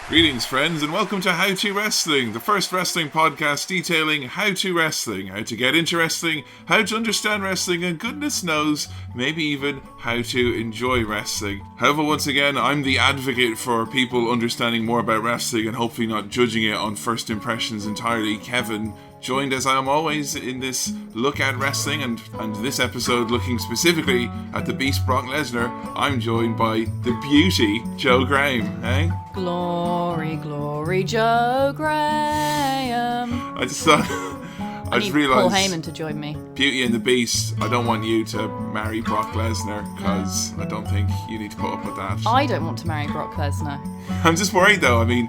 Greetings, friends, and welcome to How to Wrestling, the first wrestling podcast detailing how to wrestling, how to get into wrestling, how to understand wrestling, and goodness knows, maybe even how to enjoy wrestling. However, once again, I'm the advocate for people understanding more about wrestling and hopefully not judging it on first impressions entirely. Kevin, joined as I am always in this look at wrestling, and this episode looking specifically at the Beast Brock Lesnar, I'm joined by the beauty Joe Graham, eh? Glory, glory, Joe Graham. I just thought, I just realised, Paul Heyman to join me. Beauty and the Beast, I don't want you to marry Brock Lesnar, because I don't think you need to put up with that. I don't want to marry Brock Lesnar. I'm just worried though, I mean,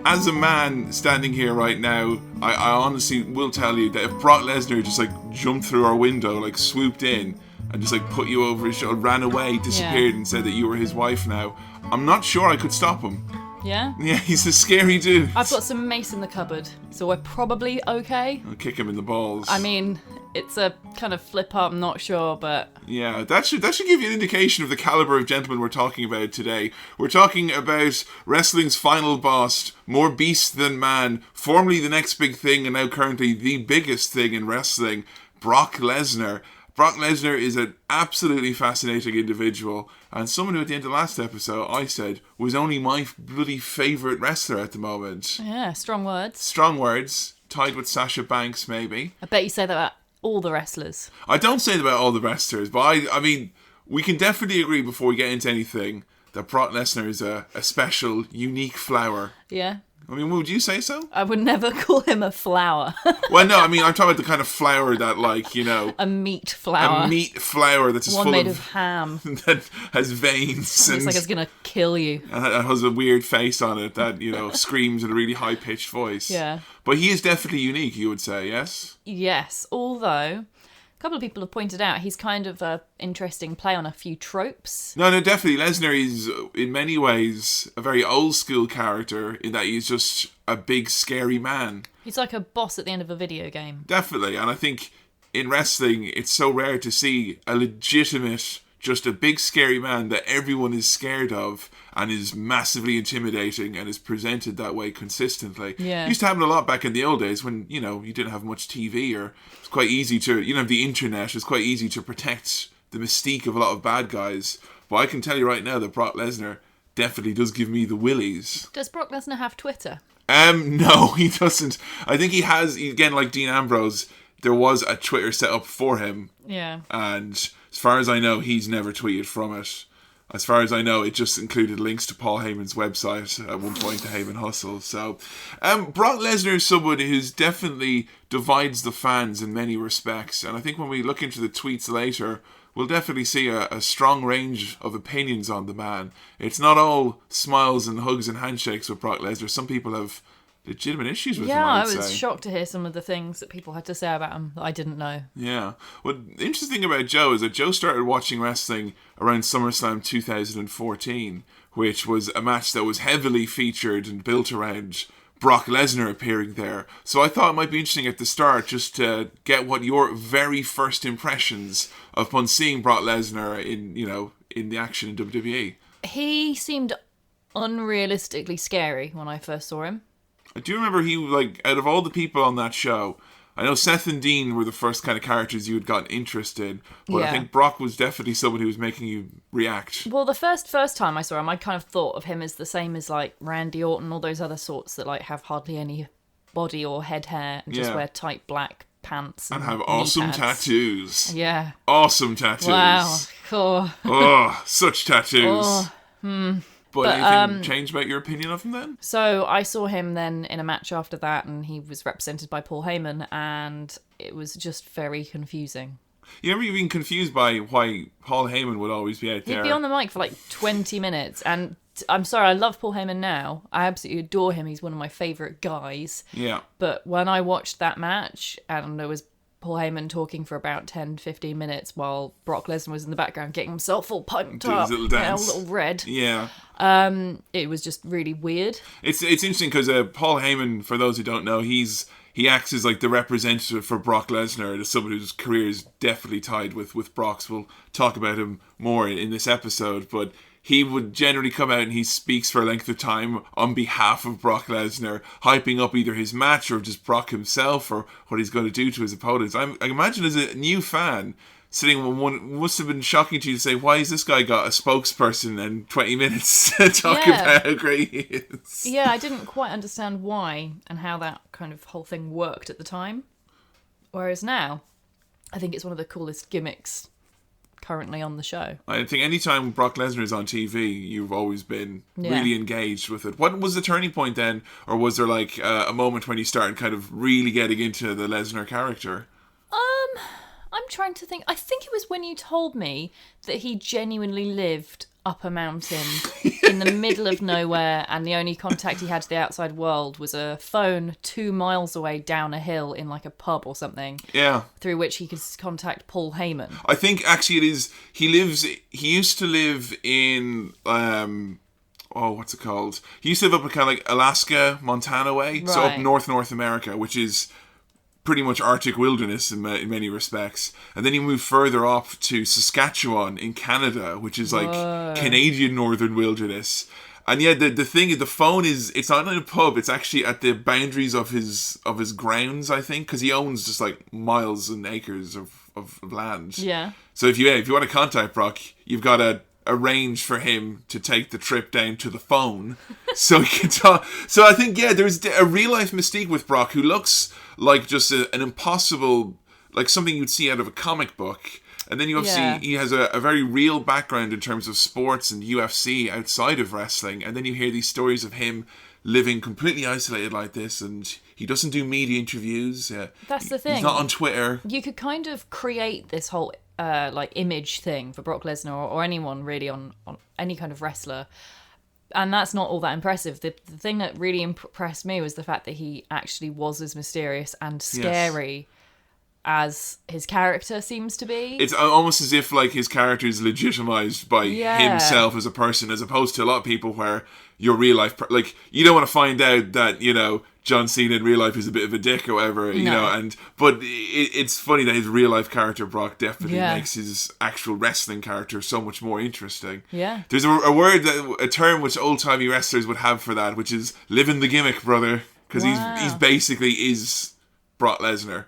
as a man standing here right now, I honestly will tell you that if Brock Lesnar just jumped through our window, swooped in and just put you over his shoulder, ran away, disappeared and said that you were his wife now, I'm not sure I could stop him. Yeah? Yeah, he's a scary dude. I've got some mace in the cupboard, so we're probably okay. I'll kick him in the balls. I mean, it's a kind of flip up, I'm not sure, but... Yeah, that should give you an indication of the caliber of gentleman we're talking about today. We're talking about wrestling's final boss, more beast than man, formerly the next big thing and now currently the biggest thing in wrestling, Brock Lesnar. Brock Lesnar is an absolutely fascinating individual, and someone who at the end of last episode I said was only my bloody favourite wrestler at the moment. Yeah, strong words. Strong words, tied with Sasha Banks maybe. I bet you say that about all the wrestlers. I don't say that about all the wrestlers, but I mean, we can definitely agree before we get into anything that Brock Lesnar is a special, unique flower. Yeah. I mean, would you say so? I would never call him a flower. Well, no, I mean, I'm talking about the kind of flower that, A meat flower. A meat flower that's just one full made of ham. that has veins. Looks like it's going to kill you. And it has a weird face on it that, screams in a really high-pitched voice. Yeah. But he is definitely unique, you would say, yes? Yes, although... A couple of people have pointed out he's kind of an interesting play on a few tropes. No, definitely. Lesnar is, in many ways, a very old-school character in that he's just a big, scary man. He's like a boss at the end of a video game. Definitely, and I think in wrestling, it's so rare to see a legitimate, just a big, scary man that everyone is scared of and is massively intimidating and is presented that way consistently. Yeah. It used to happen a lot back in the old days when, you didn't have much TV, or it's quite easy to, the internet, it's quite easy to protect the mystique of a lot of bad guys. But I can tell you right now that Brock Lesnar definitely does give me the willies. Does Brock Lesnar have Twitter? No, he doesn't. I think he has, again, like Dean Ambrose, there was a Twitter set up for him. Yeah. And as far as I know, he's never tweeted from it. As far as I know, it just included links to Paul Heyman's website at one point, to Heyman Hustle. So, Brock Lesnar is someone who's definitely divides the fans in many respects. And I think when we look into the tweets later, we'll definitely see a strong range of opinions on the man. It's not all smiles and hugs and handshakes with Brock Lesnar. Some people have legitimate issues with him, I was say. shocked to hear some of the things that people had to say about him that I didn't know. Yeah. What interesting about Joe is that Joe started watching wrestling around Summerslam 2014, which was a match that was heavily featured and built around Brock Lesnar appearing there. So I thought it might be interesting at the start just to get what your very first impressions upon seeing Brock Lesnar in the action in WWE. He seemed unrealistically scary when I first saw him. I do remember he, out of all the people on that show, I know Seth and Dean were the first kind of characters you had gotten interested, but Yeah. I think Brock was definitely someone who was making you react. Well, the first time I saw him, I kind of thought of him as the same as, Randy Orton, all those other sorts that, have hardly any body or head hair and just Yeah. wear tight black pants. And have knee awesome pads. tattoos. Yeah. Awesome tattoos. Wow. Cool. Oh, such tattoos. Oh, But anything changed about your opinion of him then? So I saw him then in a match after that, and he was represented by Paul Heyman, and it was just very confusing. You remember you being confused by why Paul Heyman would always be out there? He'd be on the mic for 20 minutes, and I'm sorry, I love Paul Heyman now. I absolutely adore him. He's one of my favourite guys. Yeah. But when I watched that match, and there was Paul Heyman talking for about 10-15 minutes while Brock Lesnar was in the background getting himself all pumped Doing up, his little dance. all little red. Yeah. It was just really weird. It's interesting because Paul Heyman, for those who don't know, he acts as the representative for Brock Lesnar, as someone whose career is definitely tied with Brock's. We'll talk about him more in this episode, but he would generally come out and he speaks for a length of time on behalf of Brock Lesnar, hyping up either his match or just Brock himself or what he's going to do to his opponents. I imagine as a new fan, sitting on one must have been shocking to you to say, why has this guy got a spokesperson and 20 minutes to talk about how great he is? Yeah, I didn't quite understand why and how that kind of whole thing worked at the time. Whereas now, I think it's one of the coolest gimmicks currently on the show. I think anytime Brock Lesnar is on TV, you've always been really engaged with it. What was the turning point then? Or was there like a moment when you started kind of really getting into the Lesnar character? I'm trying to think. I think it was when you told me that he genuinely lived up a mountain in the middle of nowhere, and the only contact he had to the outside world was a phone 2 miles away down a hill in like a pub or something. Yeah. Through which he could contact Paul Heyman. I think actually it is. He used to live in what's it called? He used to live up in kind of like Alaska, Montana way, Right. so up North America, which is pretty much Arctic wilderness in many respects. And then he moved further off to Saskatchewan in Canada, which is like Canadian northern wilderness. And yeah, the thing, the phone it's not in a pub, it's actually at the boundaries of his grounds, I think, because he owns just like miles and acres of land. Yeah. So if you want to contact Brock, you've got to arrange for him to take the trip down to the phone so he can talk. So I think, there's a real life mystique with Brock who looks like just an impossible, like something you'd see out of a comic book. And then you obviously, he has a very real background in terms of sports and UFC outside of wrestling. And then you hear these stories of him living completely isolated like this, and he doesn't do media interviews. That's the thing. He's not on Twitter. You could kind of create this whole image thing for Brock Lesnar or anyone really on any kind of wrestler, and that's not all that impressive. The thing that really impressed me was the fact that he actually was as mysterious and scary as his character seems to be. It's almost as if like his character is legitimized by himself as a person, as opposed to a lot of people where your real life, like, you don't want to find out that, John Cena in real life is a bit of a dick or whatever, but it's funny that his real life character Brock definitely makes his actual wrestling character so much more interesting. Yeah. There's a term which old timey wrestlers would have for that, which is living the gimmick, brother, because he's basically is Brock Lesnar.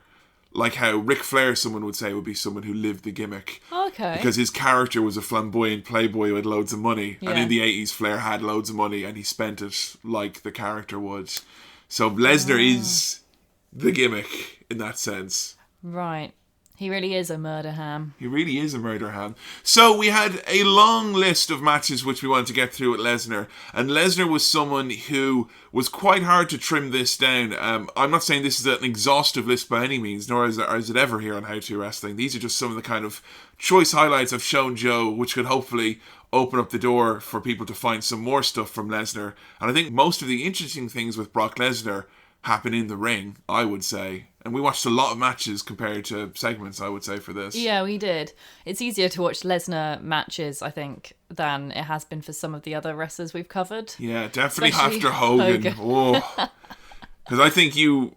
Like how Ric Flair, someone would say, would be someone who lived the gimmick. Okay. Because his character was a flamboyant playboy who had loads of money. Yeah. And in the 80s, Flair had loads of money and he spent it like the character would. So Lesnar is the gimmick in that sense. Right. He really is a murder ham. He really is a murder ham. So we had a long list of matches which we wanted to get through with Lesnar. And Lesnar was someone who was quite hard to trim this down. I'm not saying this is an exhaustive list by any means, nor is it ever here on How To Wrestling. These are just some of the kind of choice highlights I've shown Joe, which could hopefully open up the door for people to find some more stuff from Lesnar. And I think most of the interesting things with Brock Lesnar happen in the ring, I would say. And we watched a lot of matches compared to segments, I would say, for this. Yeah, we did. It's easier to watch Lesnar matches, I think, than it has been for some of the other wrestlers we've covered. Yeah, definitely after Hogan. Because I think you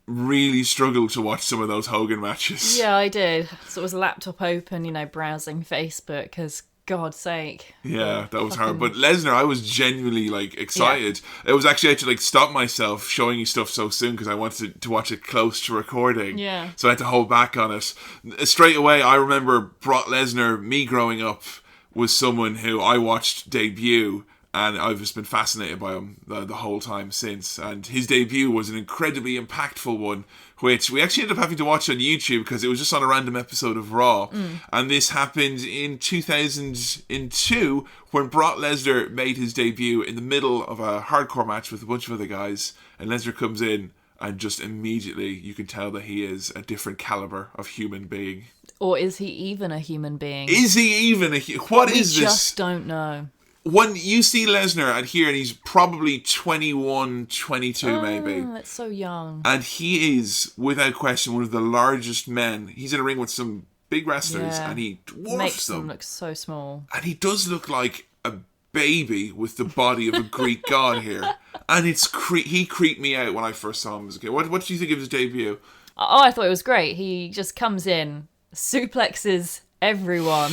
really struggled to watch some of those Hogan matches. Yeah, I did. So it was a laptop open, browsing Facebook, because God's sake. Yeah, that was hard. But Lesnar, I was genuinely excited. Yeah. It was actually I had to stop myself showing you stuff so soon because I wanted to watch it close to recording. Yeah. So I had to hold back on it. Straight away, I remember Brock Lesnar, me growing up, was someone who I watched debut. And I've just been fascinated by him the whole time since. And his debut was an incredibly impactful one, which we actually ended up having to watch on YouTube because it was just on a random episode of Raw. And this happened in 2002 when Brock Lesnar made his debut in the middle of a hardcore match with a bunch of other guys. And Lesnar comes in and just immediately you can tell that he is a different caliber of human being. Or is he even a human being? Is he even What is this? We just don't know. When you see Lesnar and here, and he's probably 21, 22 maybe. That's so young. And he is, without question, one of the largest men. He's in a ring with some big wrestlers and he dwarfs Makes them. them look so small. And he does look like a baby with the body of a Greek god here. And he creeped me out when I first saw him as a kid. What did you think of his debut? Oh, I thought it was great. He just comes in, suplexes everyone.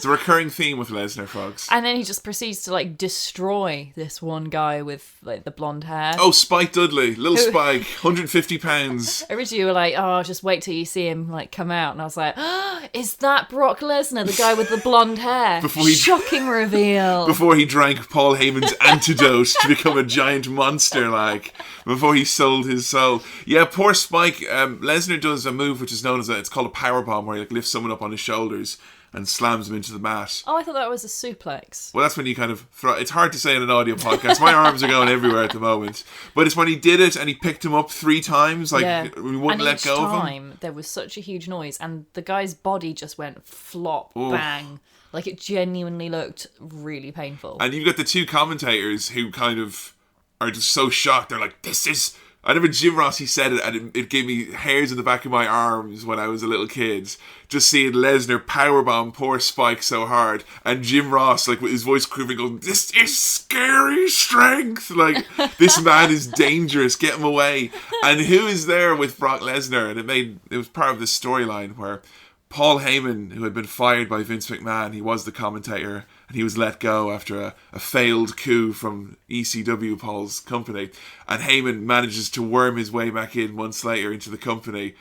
It's a recurring theme with Lesnar, folks. And then he just proceeds to like destroy this one guy with like the blonde hair. Oh, Spike Dudley, little Spike, 150 pounds. Originally you were like, oh, just wait till you see him like come out, and I was like, oh, is that Brock Lesnar, the guy with the blonde hair? Shocking reveal. Before he drank Paul Heyman's antidote to become a giant monster, like before he sold his soul. Yeah, poor Spike. Lesnar does a move which is known as it's called a powerbomb, where he like lifts someone up on his shoulders and slams him into the mat. Oh, I thought that was a suplex. Well, that's when you kind of throw... It's hard to say in an audio podcast. My arms are going everywhere at the moment. But it's when he did it and he picked him up 3 times. Like, we wouldn't let go of him. And each time, there was such a huge noise. And the guy's body just went flop, bang. Like, it genuinely looked really painful. And you've got the 2 commentators who kind of are just so shocked. They're like, this is... I remember Jim Ross, he said it, and it gave me hairs in the back of my arms when I was a little kid. Just seeing Lesnar powerbomb poor Spike so hard. And Jim Ross, like, with his voice quivering, going, this is scary strength. Like, this man is dangerous. Get him away. And who is there with Brock Lesnar? And it was part of this storyline where Paul Heyman, who had been fired by Vince McMahon, he was the commentator, and he was let go after a failed coup from ECW, Paul's company. And Heyman manages to worm his way back in months later into the company,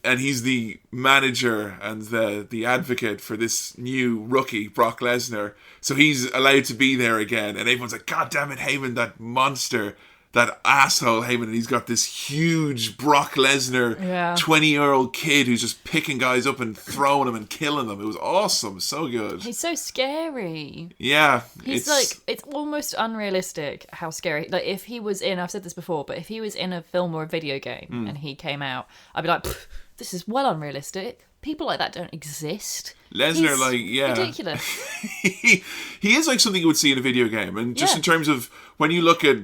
and he's the manager and the advocate for this new rookie, Brock Lesnar. So he's allowed to be there again, and everyone's like, God damn it, Heyman, that monster. That asshole Heyman, and he's got this huge Brock Lesnar 20-year-old kid who's just picking guys up and throwing them and killing them. It was awesome, so good. He's so scary. Yeah. It's almost unrealistic how scary. Like, if he was in, I've said this before, but if he was in a film or a video game and he came out, I'd be like, this is well unrealistic. People like that don't exist. Lesnar, He's ridiculous. he is like something you would see in a video game, and just in terms of when you look at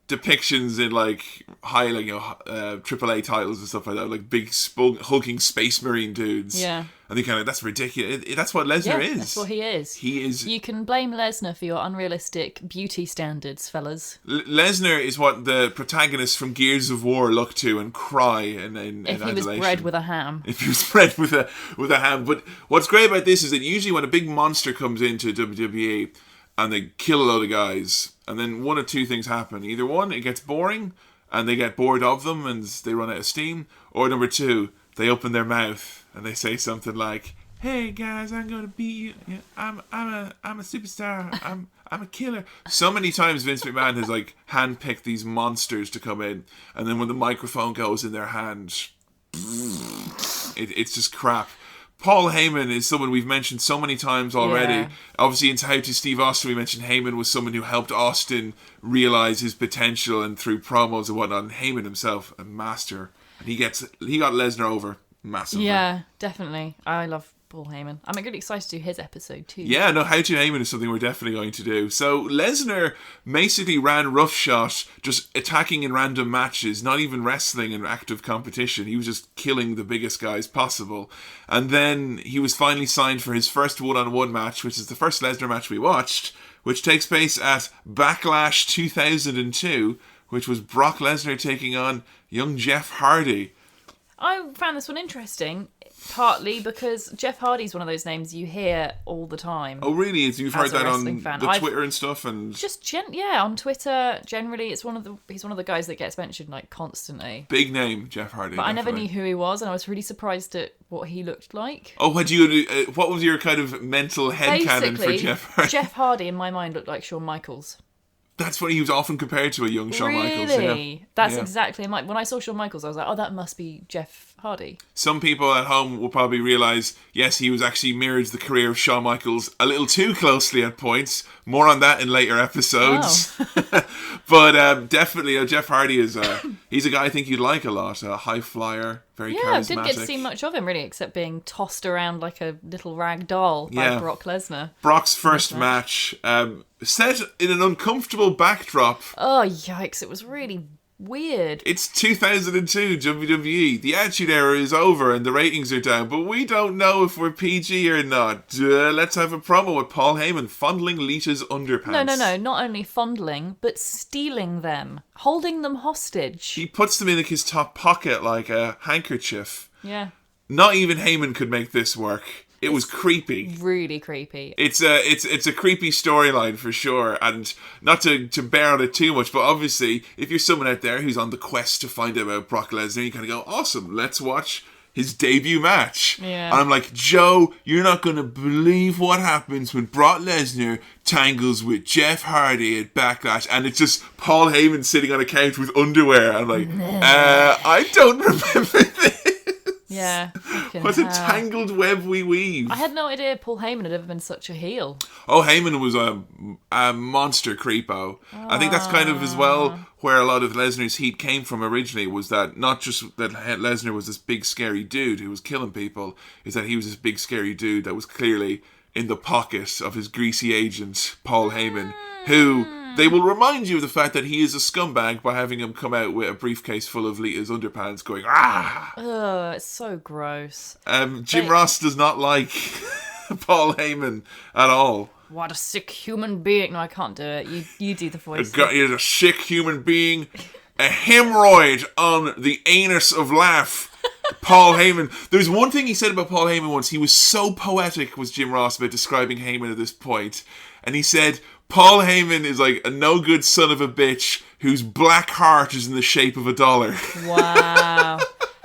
depictions in like high, like, you know, AAA titles and stuff like that, like big hulking space marine dudes. Yeah. And they kind of, that's ridiculous. That's what Lesnar is. That's what he is. He is. You can blame Lesnar for your unrealistic beauty standards, fellas. Lesnar is what the protagonists from Gears of War look to and cry in if he was bred with a ham. If he was bred with a ham. But what's great about this is that usually when a big monster comes into WWE and they kill a load of guys, and then one of 2 things happen. Either one, it gets boring, and they get bored of them, and they run out of steam. Or number 2, they open their mouth, and they say something like, hey guys, I'm gonna beat you. I'm a superstar. I'm a killer. So many times Vince McMahon has like handpicked these monsters to come in, and then when the microphone goes in their hand, it's just crap. Paul Heyman is someone we've mentioned so many times already. Yeah. Obviously, in How to Steve Austin, we mentioned Heyman was someone who helped Austin realize his potential, and through promos and whatnot. And Heyman himself, a master. And he got Lesnar over massively. Yeah, definitely. I love Paul Heyman. I'm really excited to do his episode too. Yeah, no, How to Heyman is something we're definitely going to do. So Lesnar basically ran roughshod, just attacking in random matches, not even wrestling in active competition. He was just killing the biggest guys possible. And then he was finally signed for his first one-on-one match, which is the first Lesnar match we watched, which takes place at Backlash 2002, which was Brock Lesnar taking on young Jeff Hardy. I found this one interesting, partly because Jeff Hardy's one of those names you hear all the time. Oh, really? You've heard that on fan. the Twitter and stuff, and just on Twitter generally. He's one of the guys that gets mentioned like constantly. Big name, Jeff Hardy. But definitely. I never knew who he was, and I was really surprised at what he looked like. Oh, what was your kind of mental headcanon for Jeff Hardy? Jeff Hardy in my mind looked like Shawn Michaels. That's funny. He was often compared to a young Shawn Michaels. Really? Yeah. That's exactly like when I saw Shawn Michaels, I was like, oh, that must be Jeff Hardy. Some people at home will probably realise, yes, he was actually mirrored the career of Shawn Michaels a little too closely at points. More on that in later episodes. Oh. But definitely, Jeff Hardy is he's a guy I think you'd like a lot. A high flyer, very charismatic. Yeah, I didn't get to see much of him really, except being tossed around like a little rag doll by Brock Lesnar. Brock's first match, set in an uncomfortable backdrop. Oh, yikes. It was really weird. It's 2002 WWE. The Attitude Era is over and the ratings are down, but we don't know if we're PG or not. Let's have a promo with Paul Heyman fondling Lita's underpants. No. Not only fondling, but stealing them. Holding them hostage. He puts them in his top pocket like a handkerchief. Yeah. Not even Heyman could make this work. It was creepy. Really creepy. It's a creepy storyline for sure, and not to bear on it too much, but obviously, if you're someone out there who's on the quest to find out about Brock Lesnar, you kind of go, awesome, let's watch his debut match. Yeah. And I'm like, Joe, you're not going to believe what happens when Brock Lesnar tangles with Jeff Hardy at Backlash, and it's just Paul Heyman sitting on a couch with underwear. I'm like, I don't remember this. Yeah. What a tangled web we weave. I had no idea Paul Heyman had ever been such a heel. Oh, Heyman was a monster creepo. I think that's kind of as well where a lot of Lesnar's heat came from originally, was that not just that Lesnar was this big scary dude who was killing people, is that he was this big scary dude that was clearly in the pocket of his greasy agent, Paul Heyman, who they will remind you of the fact that he is a scumbag by having him come out with a briefcase full of Lita's underpants going, ah! Ugh, it's so gross. Jim Ross does not like Paul Heyman at all. What a sick human being. No, I can't do it. You do the voice. He's a sick human being. A hemorrhoid on the anus of laugh. Paul Heyman. There's one thing he said about Paul Heyman once. He was so poetic, was Jim Ross, about describing Heyman at this point. And he said, Paul Heyman is like a no-good son of a bitch whose black heart is in the shape of $1. Wow.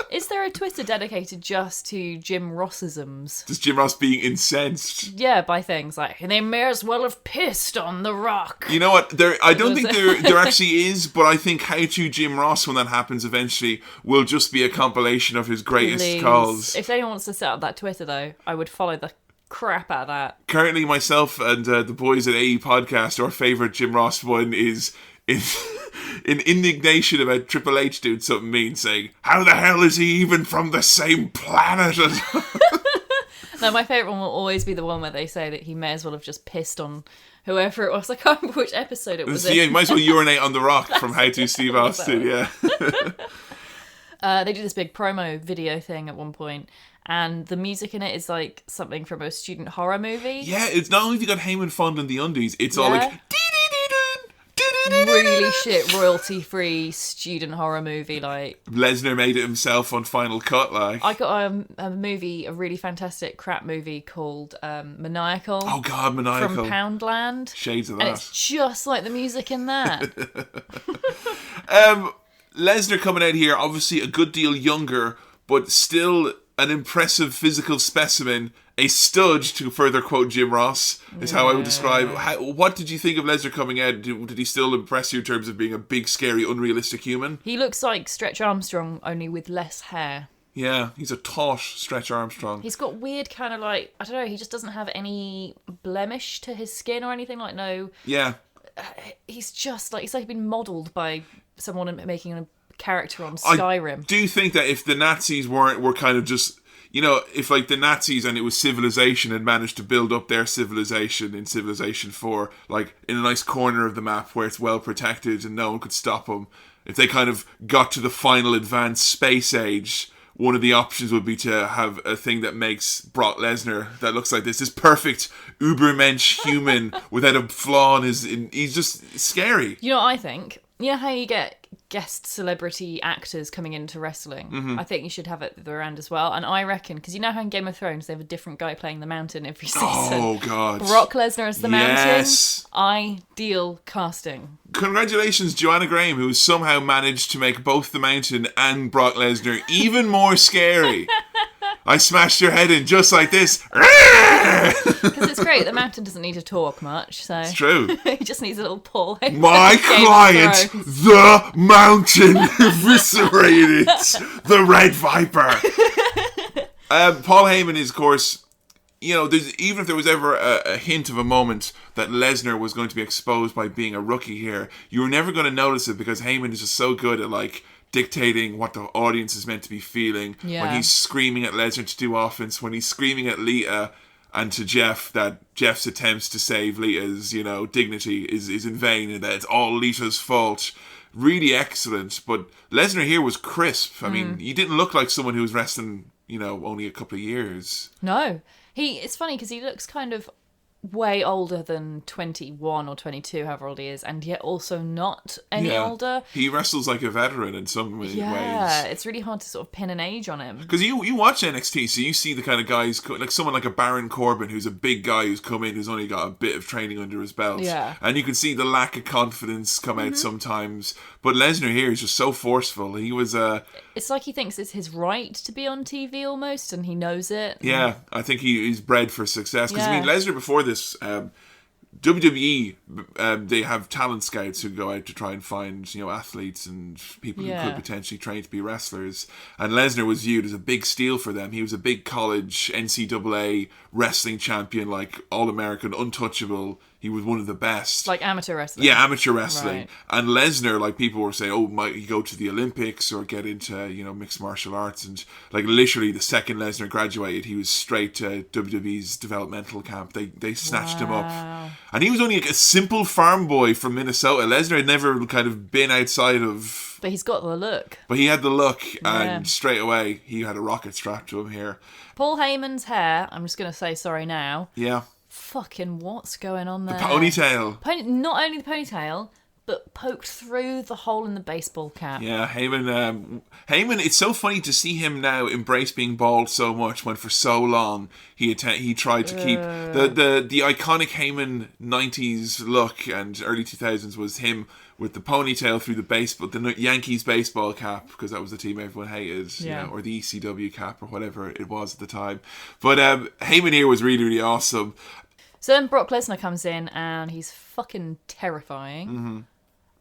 Is there a Twitter dedicated just to Jim Rossisms? Just Jim Ross being incensed. Yeah, by things like, they may as well have pissed on The Rock. You know what? I don't think there actually is, but I think How To Jim Ross, when that happens eventually, will just be a compilation of his greatest calls. If anyone wants to set up that Twitter, though, I would follow the crap out of that. Currently, myself and the boys at AE Podcast, our favourite Jim Ross one is in indignation about Triple H doing something mean, saying, how the hell is he even from the same planet? No, my favourite one will always be the one where they say that he may as well have just pissed on whoever it was. I can't remember which episode it was in. Yeah, you might as well urinate on The Rock from How To Steve Austin, yeah. They did this big promo video thing at one point, and the music in it is like something from a student horror movie. Yeah, it's not only have you got Heyman fondling the undies, it's all like... Really shit royalty-free student horror movie. Like Lesnar made it himself on Final Cut. Like I got a really fantastic crap movie called Maniacal. Oh God, Maniacal from Poundland. Shades of that. And it's just like the music in that. Lesnar coming out here, obviously a good deal younger, but still an impressive physical specimen. A stud, to further quote Jim Ross, is how I would describe. What did you think of Lesnar coming out? Did he still impress you in terms of being a big, scary, unrealistic human? He looks like Stretch Armstrong, only with less hair. Yeah, he's a taut Stretch Armstrong. He's got weird kind of like, I don't know, he just doesn't have any blemish to his skin or anything, like no... Yeah. He's just like, it's like been modelled by someone making a character on Skyrim. I do think that if the Nazis were kind of just... You know, if like the Nazis and it was Civilization had managed to build up their civilization in Civilization 4, like in a nice corner of the map where it's well protected and no one could stop them, if they kind of got to the final advanced space age, one of the options would be to have a thing that makes Brock Lesnar that looks like this perfect Ubermensch human without a flaw in he's just scary. You know what I think? You know how you get guest celebrity actors coming into wrestling? Mm-hmm. I think you should have it the other end as well. And I reckon, because you know how in Game of Thrones they have a different guy playing the Mountain every season? Oh, God. Brock Lesnar as the yes. Mountain. Ideal casting. Congratulations, Joanna Graham, who somehow managed to make both the Mountain and Brock Lesnar even more scary. I smashed your head in just like this. Because it's great. The Mountain doesn't need to talk much. So it's true. He just needs a little Paul Heyman. My client, the Mountain, eviscerated the Red Viper. Paul Heyman is, of course, you know, even if there was ever a hint of a moment that Lesnar was going to be exposed by being a rookie here, you were never going to notice it because Heyman is just so good at, like, dictating what the audience is meant to be feeling. Yeah. When he's screaming at Lesnar to do offense, when he's screaming at Lita and to Jeff that Jeff's attempts to save Lita's, you know, dignity is in vain and that it's all Lita's fault. Really excellent. But Lesnar here was crisp. I mean, he didn't look like someone who was wrestling, you know, only a couple of years. No. It's funny because he looks kind of way older than 21 or 22, however old he is, and yet also not any older. He wrestles like a veteran in some ways. Yeah, it's really hard to sort of pin an age on him. Because you watch NXT, so you see the kind of guys, like someone like a Baron Corbin, who's a big guy who's come in, who's only got a bit of training under his belt. Yeah. And you can see the lack of confidence come out sometimes. But Lesnar here is just so forceful. He was... It's like he thinks it's his right to be on TV almost, and he knows it. Yeah, I think he's bred for success. Because, Yeah. I mean, Lesnar before this... WWE, they have talent scouts who go out to try and find, athletes and people who could potentially train to be wrestlers. And Lesnar was viewed as a big steal for them. He was a big college NCAA wrestling champion, like All-American, untouchable. He was one of the best. Like amateur wrestling. Yeah, amateur wrestling. Right. And Lesnar, like, people were saying, might he go to the Olympics or get into, mixed martial arts? And, like, literally the second Lesnar graduated, he was straight to WWE's developmental camp. They snatched him up. And he was only like a simple farm boy from Minnesota. Lesnar had never kind of been outside of... But he's got the look. But he had the look, and straight away, he had a rocket strapped to him here. Paul Heyman's hair, I'm just going to say sorry now. Yeah. Fucking what's going on there? The ponytail. Not only the ponytail, but poked through the hole in the baseball cap. Yeah, Heyman, it's so funny to see him now embrace being bald so much when for so long he tried to keep... The iconic Heyman 90s look and early 2000s was him with the ponytail through the Yankees baseball cap, because that was the team everyone hated, or the ECW cap or whatever it was at the time. But Heyman here was really, really awesome. So then Brock Lesnar comes in and he's fucking terrifying. Mm-hmm.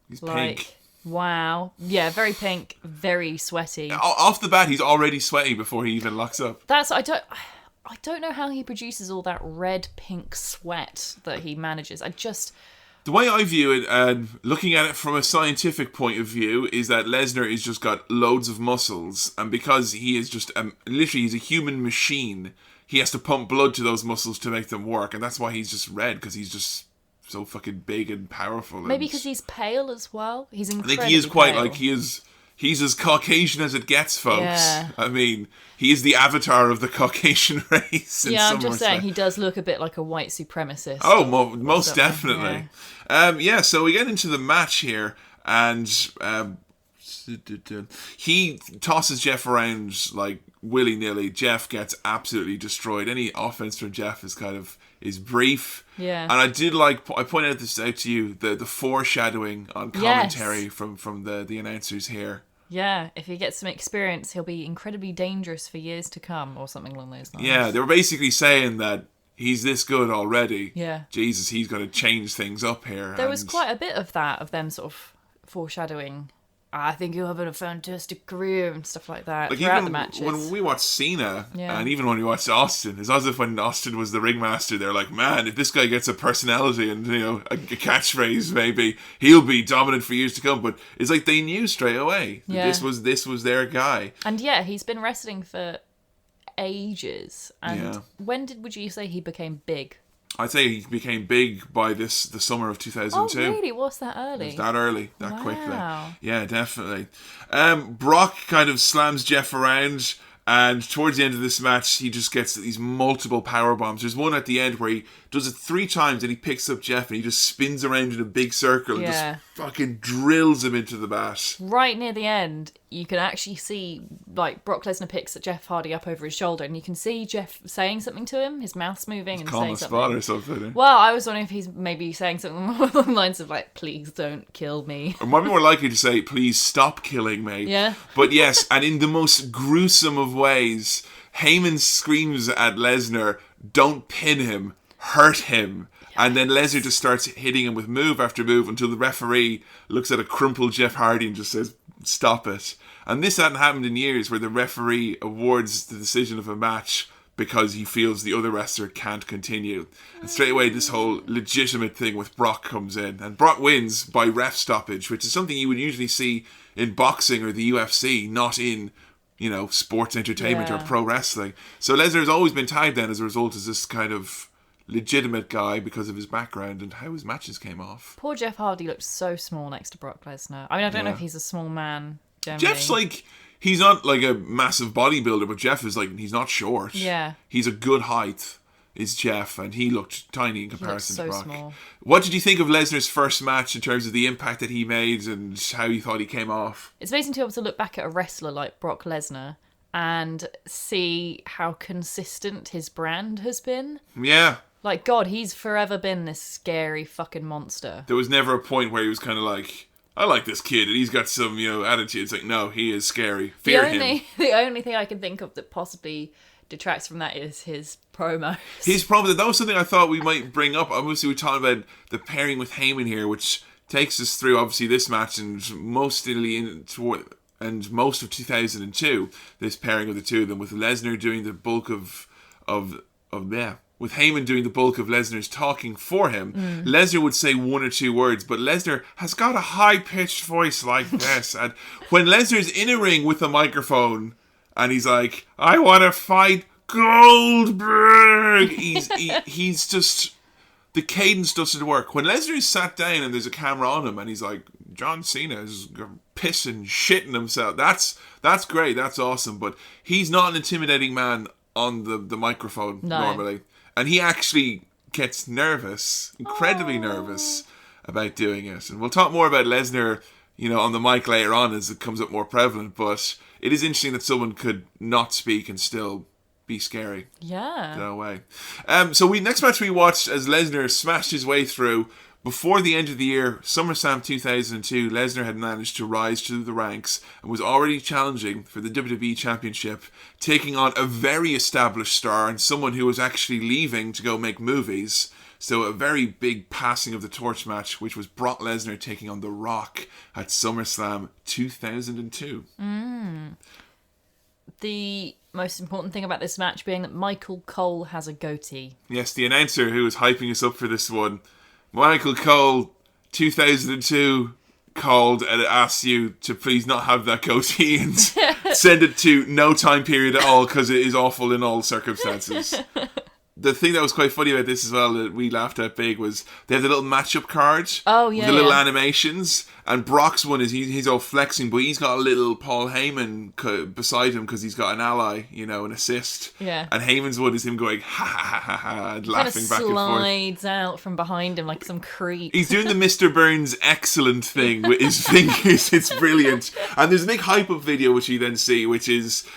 He's pink. Wow. Yeah, very pink, very sweaty. Off the bat, he's already sweaty before he even locks up. I don't know how he produces all that red pink sweat that he manages. The way I view it, and looking at it from a scientific point of view, is that Lesnar has just got loads of muscles, and because he is just literally he's a human machine, he has to pump blood to those muscles to make them work, and that's why he's just red, because he's just so fucking big and powerful. Maybe because he's pale as well. He's incredibly I think he is quite pale. like he's as Caucasian as it gets, folks. Yeah. I mean, he is the avatar of the Caucasian race. Yeah, I'm just saying he does look a bit like a white supremacist. Oh, most definitely. So we get into the match here, and he tosses Jeff around like willy-nilly. Jeff gets absolutely destroyed. Any offense from Jeff is brief. Yeah. And I pointed this out to you, the foreshadowing on commentary from the announcers here. Yeah, if he gets some experience, he'll be incredibly dangerous for years to come, or something along those lines. Yeah, they were basically saying that he's this good already. Yeah. Jesus, he's going to change things up here. There was quite a bit of that, of them sort of foreshadowing. I think you'll have a fantastic career and stuff like that throughout the matches. When we watched Cena, and even when we watched Austin, it's as if when Austin was the ringmaster, they're like, man, if this guy gets a personality and a catchphrase, maybe he'll be dominant for years to come. But it's like they knew straight away that this was their guy. And he's been wrestling for ages. And when would you say he became big? I'd say he became big by the summer of 2002. Oh, really? Was that early? It was that early, that quickly. Wow. Yeah, definitely. Brock kind of slams Jeff around, and towards the end of this match, he just gets these multiple power bombs. There's one at the end where he does it 3 times, and he picks up Jeff, and he just spins around in a big circle and just fucking drills him into the mat. Right near the end, you can actually see, like, Brock Lesnar picks Jeff Hardy up over his shoulder, and you can see Jeff saying something to him. His mouth's moving and saying something. Spot or something. Well, I was wondering if he's maybe saying something along the lines of, like, please don't kill me. Or might be more likely to say, please stop killing me. Yeah. But yes, and in the most gruesome of ways, Heyman screams at Lesnar, don't pin him, hurt him. And then Lesnar just starts hitting him with move after move until the referee looks at a crumpled Jeff Hardy and just says, stop it. And this hadn't happened in years, where the referee awards the decision of a match because he feels the other wrestler can't continue. And straight away, this whole legitimate thing with Brock comes in. And Brock wins by ref stoppage, which is something you would usually see in boxing or the UFC, not in, sports entertainment or pro wrestling. So Lesnar has always been tagged then as a result as this kind of legitimate guy because of his background and how his matches came off. Poor Jeff Hardy looked so small next to Brock Lesnar. I mean, I don't know if he's a small man generally. Jeff's he's not like a massive bodybuilder, but Jeff is he's not short. Yeah. He's a good height. is Jeff, and he looked tiny in comparison so to Brock. small. What did you think of Lesnar's first match in terms of the impact that he made and how you thought he came off? It's amazing to be able to look back at a wrestler like Brock Lesnar and see how consistent his brand has been. Yeah. Like, God, he's forever been this scary fucking monster. There was never a point where he was kind of like, I like this kid and he's got some, attitude. It's like, no, he is scary. Fear him. The only thing I can think of that possibly detracts from that is his promos. His promo, that was something I thought we might bring up. Obviously, we're talking about the pairing with Heyman here, which takes us through, obviously, this match and most of 2002, this pairing of the two of them, with Lesnar doing the bulk with Heyman doing the bulk of Lesnar's talking for him. Lesnar would say one or two words, but Lesnar has got a high-pitched voice like this. And when Lesnar's in a ring with a microphone and he's like, I want to fight Goldberg, he's just... The cadence doesn't work. When Lesnar is sat down and there's a camera on him and he's like, John Cena is pissing, shitting himself. That's great. That's awesome. But he's not an intimidating man on the microphone normally. And he actually gets nervous, incredibly nervous about doing it. And we'll talk more about Lesnar, on the mic later on as it comes up more prevalent. But it is interesting that someone could not speak and still be scary. Yeah. No way. So next match we watched as Lesnar smashed his way through. Before the end of the year, SummerSlam 2002, Lesnar had managed to rise through the ranks and was already challenging for the WWE Championship, taking on a very established star and someone who was actually leaving to go make movies. So a very big passing of the torch match, which was Brock Lesnar taking on The Rock at SummerSlam 2002. The most important thing about this match being that Michael Cole has a goatee. Yes, the announcer who was hyping us up for this one, Michael Cole, 2002, called and asked you to please not have that goatee and send it to no time period at all because it is awful in all circumstances. The thing that was quite funny about this as well that we laughed at big was they have the little matchup card. Oh, yeah. With the little animations. And Brock's one is he's all flexing, but he's got a little Paul Heyman beside him because he's got an ally, an assist. Yeah. And Heyman's one is him going, ha ha ha ha, and laughing back and forth. Slides out from behind him like some creep. He's doing the Mr. Burns excellent thing with his fingers. It's brilliant. And there's a big hype-up video which you then see, which is...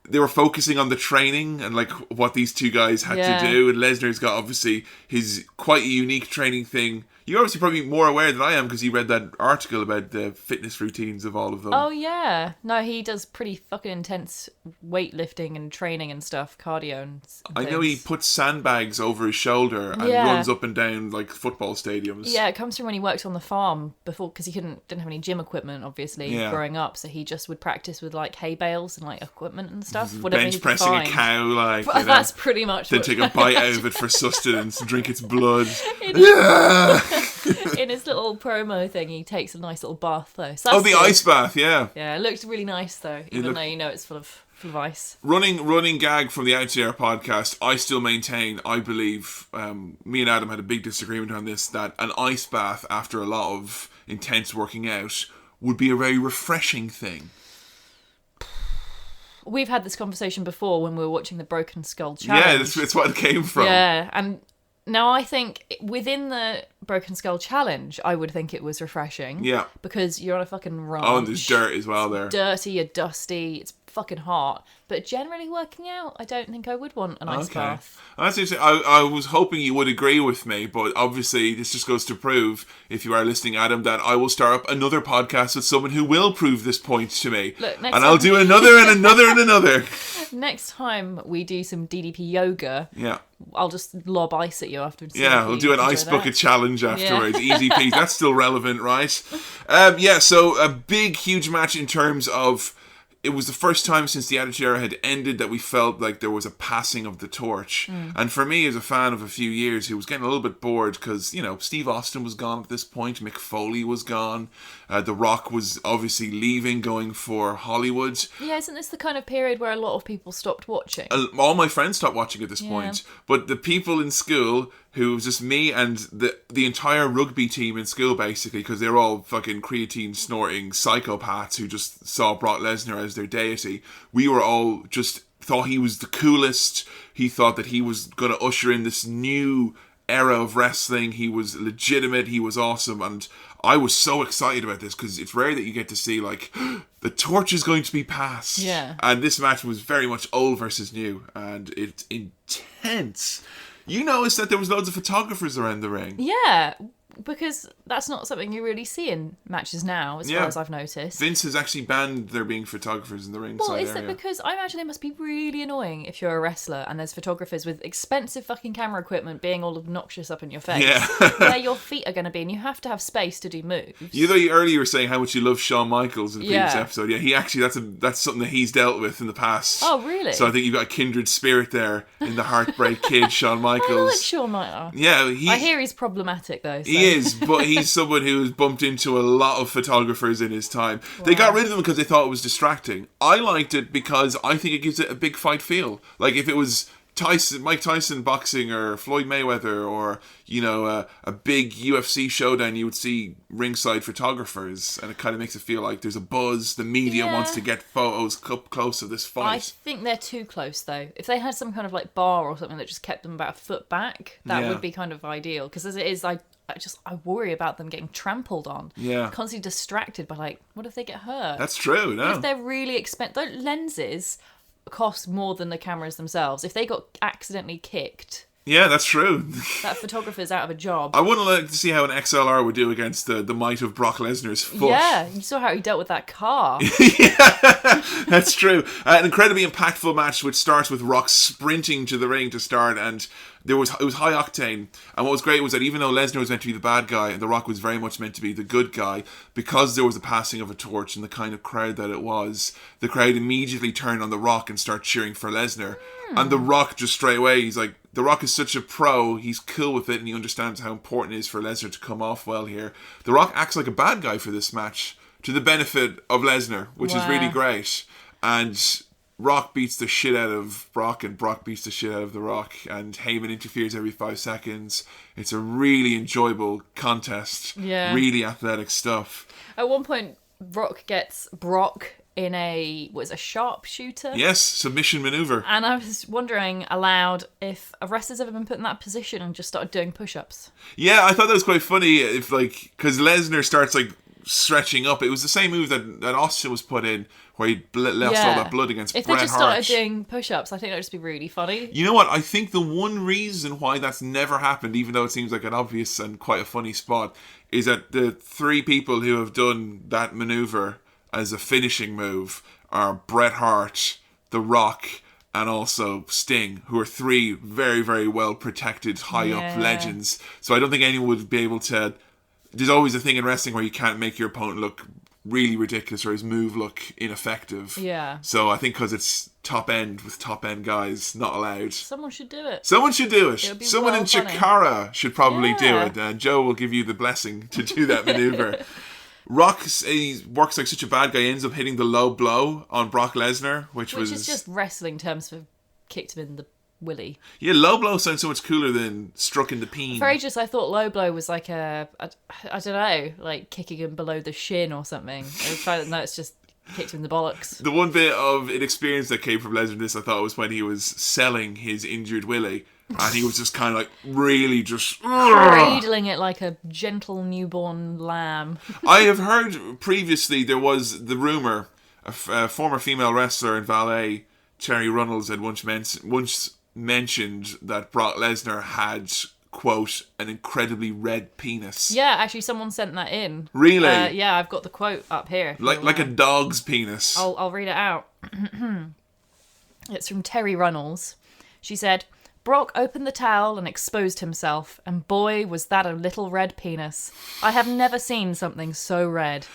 They were focusing on the training and what these two guys had to do, and Lesnar's got obviously his quite a unique training thing. You're obviously probably more aware than I am because you read that article about the fitness routines of all of them. Oh yeah, no, he does pretty fucking intense weightlifting and training and stuff, cardio and I know he puts sandbags over his shoulder and runs up and down football stadiums. Yeah, it comes from when he worked on the farm before because he didn't have any gym equipment obviously growing up, so he just would practice with hay bales and equipment and stuff. Bench pressing a cow, that's pretty much. Then take a bite out of it for sustenance and drink its blood. In his little promo thing, he takes a nice little bath though. So the ice bath, yeah. Yeah, it looks really nice though, even though it's full of ice. Running gag from the Outshare podcast, I still maintain, I believe, me and Adam had a big disagreement on this, that an ice bath after a lot of intense working out would be a very refreshing thing. We've had this conversation before when we were watching the Broken Skull Challenge. Yeah, that's what it came from. Yeah, and now I think within the Broken Skull Challenge, I would think it was refreshing. Yeah. Because you're on a fucking ranch. Oh, and there's dirt as well there. Dirty, you're dusty, it's fucking hot. But generally working out, I don't think I would want an ice bath. That's interesting. I was hoping you would agree with me, but obviously this just goes to prove, if you are listening, Adam, that I will start up another podcast with someone who will prove this point to me. Look, and I'll do another and another and another. Next time we do some DDP yoga, yeah, I'll just lob ice at you afterwards. Yeah, we'll do an ice bucket challenge afterwards. Yeah. Easy peasy. That's still relevant, right? So a big, huge match in terms of... It was the first time since the Attitude Era had ended that we felt like there was a passing of the torch. And for me, as a fan of a few years who was getting a little bit bored because, Steve Austin was gone at this point, Mick Foley was gone, The Rock was obviously leaving, going for Hollywood. Yeah, isn't this the kind of period where a lot of people stopped watching? All my friends stopped watching at this point. But the people in school... who was just me and the entire rugby team in school, basically, because they're all fucking creatine-snorting psychopaths who just saw Brock Lesnar as their deity. We were all just thought he was the coolest. He thought that he was going to usher in this new era of wrestling. He was legitimate. He was awesome. And I was so excited about this because it's rare that you get to see, like, the torch is going to be passed. Yeah. And this match was very much old versus new. And it's intense. You noticed that there was loads of photographers around the ring. Yeah, because that's not something you really see in matches now, as far as I've noticed. Vince has actually banned there being photographers in the ringside area. Well, is it because I imagine it must be really annoying if you're a wrestler and there's photographers with expensive fucking camera equipment being all obnoxious up in your face, where your feet are going to be, and you have to have space to do moves. You know, you earlier were saying how much you love Shawn Michaels in the previous episode. Yeah, he actually that's something that he's dealt with in the past. Oh, really? So I think you've got a kindred spirit there in the Heartbreak Kid, Shawn Michaels. I like Shawn Michaels. Yeah, I hear he's problematic though. So. He is, but he's someone who's bumped into a lot of photographers in his time. Wow. They got rid of them because they thought it was distracting. I liked it because I think it gives it a big fight feel. Like if it was Mike Tyson boxing or Floyd Mayweather or, you know, a big UFC showdown, you would see ringside photographers, and it kind of makes it feel like there's a buzz. The media wants to get photos up close of this fight. I think they're too close though. If they had some kind of like bar or something that just kept them about a foot back, that would be kind of ideal. Because as it is, I worry about them getting trampled on. Yeah. Constantly distracted by, like, what if they get hurt? That's true, no? What if they're really expensive? Lenses cost more than the cameras themselves. If they got accidentally kicked... Yeah, that's true. That photographer's out of a job. I wouldn't like to see how an XLR would do against the might of Brock Lesnar's foot. Yeah, you saw how he dealt with that car. Yeah, that's true. An incredibly impactful match which starts with Rock sprinting to the ring to start, and it was high octane. And what was great was that even though Lesnar was meant to be the bad guy and The Rock was very much meant to be the good guy, because there was a passing of a torch and the kind of crowd that it was, the crowd immediately turned on The Rock and started cheering for Lesnar. And The Rock just straight away, he's like, The Rock is such a pro, he's cool with it, and he understands how important it is for Lesnar to come off well here. The Rock acts like a bad guy for this match, to the benefit of Lesnar, which is really great. And Rock beats the shit out of Brock, and Brock beats the shit out of The Rock, and Heyman interferes every 5 seconds. It's a really enjoyable contest. Yeah. Really athletic stuff. At one point, Rock gets Brock in a sharpshooter? Yes, submission maneuver. And I was wondering aloud if a wrestler's ever been put in that position and just started doing push-ups. Yeah, I thought that was quite funny, if like, because Lesnar starts like stretching up. It was the same move that Austin was put in, where he left all that blood against Bret Hart. If they just started doing push-ups, I think that would just be really funny. You know what? I think the one reason why that's never happened, even though it seems like an obvious and quite a funny spot, is that the 3 people who have done that maneuver as a finishing move are Bret Hart, The Rock, and also Sting, who are 3 very, very well protected, high up legends. So I don't think anyone would be able to... There's always a thing in wrestling where you can't make your opponent look really ridiculous or his move look ineffective. Yeah. So I think because it's top end with top end guys, not allowed. Someone should do it. Someone should do it. Someone in funny. Chikara should probably do it. And Joe will give you the blessing to do that maneuver. Rock, he works like such a bad guy, ends up hitting the low blow on Brock Lesnar, which is just wrestling terms for kicked him in the willy. Yeah, low blow sounds so much cooler than struck in the peen. For ages, I thought low blow was like I don't know, like kicking him below the shin or something. I was trying to, no, it's just kicked him in the bollocks. The one bit of inexperience that came from Lesnar in this, I thought, was when he was selling his injured willy. And he was just kind of like really just... cradling it like a gentle newborn lamb. I have heard previously there was the rumour, a former female wrestler and valet, Cherry Runnels, had once mentioned that Brock Lesnar had, quote, an incredibly red penis. Yeah, actually someone sent that in. Really? Yeah, I've got the quote up here. Like a dog's penis. I'll read it out. It's from Terry Runnels. She said... Brock opened the towel and exposed himself, and boy, was that a little red penis. I have never seen something so red.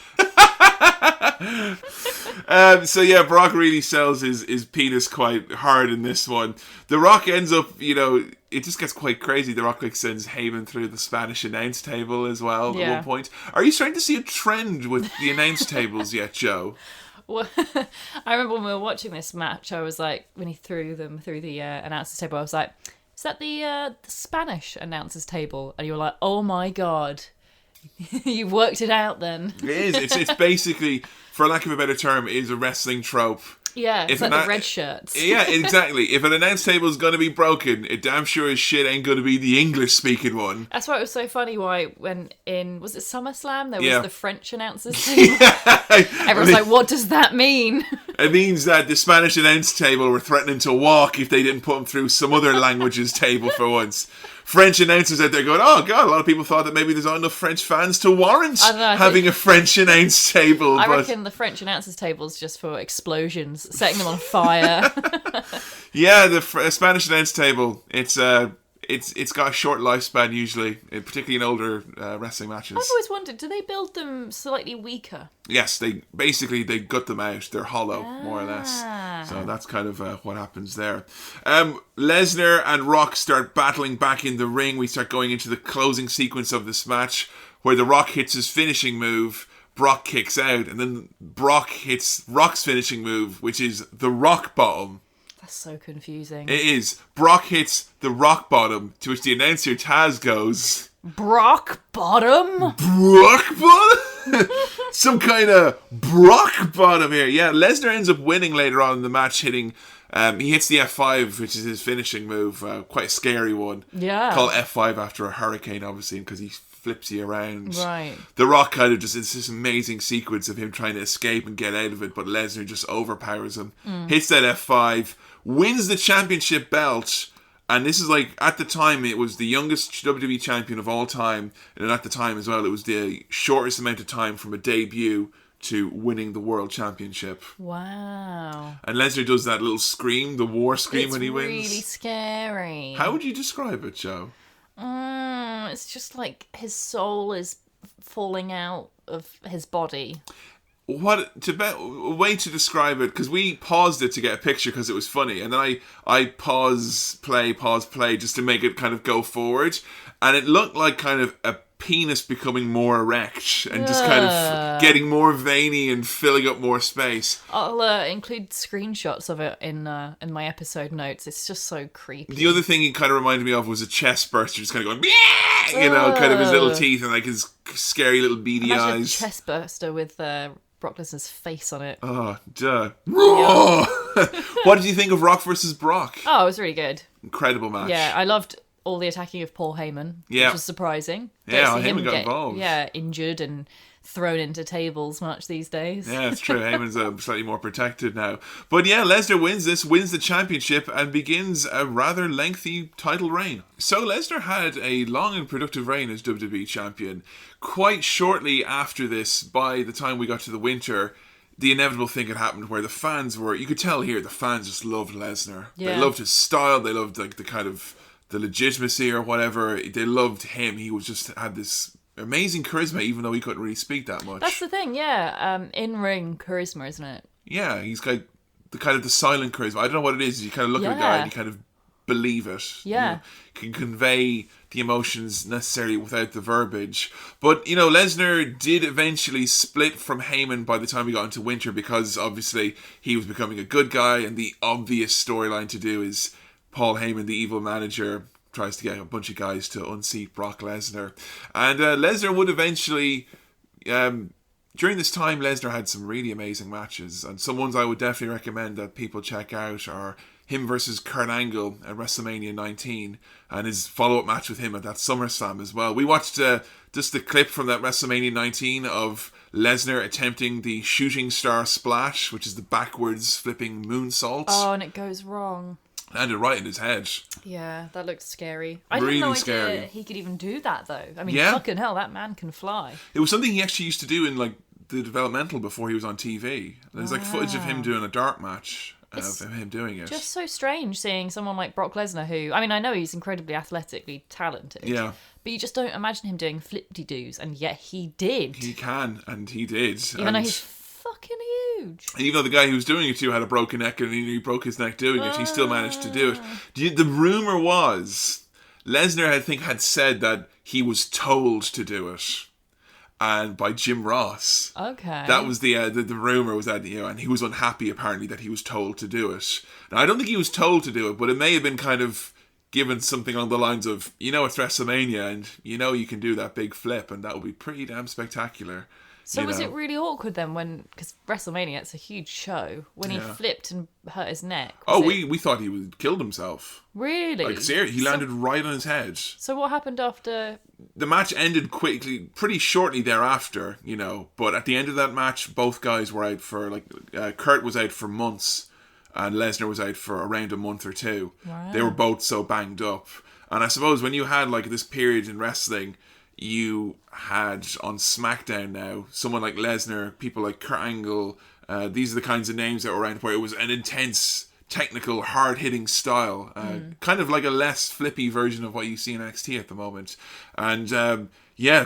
So yeah, Brock really sells his penis quite hard in this one. The Rock ends up, you know, it just gets quite crazy. The Rock like sends Heyman through the Spanish announce table as well at one point. Are you starting to see a trend with the announce tables yet, Joe? Well, I remember when we were watching this match, I was like, when he threw them through the announcers table, I was like, is that the Spanish announcers table? And you were like, oh my God, you've worked it out then. It is. It's basically, for lack of a better term, it is a wrestling trope Yeah, it's If like an the a- red shirts. Yeah, exactly. If an announce table is going to be broken, it damn sure as shit ain't going to be the English-speaking one. That's why it was so funny why when was it Summerslam, there was Yeah. the French announcers team. Everyone's like, what does that mean? It means that the Spanish announce table were threatening to walk if they didn't put them through some other language's table for once. French announcers out there going, oh god, a lot of people thought that maybe there's not enough French fans to warrant having a French announce table. I reckon the French announcers table's just for explosions, setting them on fire. Yeah, the Spanish announce table, it's got a short lifespan usually, particularly in older wrestling matches. I've always wondered, do they build them slightly weaker? Yes, they gut them out. They're hollow, more or less. So that's kind of what happens there. Lesnar and Rock start battling back in the ring. We start going into the closing sequence of this match where The Rock hits his finishing move. Brock kicks out, and then Brock hits Rock's finishing move, which is the rock bottom. That's so confusing. It is. Brock hits the rock bottom, to which the announcer Taz goes, Brock bottom? Brock bottom? Some kind of Brock bottom here. Yeah, Lesnar ends up winning later on in the match, hitting... he hits the F5, which is his finishing move. Quite a scary one. Yeah. Called F5 after a hurricane, obviously, because he flips you around. Right. The Rock kind of just... It's this amazing sequence of him trying to escape and get out of it, but Lesnar just overpowers him. Hits that F5, wins the championship belt... And this is like, at the time, it was the youngest WWE champion of all time. And at the time as well, it was the shortest amount of time from a debut to winning the world championship. Wow. And Lesnar does that little scream, the war scream when he wins. It's really scary. How would you describe it, Joe? It's just like his soul is falling out of his body. A way to describe it, because we paused it to get a picture because it was funny, and then I pause play just to make it kind of go forward, and it looked like kind of a penis becoming more erect and just kind of getting more veiny and filling up more space. I'll include screenshots of it in my episode notes. It's just so creepy. The other thing he kind of reminded me of was a chest burster, just kind of going, yeah, you know, kind of his little teeth and like his scary little beady Imagine eyes. a chest burster with Brock Lesnar's face on it. Oh, duh. Yeah. What did you think of Rock versus Brock? Oh, it was really good. Incredible match. Yeah, I loved all the attacking of Paul Heyman, which was surprising. Yeah, Don't see Heyman him got get, involved. Yeah, injured and thrown into tables much these days. Yeah, it's true. Heyman's slightly more protected now. But yeah, Lesnar wins the championship, and begins a rather lengthy title reign. So Lesnar had a long and productive reign as WWE champion. Quite shortly after this, by the time we got to the winter, the inevitable thing had happened where the fans were... You could tell here, the fans just loved Lesnar. Yeah. They loved his style. They loved like the kind of... the legitimacy or whatever. They loved him. He was just had this amazing charisma, even though he couldn't really speak that much. That's the thing, yeah. In-ring charisma, isn't it? Yeah, he's got the silent charisma. I don't know what it is. You kind of look at a guy and you kind of believe it. Yeah. You can convey the emotions necessarily without the verbiage. But, you know, Lesnar did eventually split from Heyman by the time we got into winter, because obviously he was becoming a good guy, and the obvious storyline to do is Paul Heyman, the evil manager, tries to get a bunch of guys to unseat Brock Lesnar. And Lesnar would eventually... during this time, Lesnar had some really amazing matches. And some ones I would definitely recommend that people check out are him versus Kurt Angle at WrestleMania 19. And his follow-up match with him at that SummerSlam as well. We watched just the clip from that WrestleMania 19 of Lesnar attempting the shooting star splash, which is the backwards flipping moonsault. Oh, and it goes wrong. Landed right in his head. Yeah, that looked scary. I Really didn't know scary. idea he could even do that, though. I mean, Yeah. fucking hell, that man can fly. It was something he actually used to do in like the developmental before he was on TV. There's like footage of him doing a dark match of him doing it. Just so strange seeing someone like Brock Lesnar who... I mean, I know he's incredibly athletically talented. Yeah. But you just don't imagine him doing flip-de-doos, and yet he did. He can, and he did. Even though he's fucking huge. And even though the guy who was doing it too had a broken neck and he broke his neck doing it, he still managed to do it. The rumor was Lesnar, I think, had said that he was told to do it, and by Jim Ross. Okay. That was the rumor, was that, you know, and he was unhappy apparently that he was told to do it. Now, I don't think he was told to do it, but it may have been kind of given something along the lines of, you know, it's WrestleMania and you know you can do that big flip and that would be pretty damn spectacular. So was it really awkward then when, because WrestleMania, it's a huge show, when he flipped and hurt his neck? We thought he would killed himself. Really? Like, seriously, he landed right on his head. So what happened after? The match ended quickly, pretty shortly thereafter, but at the end of that match, both guys were out for, Kurt was out for months, and Lesnar was out for around a month or two. Wow. They were both so banged up. And I suppose when you had, this period in wrestling, you had on SmackDown now someone like Lesnar, people like Kurt Angle. These are the kinds of names that were around where it was an intense, technical, hard-hitting style, kind of like a less flippy version of what you see in NXT at the moment. And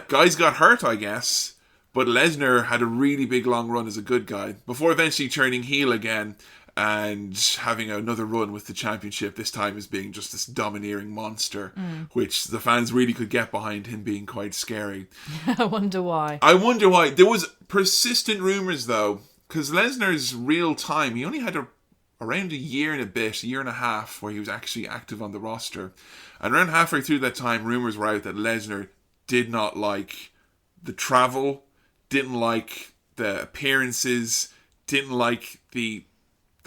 guys got hurt, I guess, but Lesnar had a really big long run as a good guy before eventually turning heel again and having another run with the championship, this time as being just this domineering monster, which the fans really could get behind, him being quite scary. I wonder why. There was persistent rumours, though, because Lesnar's real time, he only had around a year and a half, where he was actually active on the roster. And around halfway through that time, rumours were out that Lesnar did not like the travel, didn't like the appearances, didn't like the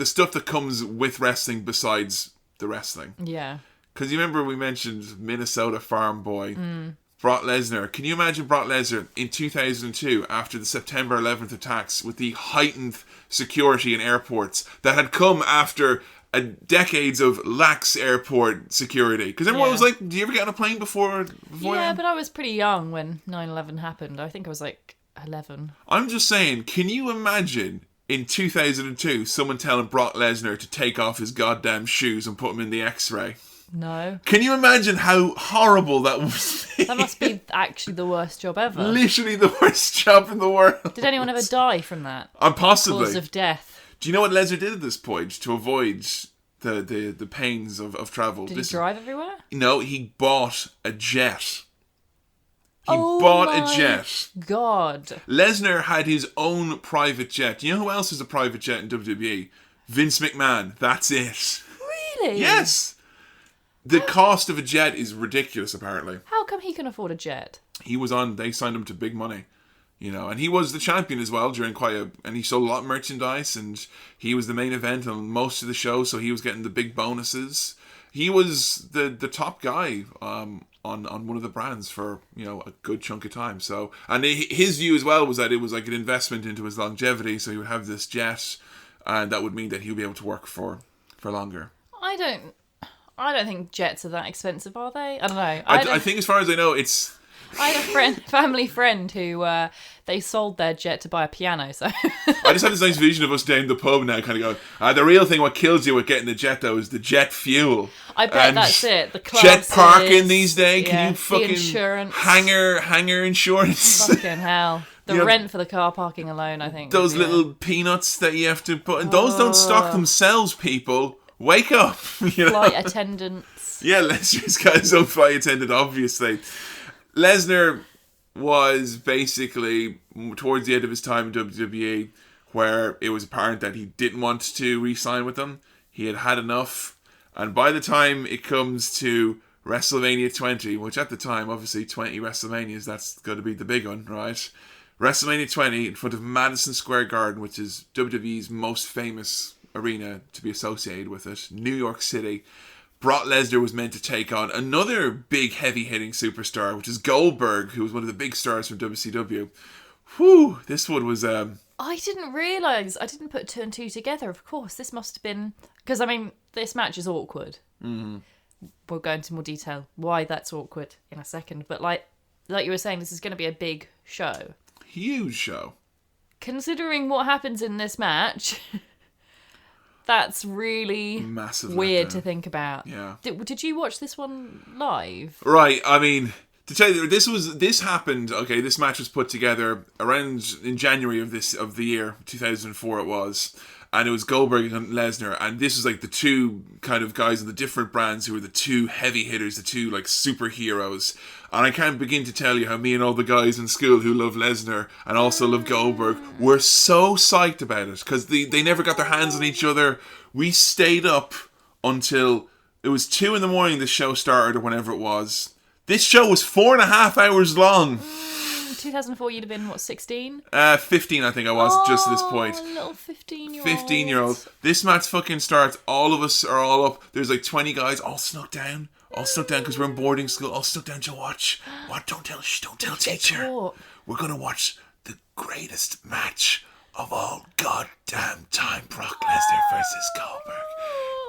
stuff that comes with wrestling besides the wrestling. Yeah. Because you remember we mentioned Minnesota farm boy, Brock Lesnar. Can you imagine Brock Lesnar in 2002 after the September 11th attacks with the heightened security in airports that had come after decades of lax airport security? Because everyone was like, do you ever get on a plane before then? But I was pretty young when 9/11 happened. I think I was 11. I'm just saying, can you imagine in 2002 someone telling Brock Lesnar to take off his goddamn shoes and put him in the X-ray? No. Can you imagine how horrible that must be? That must be actually the worst job ever. Literally the worst job in the world. Did anyone ever die from that? Possibly. Cause of death. Do you know what Lesnar did at this point to avoid the pains of travel? Did he drive everywhere? No, he bought a jet. He bought a jet. God. Lesnar had his own private jet. Do you know who else has a private jet in WWE? Vince McMahon. That's it. Really? Yes. The cost of a jet is ridiculous, apparently. How come he can afford a jet? They signed him to big money, and he was the champion as well during and he sold a lot of merchandise, and he was the main event on most of the show, so he was getting the big bonuses. He was the top guy, on one of the brands for, a good chunk of time. So, and his view as well was that it was like an investment into his longevity, so he would have this jet, and that would mean that he would be able to work for longer. I don't think jets are that expensive, are they? I don't know. I think as far as I know, it's... I had a family friend who they sold their jet to buy a piano. So I just have this nice vision of us down the pub now, kind of going, the real thing, what kills you with getting the jet, though, is the jet fuel. I bet that's it. The jet parking these days. Yeah, can you fucking the insurance, hanger insurance? Fucking hell. The rent for the car parking alone, I think. Those little peanuts that you have to put in. Those don't stock themselves, people. Wake up. Flight attendants. Yeah, Lesnar's got his own flight attendant, obviously. Lesnar was basically towards the end of his time in WWE, where it was apparent that he didn't want to re-sign with them. He had had enough. And by the time it comes to WrestleMania 20, which at the time, obviously 20 WrestleManias, that's going to be the big one, right? WrestleMania 20 in front of Madison Square Garden, which is WWE's most famous arena to be associated with it, New York City. Brock Lesnar was meant to take on another big heavy-hitting superstar, which is Goldberg, who was one of the big stars from WCW. Whew, this one was... I didn't realise. I didn't put two and two together, of course. This must have been... Because, this match is awkward. Mm-hmm. We'll go into more detail why that's awkward in a second. But like you were saying, this is going to be a big show. Huge show. Considering what happens in this match... That's really massive weird to think about. Yeah. Did you watch this one live? Right. To tell you, this happened. Okay, this match was put together around in January of the year 2004. It was, and it was Goldberg and Lesnar, and this was like the two kind of guys in the different brands who were the two heavy hitters, the two like superheroes. And I can't begin to tell you how me and all the guys in school who love Lesnar and also love Goldberg were so psyched about it because they never got their hands on each other. We stayed up until it was 2 a.m. the show started or whenever it was. This show was 4.5 hours long. 2004, you'd have been, what, 16? 15, I think I was, just at this point. Oh, little 15-year-old. 15-year-old. This match fucking starts. All of us are all up. There's like 20 guys all snuck down. All snuck down because we're in boarding school. All snuck down to watch. What? Don't tell teacher. We're going to watch the greatest match of all goddamn time. Brock Lesnar versus Goldberg.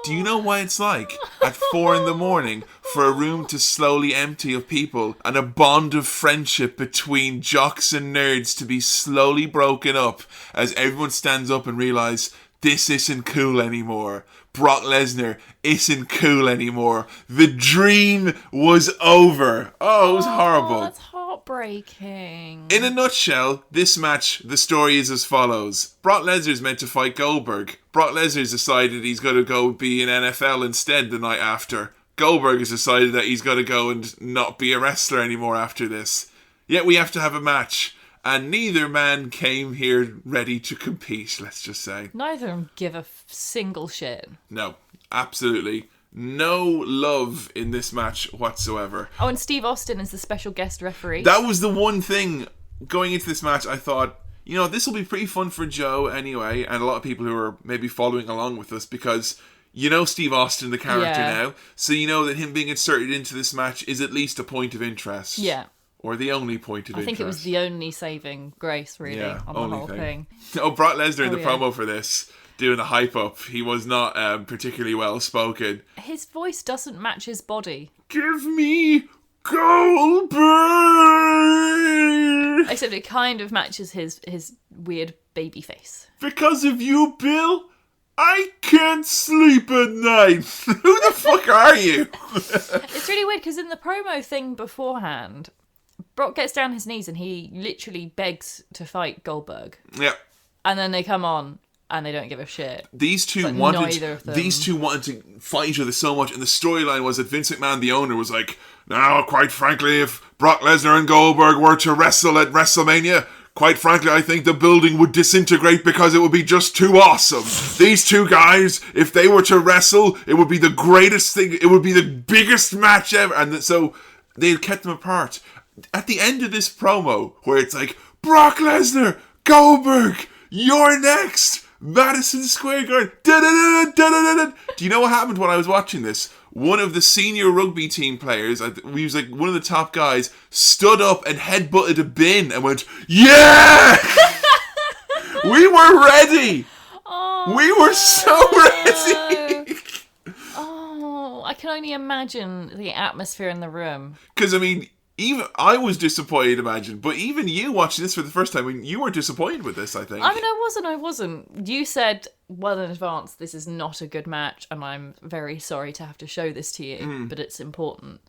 Do you know why it's like at 4 a.m. for a room to slowly empty of people and a bond of friendship between jocks and nerds to be slowly broken up as everyone stands up and realize this isn't cool anymore. Brock Lesnar isn't cool anymore. The dream was over. Oh, it was horrible. That's heartbreaking. In a nutshell, this match, the story is as follows. Brock Lesnar's meant to fight Goldberg. Brock Lesnar's decided he's going to go be in NFL instead the night after. Goldberg has decided that he's got to go and not be a wrestler anymore after this. Yet we have to have a match. And neither man came here ready to compete, let's just say. Neither of them give a single shit. No, absolutely no love in this match whatsoever. Oh, and Steve Austin is the special guest referee. That was the one thing going into this match I thought, you know, this will be pretty fun for Joe anyway, and a lot of people who are maybe following along with us, because you know Steve Austin, the character now, so you know that him being inserted into this match is at least a point of interest. Yeah. Or the only point of interest. I think it was the only saving grace, really, on the whole thing. Oh, Brock Lesnar in the promo for this, doing the hype up, he was not particularly well spoken. His voice doesn't match his body. Give me Goldberg! Except it kind of matches his weird baby face. Because of you, Bill, I can't sleep at night. Who the fuck are you? It's really weird because in the promo thing beforehand, Brock gets down his knees and he literally begs to fight Goldberg. Yeah. And then they come on and they don't give a shit. These two wanted to fight each other so much, and the storyline was that Vince McMahon, the owner, was like, now, quite frankly, if Brock Lesnar and Goldberg were to wrestle at Wrestlemania, quite frankly, I think the building would disintegrate because it would be just too awesome. These two guys, if they were to wrestle, it would be the greatest thing. It would be the biggest match ever. And so they kept them apart. At the end of this promo, where it's like, Brock Lesnar, Goldberg, you're next, Madison Square Garden. Do you know what happened when I was watching this? One of the senior rugby team players, he was like one of the top guys, stood up and headbutted a bin and went, yeah! We were ready! Oh, we were so ready! Oh, I can only imagine the atmosphere in the room. Because, I mean, even I was disappointed, imagine, but even you watching this for the first time, I mean, you were disappointed with this, I think. I mean, I wasn't. You said well in advance, this is not a good match, and I'm very sorry to have to show this to you, but it's important.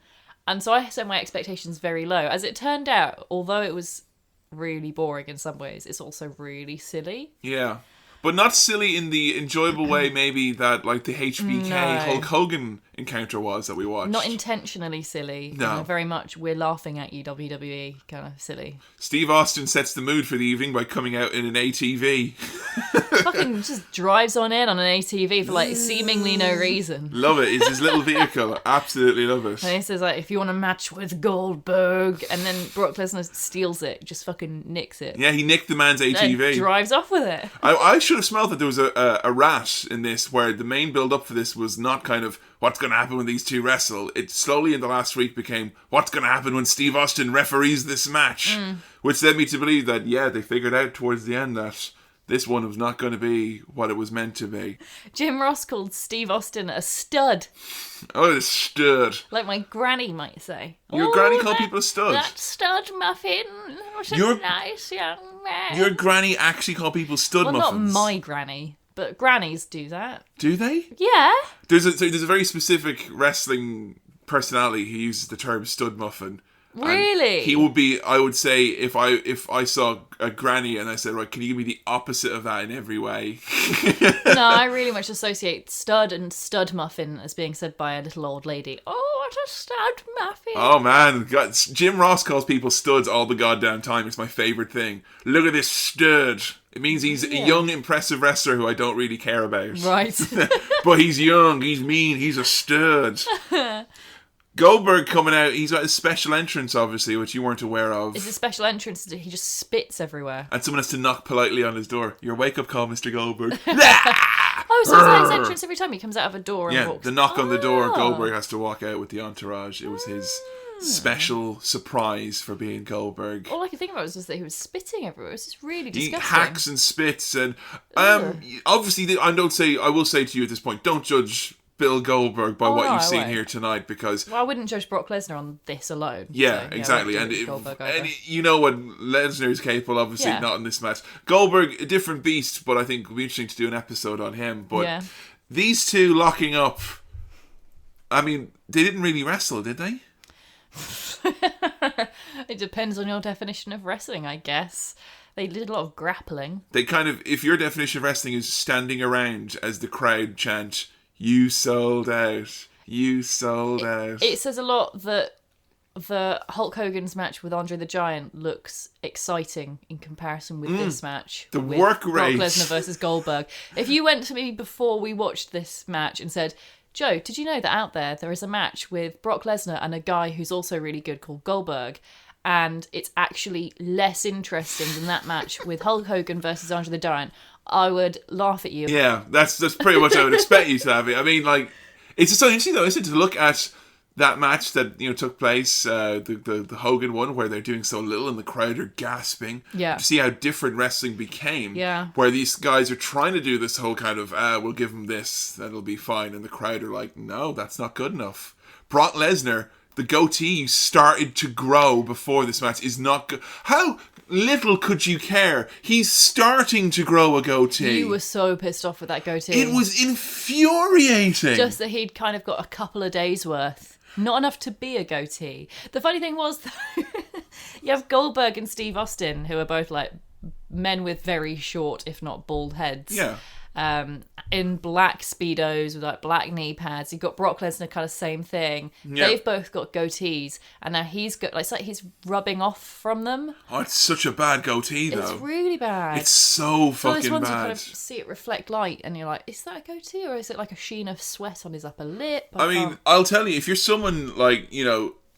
And so I set my expectations very low. As it turned out, although it was really boring in some ways, it's also really silly. Yeah. But not silly in the enjoyable way, maybe, that like the HBK Hulk Hogan encounter was that we watched. Not intentionally silly. No. Very much, we're laughing at you, WWE, kind of silly. Steve Austin sets the mood for the evening by coming out in an ATV. Fucking just drives on in on an ATV for like seemingly no reason. Love it. It's his little vehicle. Absolutely love it. And he says like, if you want a match with Goldberg, and then Brock Lesnar steals it, just fucking nicks it. Yeah, he nicked the man's ATV. Then drives off with it. I should have smelled that there was a rat in this, where the main build up for this was not kind of what's going to happen when these two wrestle. It slowly in the last week became what's going to happen when Steve Austin referees this match, which led me to believe that they figured out towards the end that this one was not going to be what it was meant to be. Jim Ross called Steve Austin a stud. Oh, a stud. Like my granny might say. Your granny called people a stud? That stud muffin was a nice young man. Your granny actually called people stud muffins? Not my granny, but grannies do that. Do they? Yeah. There's a very specific wrestling personality who uses the term stud muffin. Really? He would be, I would say, if I saw a granny and I said, right, can you give me the opposite of that in every way? No, I really much associate stud and stud muffin as being said by a little old lady. Oh, what a stud muffin. Oh, man. God, Jim Ross calls people studs all the goddamn time. It's my favourite thing. Look at this stud. It means he's a young, impressive wrestler who I don't really care about. Right. But he's young, he's mean, he's a stud. Goldberg coming out, he's got his special entrance, obviously, which you weren't aware of. It's a special entrance that he just spits everywhere. And someone has to knock politely on his door. Your wake-up call, Mr. Goldberg. Oh, so it's like his entrance every time he comes out of a door and walks. The knock on the door, Goldberg has to walk out with the entourage. It was his special surprise for being Goldberg. All I could think about was just that he was spitting everywhere. It was just really disgusting. He hacks and spits, and obviously, I will say to you at this point, don't judge Bill Goldberg by what you've seen here tonight, because... Well, I wouldn't judge Brock Lesnar on this alone. Yeah, so, exactly. And you know what Lesnar's capable of, obviously, not in this match. Goldberg, a different beast, but I think it would be interesting to do an episode on him. But these two locking up, I mean, they didn't really wrestle, did they? It depends on your definition of wrestling, I guess. They did a lot of grappling. They kind of, if your definition of wrestling is standing around as the crowd chant, "You sold out. You sold out." It says a lot that the Hulk Hogan's match with Andre the Giant looks exciting in comparison with this match. The work rate. Brock Lesnar versus Goldberg. If you went to me before we watched this match and said, "Joe, did you know that out there is a match with Brock Lesnar and a guy who's also really good called Goldberg, and it's actually less interesting than that match with Hulk Hogan versus Andre the Giant," I would laugh at you. Yeah, that's pretty much how I would expect you to have it. I mean, like, it's so interesting though, isn't it, to look at that match that took place, the Hogan one, where they're doing so little and the crowd are gasping. Yeah. To see how different wrestling became. Yeah. Where these guys are trying to do this whole kind of, we'll give them this, that'll be fine, and the crowd are like, no, that's not good enough. Brock Lesnar, the goatee started to grow before this match, is not good. How little could you care? He's starting to grow a goatee. You were so pissed off with that goatee. It was infuriating. Just that he'd kind of got a couple of days worth. Not enough to be a goatee. The funny thing was, you have Goldberg and Steve Austin, who are both like men with very short, if not bald heads. Yeah. In black Speedos with like black knee pads. You've got Brock Lesnar, kind of same thing. Yeah. They've both got goatees, and now he's got it's like he's rubbing off from them. Oh, it's such a bad goatee though. It's really bad. It's so fucking bad. You kind of see it reflect light, and you're like, is that a goatee or is it like a sheen of sweat on his upper lip? I mean, I'll tell you, if you're someone like,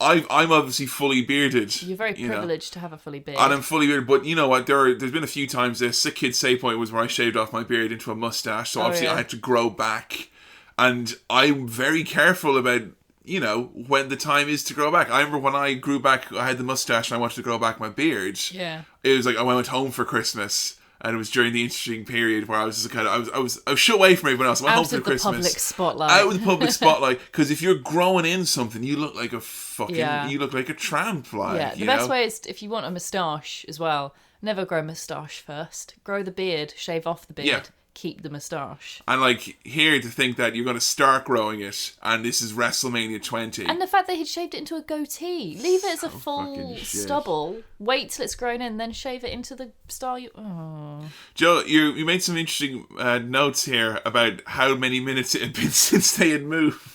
I'm obviously fully bearded. You're very privileged to have a fully beard. And I'm fully bearded, but you know what? There's been a few times this Sick Kid Say point was where I shaved off my beard into a mustache, so obviously I had to grow back. And I'm very careful about, when the time is to grow back. I remember when I grew back, I had the mustache and I wanted to grow back my beard. Yeah. It was like I went home for Christmas. And it was during the interesting period where I was just I was shut away from everyone else. I went home for Christmas. Out of the public spotlight. Out of the public spotlight. Because if you're growing in something, you look like a fucking... Yeah. You look like a tramp. The best way is, if you want a moustache as well, never grow a moustache first. Grow the beard, shave off the beard, keep the moustache. And here to think that you're going to start growing it, and this is WrestleMania 20. And the fact that he'd shaved it into a goatee. Leave it as a full stubble. Wait till it's grown in, then shave it into the style you... Oh. Joe, you made some interesting notes here about how many minutes it had been since they had moved.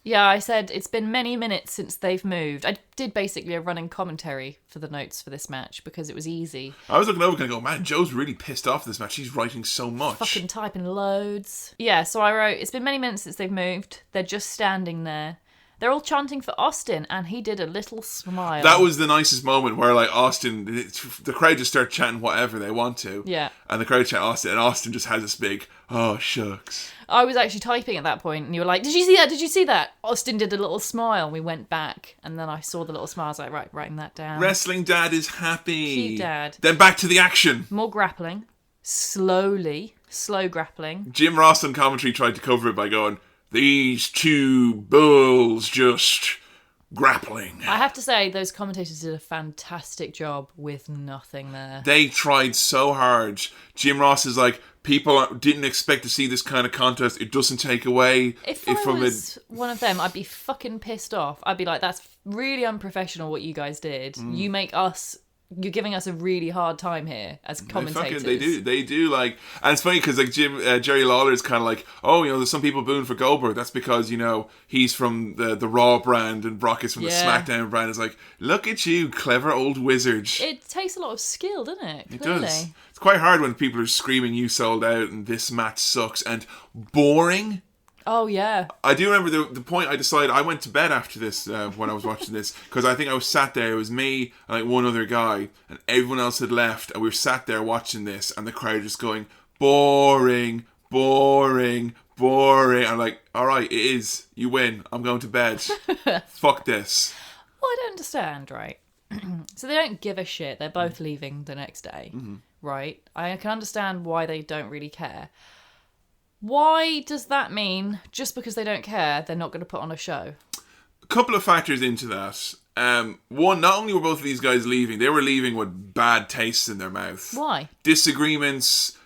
Yeah, I said it's been many minutes since they've moved. I did basically a running commentary for the notes for this match because it was easy. I was looking over and going, man, Joe's really pissed off this match. He's writing so much. Fucking typing loads. Yeah, so I wrote, it's been many minutes since they've moved. They're just standing there. They're all chanting for Austin, and he did a little smile. That was the nicest moment where, Austin, the crowd just start chanting whatever they want to. Yeah. And the crowd chant Austin, and Austin just has this big, oh, shucks. I was actually typing at that point, and you were like, did you see that? Did you see that? Austin did a little smile, and we went back, and then I saw the little smile. I was like, right, writing that down. Wrestling Dad is happy. Cute Dad. Then back to the action. More grappling. Slow grappling. Jim Ross on commentary tried to cover it by going, these two bulls just grappling. I have to say, those commentators did a fantastic job with nothing there. They tried so hard. Jim Ross is like, people didn't expect to see this kind of contest. It doesn't take away. If I was one of them, I'd be fucking pissed off. I'd be like, that's really unprofessional what you guys did. You're giving us a really hard time here as commentators. They do and it's funny because Jerry Lawler is kind of like, there's some people booing for Goldberg. That's because he's from the Raw brand and Brock is from the SmackDown brand. It's like, look at you, clever old wizard. It takes a lot of skill, doesn't it? It does. It's quite hard when people are screaming, "You sold out," and this match sucks and boring. Oh, yeah. I do remember the point I decided I went to bed after this when I was watching this, because I think I was sat there, it was me and like one other guy, and everyone else had left, and we were sat there watching this, and the crowd just going, boring, boring, boring. I'm like, alright, it is. You win. I'm going to bed. Fuck this. Well, I don't understand, right? So they don't give a shit. They're both leaving the next day, right? I can understand why they don't really care. Why does that mean just because they don't care, they're not going to put on a show? A couple of factors into that. One, not only were both of these guys leaving, they were leaving with bad taste in their mouth. Why? Disagreements.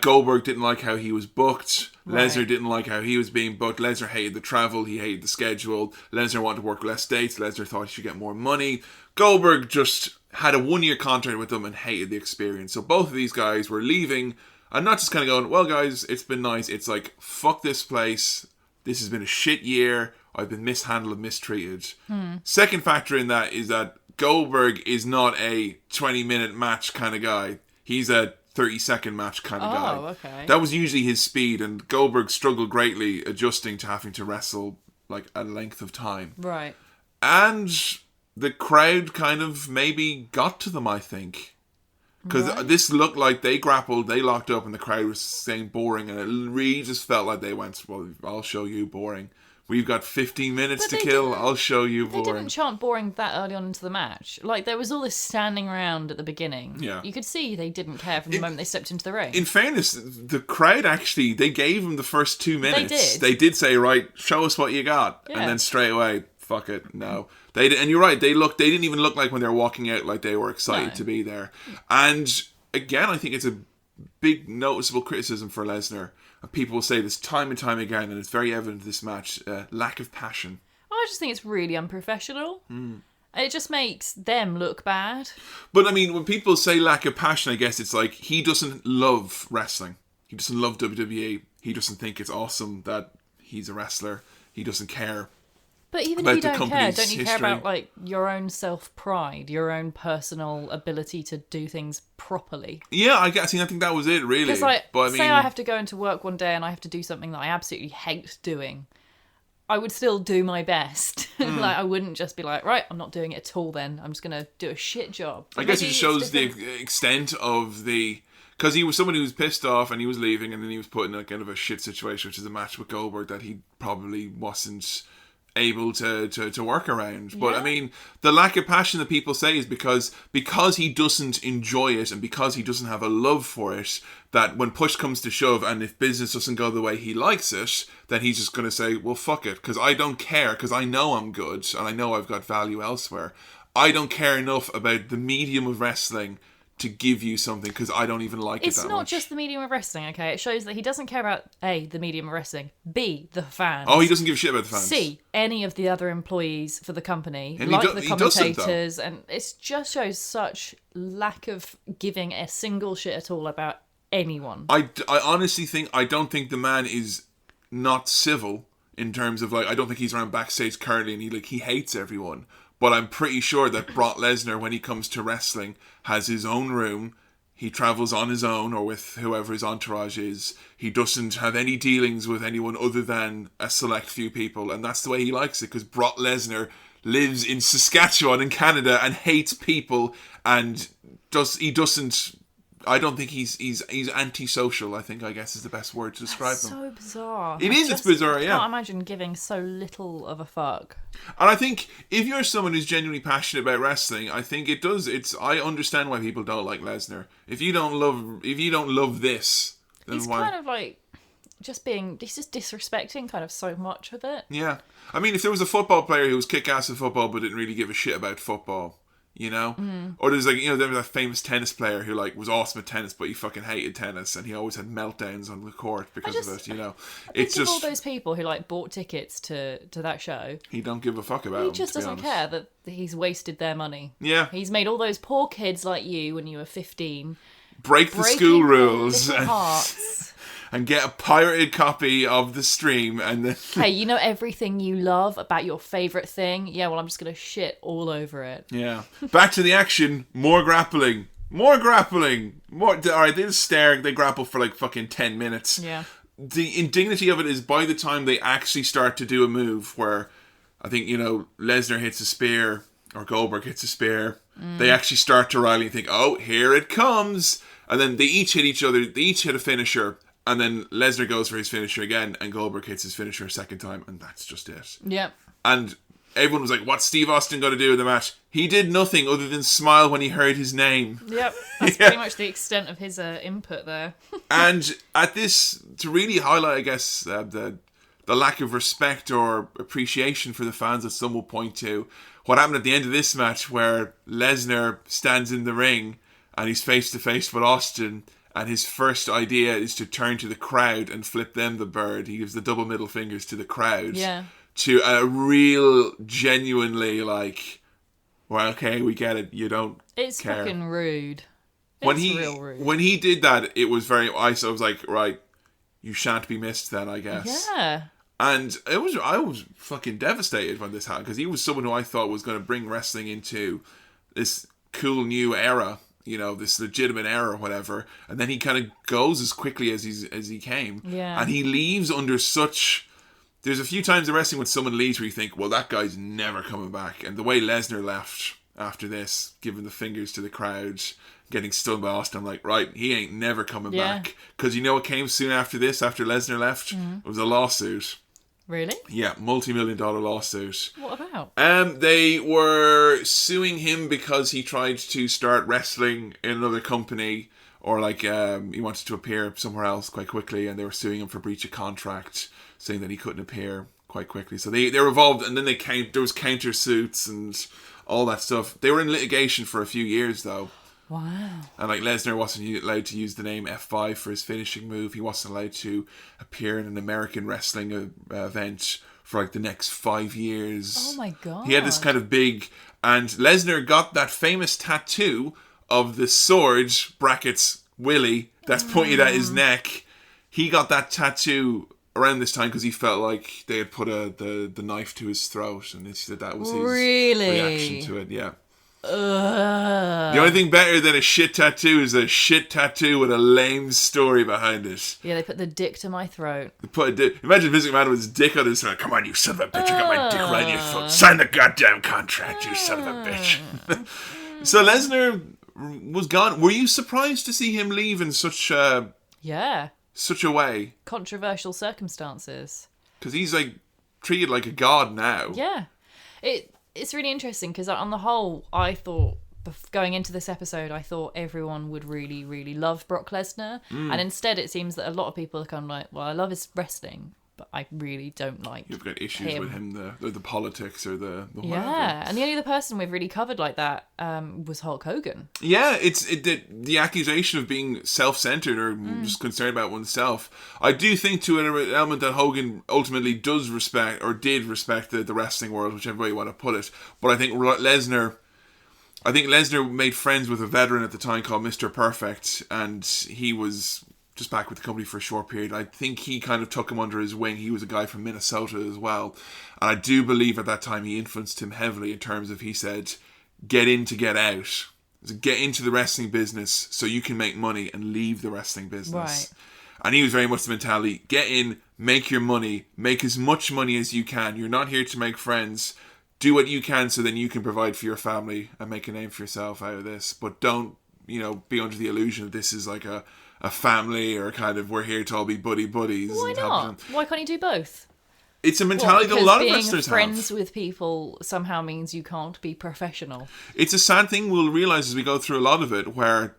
Goldberg didn't like how he was booked. Right. Lesnar didn't like how he was being booked. Lesnar hated the travel. He hated the schedule. Lesnar wanted to work less dates. Lesnar thought he should get more money. Goldberg just had a 1-year contract with them and hated the experience. So both of these guys were leaving and not just kind of going, well, guys, it's been nice. It's like, fuck this place. This has been a shit year. I've been mishandled and mistreated. Second factor in that is that Goldberg is not a 20-minute match kind of guy. He's a 30-second match kind of guy. Oh, okay. That was usually his speed, and Goldberg struggled greatly adjusting to having to wrestle like a length of time. Right. And the crowd kind of maybe got to them, I think. Because this looked like they grappled, they locked up, and the crowd was saying boring, and it really just felt like they went, well, I'll show you boring. We've got 15 minutes to kill, I'll show you boring. They didn't chant boring that early on into the match. Like, there was all this standing around at the beginning. Yeah. You could see they didn't care from the moment they stepped into the ring. In fairness, the crowd actually, they gave them the first 2 minutes. They did. They did say, right, show us what you got. Yeah. And then straight away, fuck it, no. They did, and you're right, they didn't even look like when they were walking out like they were excited to be there. And again, I think it's a big noticeable criticism for Lesnar. And people will say this time and time again, and it's very evident in this match, lack of passion. I just think it's really unprofessional. It just makes them look bad. But I mean, when people say lack of passion, I guess it's like he doesn't love wrestling. He doesn't love WWE. He doesn't think it's awesome that he's a wrestler. He doesn't care. But even if you don't care, don't you care about like your own self-pride, your own personal ability to do things properly? Yeah, I think that was it, really. Because like, but, say I have to go into work one day and I have to do something that I absolutely hate doing, I would still do my best. Like, I wouldn't just be like, right, I'm not doing it at all then. I'm just going to do a shit job. I guess it shows the extent of the... Because he was someone who was pissed off and he was leaving, and then he was put in a kind of a shit situation, which is a match with Goldberg that he probably wasn't able to work around. But I mean, the lack of passion that people say is because he doesn't enjoy it, and because he doesn't have a love for it, that when push comes to shove and if business doesn't go the way he likes it, then he's just going to say, well, fuck it, because I don't care, because I know I'm good and I know I've got value elsewhere. I don't care enough about the medium of wrestling to give you something, because I don't even like it that much. It's not just the medium of wrestling, okay? It shows that he doesn't care about A, the medium of wrestling, B, the fans. Oh, he doesn't give a shit about the fans. C, any of the other employees for the company, and like the commentators, and it just shows such lack of giving a single shit at all about anyone. I honestly think, I don't think the man is not civil in terms of, like, I don't think he's around backstage currently and he hates everyone. But I'm pretty sure that Brock Lesnar, when he comes to wrestling, has his own room. He travels on his own or with whoever his entourage is. He doesn't have any dealings with anyone other than a select few people. And that's the way he likes it, because Brock Lesnar lives in Saskatchewan in Canada and hates people, and I don't think he's antisocial, I guess is the best word to describe him. So bizarre. It's bizarre, yeah. I can't imagine giving so little of a fuck. And I think if you're someone who's genuinely passionate about wrestling, I think I understand why people don't like Lesnar. If you don't love this, then he's why? Kind of like he's just disrespecting kind of so much of it. Yeah. I mean, if there was a football player who was kick-ass at football but didn't really give a shit about football, you know? Or there's like, there was that famous tennis player who like was awesome at tennis but he fucking hated tennis and he always had meltdowns on the court because of it, It's just all those people who like bought tickets to that show. He don't give a fuck about He them, just doesn't care that he's wasted their money. Yeah. He's made all those poor kids like you when you were 15 break the school rules and hearts. And get a pirated copy of the stream, and then hey, you know everything you love about your favourite thing? Yeah, well, I'm just gonna shit all over it. Yeah. Back to the action. More grappling. All right, they just stare. They grapple for like fucking 10 minutes. Yeah. the indignity of it is by the time they actually start to do a move where I think, Lesnar hits a spear or Goldberg hits a spear, they actually start to rally and think, oh, here it comes. And then they each hit each other, they each hit a finisher, and then Lesnar goes for his finisher again, and Goldberg hits his finisher a second time, and that's just it. Yep. And everyone was like, what's Steve Austin got to do in the match? He did nothing other than smile when he heard his name. Yep. That's pretty much the extent of his input there. And at this, to really highlight, I guess, the lack of respect or appreciation for the fans that some will point to, what happened at the end of this match where Lesnar stands in the ring and he's face to face with Austin, and his first idea is to turn to the crowd and flip them the bird. He gives the double middle fingers to the crowd. Yeah. To a real, genuinely well, okay, we get it. You don't It's care. fucking rude. Real rude. When he did that, it was very ice. I was like, right, you shan't be missed then, I guess. Yeah. And I was fucking devastated when this happened, because he was someone who I thought was going to bring wrestling into this cool new era, this legitimate era or whatever. And then he kind of goes as quickly as he came. Yeah. And he leaves under such... There's a few times in wrestling when someone leaves where you think, well, that guy's never coming back. And the way Lesnar left after this, giving the fingers to the crowd, getting stunned by Austin, I'm like, right, he ain't never coming back. Because you know what came soon after this, after Lesnar left? It was a lawsuit. Really? Yeah, multi-million-dollar lawsuit. What about? They were suing him because he tried to start wrestling in another company, or he wanted to appear somewhere else quite quickly, and they were suing him for breach of contract, saying that he couldn't appear quite quickly. So they were involved, and then there was countersuits and all that stuff. They were in litigation for a few years, though. Wow. And Lesnar wasn't allowed to use the name F5 for his finishing move. He wasn't allowed to appear in an American wrestling event for the next 5 years. Oh my god. He had this kind of big... And Lesnar got that famous tattoo of the sword, brackets, Willie, that's pointed at his neck. He got that tattoo around this time because he felt like they had put the knife to his throat, and he said that was his reaction to it. Yeah. The only thing better than a shit tattoo is a shit tattoo with a lame story behind it. Yeah, they put the dick to my throat. Imagine Vince McMahon with his dick on his throat. Come on, you son of a bitch! I got my dick right in your throat. Sign the goddamn contract, you son of a bitch. So Lesnar was gone. Were you surprised to see him leave in such a way? Controversial circumstances. Because he's treated like a god now. Yeah. It's really interesting because on the whole, I thought, going into this episode, I thought everyone would really, really love Brock Lesnar. And instead it seems that a lot of people are kind of like, well, I love his wrestling, but I really don't like You've got issues with him, the politics or the whatever. Yeah, and the only other person we've really covered like that was Hulk Hogan. Yeah, the accusation of being self-centered or just concerned about oneself. I do think to an element that Hogan ultimately did respect the wrestling world, whichever way you want to put it. But I think Lesnar made friends with a veteran at the time called Mr. Perfect, and he was just back with the company for a short period. I think he kind of took him under his wing. He was a guy from Minnesota as well. And I do believe at that time he influenced him heavily in terms of, he said, get in to get out. Get into the wrestling business so you can make money and leave the wrestling business. Right. And he was very much the mentality, get in, make your money, make as much money as you can. You're not here to make friends. Do what you can so then you can provide for your family and make a name for yourself out of this. But don't, be under the illusion that this is like a family or kind of, we're here to all be buddies. Why not? Why can't you do both? It's a mentality that a lot of wrestlers being have. Friends with people somehow means you can't be professional. It's a sad thing we'll realise as we go through a lot of it where,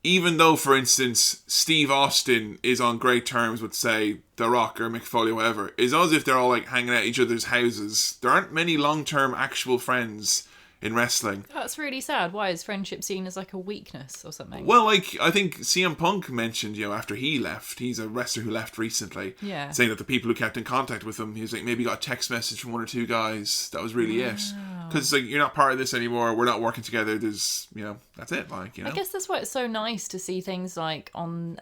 even though, for instance, Steve Austin is on great terms with, say, The Rock or Mick Foley or whatever, it's as if they're all hanging out at each other's houses. There aren't many long-term actual friends in wrestling. That's really sad. Why is friendship seen as a weakness or something? Well, I think CM Punk mentioned, after he left, he's a wrestler who left recently, saying that the people who kept in contact with him, he was maybe got a text message from one or two guys. That was really it. Because you're not part of this anymore. We're not working together. There's, that's it. I guess that's why it's so nice to see things like on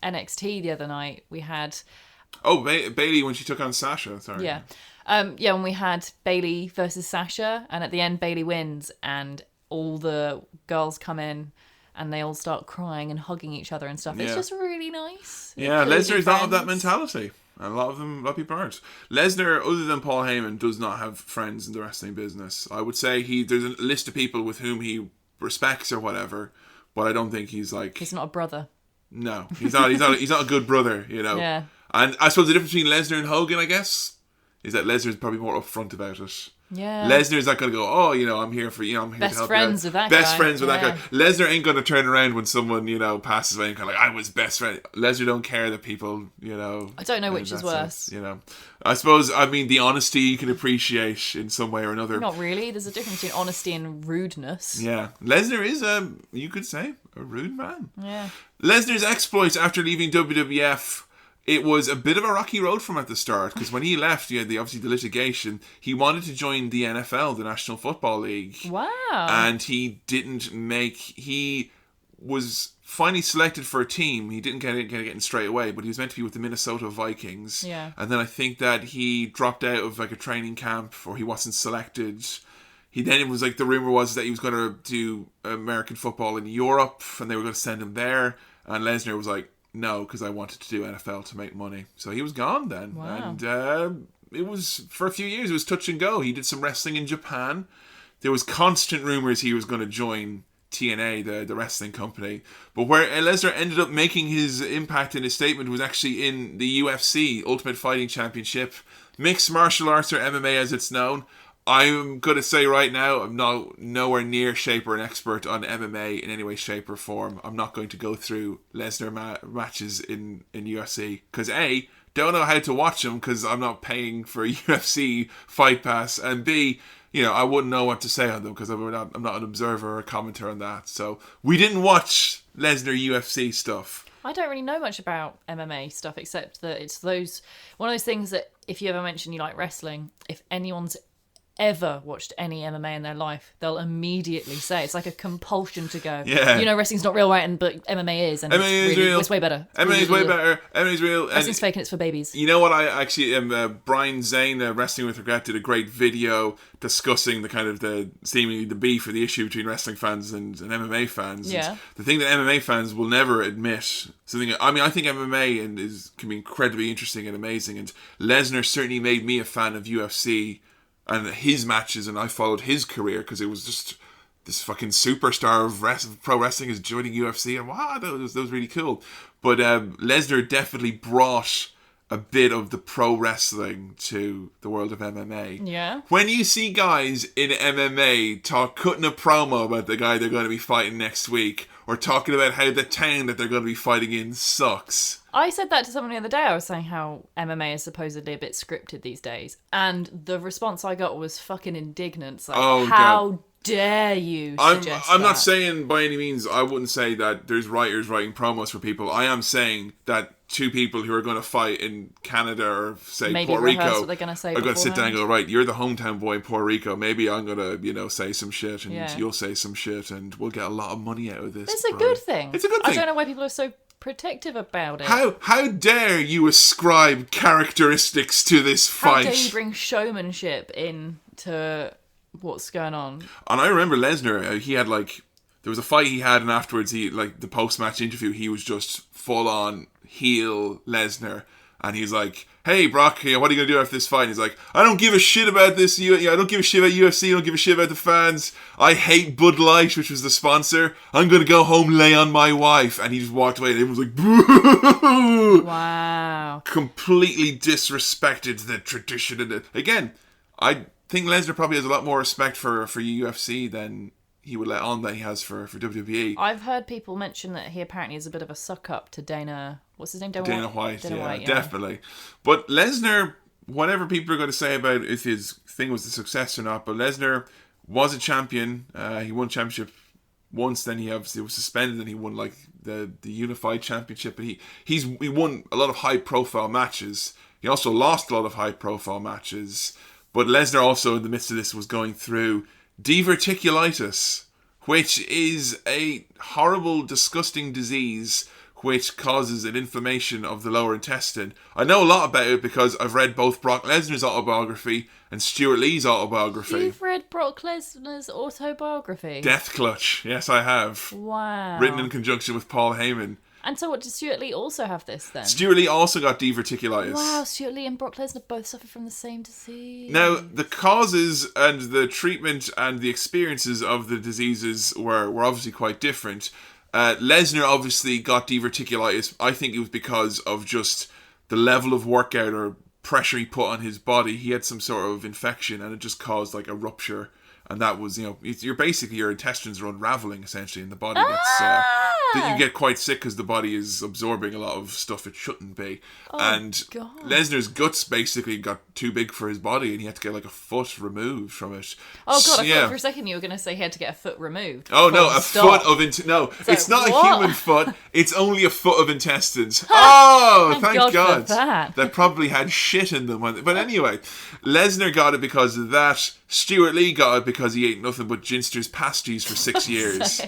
NXT the other night. We had... Oh, Bayley when she took on Sasha. Sorry. Yeah. When we had Bayley versus Sasha, and at the end Bayley wins, and all the girls come in and they all start crying and hugging each other and stuff. Yeah. It's just really nice. Yeah, Clearly Lesnar's not of that friends. mentality. And a lot of people aren't. Lesnar, other than Paul Heyman, does not have friends in the wrestling business. I would say there's a list of people with whom he respects or whatever, but I don't think he's like... He's not a brother. No, he's not a good brother, you know. Yeah. And I suppose the difference between Lesnar and Hogan, I guess, is that Lesnar's probably more upfront about it. Yeah. Lesnar's not going to go, oh, you know, I'm here for, you know, I'm here Best to help friends you with out. that Best guy. friends with that Yeah. guy. Lesnar ain't going to turn around when someone, you know, passes away and kind of like, I was best friend. Lesnar don't care that people, you know. I don't know which in is that worse. sense, you know. I suppose, I mean, the honesty you can appreciate in some way or another. Not really. There's a difference between honesty and rudeness. Yeah. Lesnar is, you could say, a rude man. Yeah. Lesnar's exploits after leaving WWF, it was a bit of a rocky road for him at the start, because when he left, you had obviously the litigation. He wanted to join the NFL, the National Football League. Wow. And he was finally selected for a team. He didn't get it straight away, but he was meant to be with the Minnesota Vikings. Yeah. And then I think that he dropped out of like a training camp, or he wasn't selected. It was like, the rumor was that he was going to do American football in Europe, and they were going to send him there. And Lesnar was like, no, because I wanted to do NFL to make money. So he was gone then. Wow. And it was, for a few years, it was touch and go. He did some wrestling in Japan. There was constant rumors he was going to join TNA, the wrestling company. But where Lesnar ended up making his impact and his statement was actually in the UFC, Ultimate Fighting Championship. Mixed martial arts, or MMA as it's known. I'm going to say right now, I'm nowhere near shape or an expert on MMA in any way, shape or form. I'm not going to go through Lesnar matches in UFC. Because A, don't know how to watch them because I'm not paying for UFC Fight Pass. And B, you know, I wouldn't know what to say on them because I'm not an observer or a commentator on that. So we didn't watch Lesnar UFC stuff. I don't really know much about MMA stuff, except that it's one of those things that if you ever mention you like wrestling, if anyone's ever watched any MMA in their life, they'll immediately say it's like a compulsion to go. Yeah. You know, wrestling's not real, right? But MMA is, and MMA is real. It's way better. MMA is way better. MMA is real. Wrestling's fake and it's for babies. You know what? I actually Brian Zane, Wrestling with Regret, did a great video discussing the kind of the seemingly the beef or the issue between wrestling fans and MMA fans. Yeah. And the thing that MMA fans will never admit. I think MMA can be incredibly interesting and amazing. And Lesnar certainly made me a fan of UFC and his matches, and I followed his career because it was just this fucking superstar of pro wrestling is joining UFC, and wow, that was really cool. But Lesnar definitely brought a bit of the pro wrestling to the world of MMA. Yeah. When you see guys in MMA cutting a promo about the guy they're going to be fighting next week, or talking about how the town that they're going to be fighting in sucks. I said that to someone the other day. I was saying how MMA is supposedly a bit scripted these days. And the response I got was fucking indignant. It's like, how dare you suggest I'm not that? saying by any means, I wouldn't say that there's writers writing promos for people. I am saying that two people who are going to fight in Canada or say Maybe Puerto rehearse Rico what they're going to say are going to sit down and beforehand. go, right, you're the hometown boy in Puerto Rico. Maybe I'm going to, say some shit and Yeah. you'll say some shit and we'll get a lot of money out of this. It's a bro. good thing. It's a good thing. I don't know why people are so protective about it. How dare you ascribe characteristics to this How fight? dare you bring showmanship into what's going on? And I remember Lesnar, he had there was a fight he had, and afterwards the post-match interview, he was just full on heel Lesnar, and he's like, hey Brock, what are you gonna do after this fight? And he's like, I don't give a shit about this. I don't give a shit about UFC. I don't give a shit about the fans. I hate Bud Light, which was the sponsor. I'm gonna go home, lay on my wife. And he just walked away, and everyone was like, boo! Wow. Completely disrespected the tradition. And again, I think Lesnar probably has a lot more respect for UFC than he would let on that he has for WWE. I've heard people mention that he apparently is a bit of a suck-up to Dana... What's his name? Dana White, Dana White, definitely. But Lesnar, whatever people are going to say about if his thing was a success or not, but Lesnar was a champion. He won championship once, then he obviously was suspended, and he won the unified championship. And he won a lot of high-profile matches. He also lost a lot of high-profile matches. But Lesnar also, in the midst of this, was going through diverticulitis, which is a horrible, disgusting disease which causes an inflammation of the lower intestine. I know a lot about it because I've read both Brock Lesnar's autobiography and Stuart Lee's autobiography. You've read Brock Lesnar's autobiography? Death Clutch. Yes, I have. Wow. Written in conjunction with Paul Heyman. And so what, does Stuart Lee also have this then? Stuart Lee also got diverticulitis. Wow, Stuart Lee and Brock Lesnar both suffer from the same disease. Now, the causes and the treatment and the experiences of the diseases were obviously quite different. Lesnar obviously got diverticulitis. I think it was because of just the level of workout or pressure he put on his body. He had some sort of infection and it just caused like a rupture. And that was, your intestines are unraveling essentially in the body. That you get quite sick because the body is absorbing a lot of stuff it shouldn't be. God. Lesnar's guts basically got too big for his body and he had to get like a foot removed from it. Oh God, I thought for a second you were going to say he had to get a foot removed. Oh no, foot of no, it's not a human foot. It's only a foot of intestines. Oh, thank God. For that. That probably had shit in them. But anyway, Lesnar got it because of that. Stuart Lee got it because he ate nothing but Ginster's pasties for 6 years.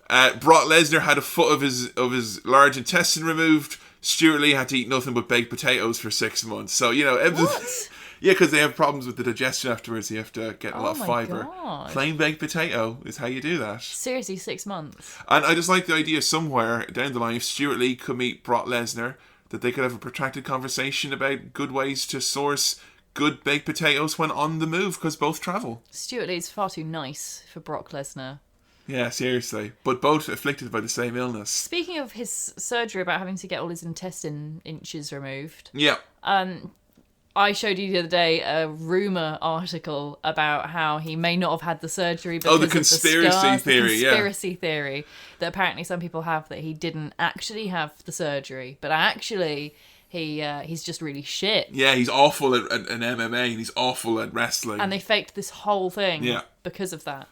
Brock Lesnar had a foot of his large intestine removed. Stuart Lee had to eat nothing but baked potatoes for 6 months. So, What? Yeah, because they have problems with the digestion afterwards. You have to get a lot of fibre. God. Plain baked potato is how you do that. Seriously, 6 months. And I just like the idea somewhere down the line, if Stuart Lee could meet Brock Lesnar, that they could have a protracted conversation about good ways to source good baked potatoes when on the move, because both travel. Stuart Lee's far too nice for Brock Lesnar. Yeah, seriously. But both afflicted by the same illness. Speaking of his surgery about having to get all his intestine inches removed. Yeah. I showed you the other day a rumour article about how he may not have had the surgery because the conspiracy of the scars, theory, the conspiracy theory that apparently some people have, that he didn't actually have the surgery, but actually he's just really shit. Yeah, he's awful at MMA and he's awful at wrestling. And they faked this whole thing because of that.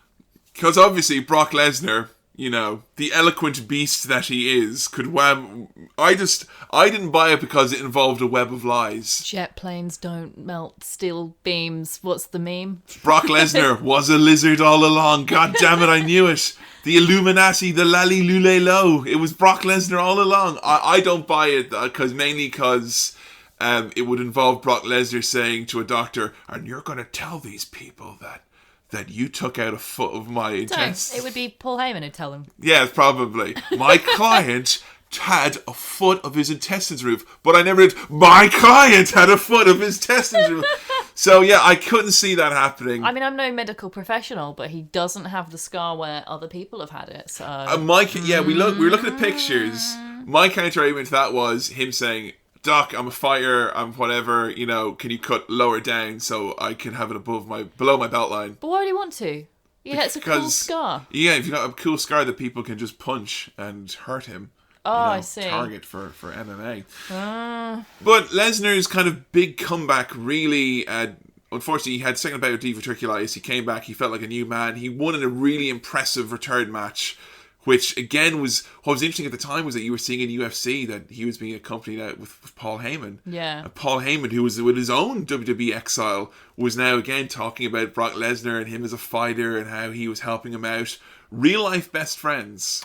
Because obviously Brock Lesnar, the eloquent beast that he is, could wham. I didn't buy it because it involved a web of lies. Jet planes don't melt steel beams. What's the meme? Brock Lesnar was a lizard all along. God damn it, I knew it. The Illuminati, the Lally Lule Lo. It was Brock Lesnar all along. I don't buy it mainly because it would involve Brock Lesnar saying to a doctor, and you're going to tell these people that you took out a foot of my intestines. It would be Paul Heyman who'd tell them. Yeah, probably. My client had a foot of his intestines removed, but I never did. My client had a foot of his intestines removed. So yeah, I couldn't see that happening. I mean, I'm no medical professional, but he doesn't have the scar where other people have had it. So we were looking at pictures. My counter argument to that was him saying, Doc, I'm a fighter, I'm whatever, can you cut lower down so I can have it below my belt line? But why would he want to? Yeah, it's a cool scar. Yeah, if you've got a cool scar that people can just punch and hurt him. I see. Target for MMA. But Lesnar's kind of big comeback really, unfortunately, he had second bout of diverticulitis. He came back, he felt like a new man. He won in a really impressive return match, which again was what was interesting at the time was that you were seeing in UFC that he was being accompanied out with Paul Heyman. Yeah. And Paul Heyman, who was with his own WWE exile, was now again talking about Brock Lesnar and him as a fighter and how he was helping him out. Real life best friends.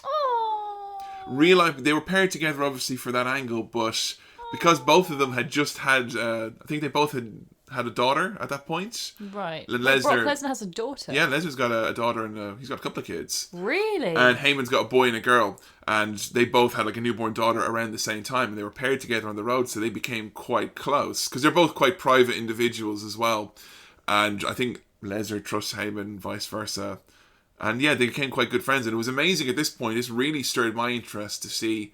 Real life, they were paired together obviously for that angle, but because both of them had just had, I think they both had a daughter at that point. Right. Brock Lesnar has a daughter. Yeah, Lesnar's got a daughter and he's got a couple of kids. Really? And Heyman's got a boy and a girl, and they both had like a newborn daughter around the same time, and they were paired together on the road, so they became quite close because they're both quite private individuals as well. And I think Lesnar trusts Heyman, vice versa. And yeah, they became quite good friends, and it was amazing at this point. This really stirred my interest to see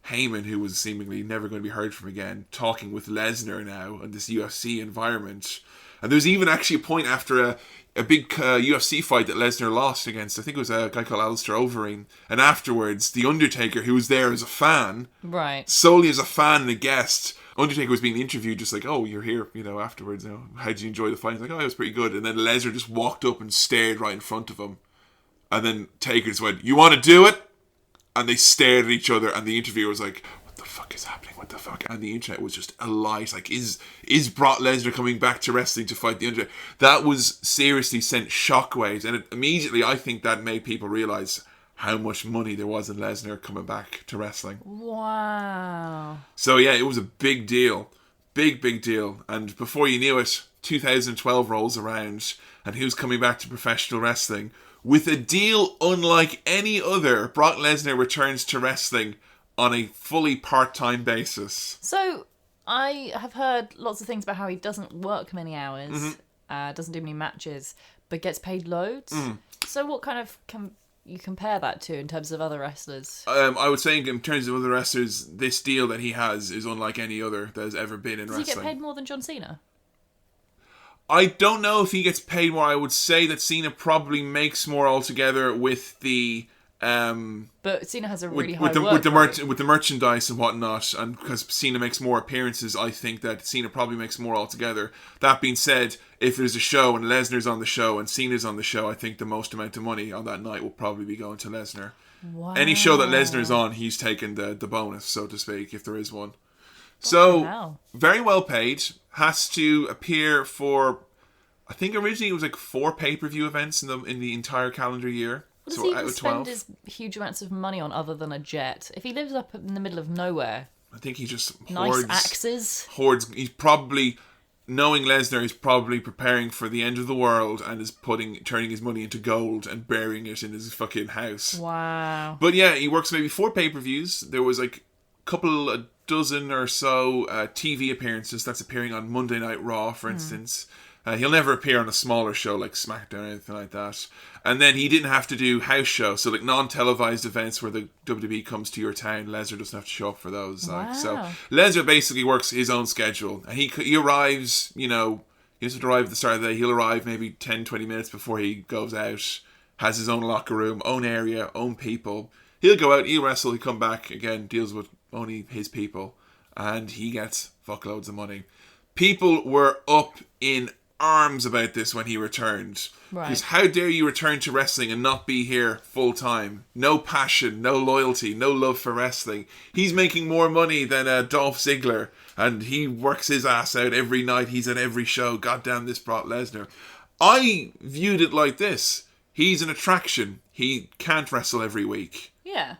Heyman, who was seemingly never going to be heard from again, talking with Lesnar now in this UFC environment. And there was even actually a point after a big UFC fight that Lesnar lost against, I think it was a guy called Alistair Overeem, and afterwards, The Undertaker, who was there as a fan, right, solely as a fan and a guest, Undertaker was being interviewed just like, oh, you're here, afterwards, how did you enjoy the fight? He's like, oh, it was pretty good. And then Lesnar just walked up and stared right in front of him. And then Taker just went, you want to do it? And they stared at each other, and the interviewer was like, what the fuck is happening? What the fuck? And the internet was just alight. Like, is Brock Lesnar coming back to wrestling to fight the Undertaker? That was seriously sent shockwaves. And immediately, I think that made people realise how much money there was in Lesnar coming back to wrestling. Wow. So yeah, it was a big deal. Big deal. And before you knew it, 2012 rolls around and he was coming back to professional wrestling with a deal unlike any other. Brock Lesnar returns to wrestling on a fully part-time basis. So I have heard lots of things about how he doesn't work many hours, doesn't do many matches, but gets paid loads. So what kind of can you compare that to in terms of other wrestlers? I would say in terms of other wrestlers, this deal that he has is unlike any other that has ever been in wrestling. Does he get paid more than John Cena? I don't know if he gets paid more. I would say that Cena probably makes more altogether with the... but Cena has a really high with the work rate. with the merchandise and whatnot, and because Cena makes more appearances, I think that Cena probably makes more altogether. That being said, if there's a show and Lesnar's on the show and Cena's on the show, I think the most amount of money on that night will probably be going to Lesnar. Wow. Any show that Lesnar's on, he's taking the bonus, so to speak, if there is one. So, very well paid. Has to appear for, I think originally it was like 4 pay-per-view events in the entire calendar year. What does he even spend his huge amounts of money on other than a jet? If he lives up in the middle of nowhere, I think he just nice axes. Hoards. He's probably, knowing Lesnar, he's probably preparing for the end of the world and is turning his money into gold and burying it in his fucking house. Wow. But yeah, he works maybe 4 pay-per-views. There was like a dozen or so TV appearances that's appearing on Monday Night Raw, for instance. He'll never appear on a smaller show like SmackDown or anything like that. And then he didn't have to do house shows, so like non-televised events where the WWE comes to your town. Lesnar doesn't have to show up for those. Wow. So Lesnar basically works his own schedule, and he arrives. He doesn't arrive at the start of the day. He'll arrive maybe 10-20 minutes before he goes out. Has his own locker room, own area, own people. He'll go out, he'll wrestle, he'll come back again, deals with only his people, and he gets fuckloads of money. People were up in arms about this when he returned. Because how dare you return to wrestling and not be here full time? No passion, no loyalty, no love for wrestling. He's making more money than Dolph Ziggler, and he works his ass out every night. He's at every show. Goddamn this Brock Lesnar. I viewed it like this. He's an attraction. He can't wrestle every week. Yeah.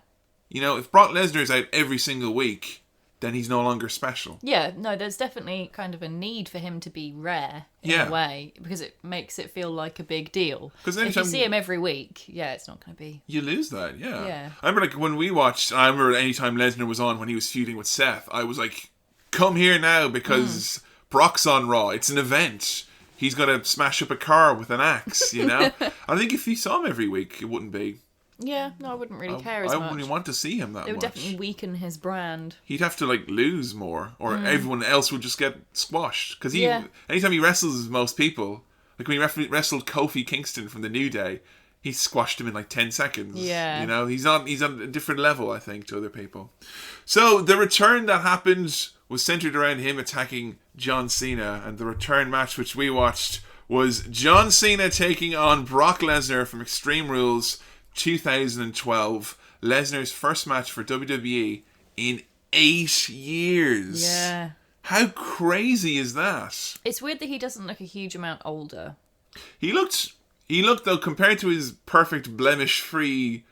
If Brock Lesnar's out every single week, then he's no longer special. Yeah, no, there's definitely kind of a need for him to be rare in a way, because it makes it feel like a big deal. Because if you see him every week, it's not going to be... You lose that, yeah. I remember when we watched, I remember anytime Lesnar was on when he was feuding with Seth, I was like, come here now because Brock's on Raw. It's an event. He's going to smash up a car with an axe, I think if you saw him every week, it wouldn't be... Yeah, no, I wouldn't really care as much. I wouldn't want to see him that much. It would definitely weaken his brand. He'd have to, lose more, or everyone else would just get squashed. Because anytime he wrestles with most people, like when he wrestled Kofi Kingston from the New Day, he squashed him in 10 seconds. Yeah. He's on a different level, I think, to other people. So, the return that happened was centered around him attacking John Cena, and the return match which we watched was John Cena taking on Brock Lesnar from Extreme Rules 2012, Lesnar's first match for WWE in 8 years. Yeah. How crazy is that? It's weird that he doesn't look a huge amount older. He looked though, compared to his perfect blemish-free,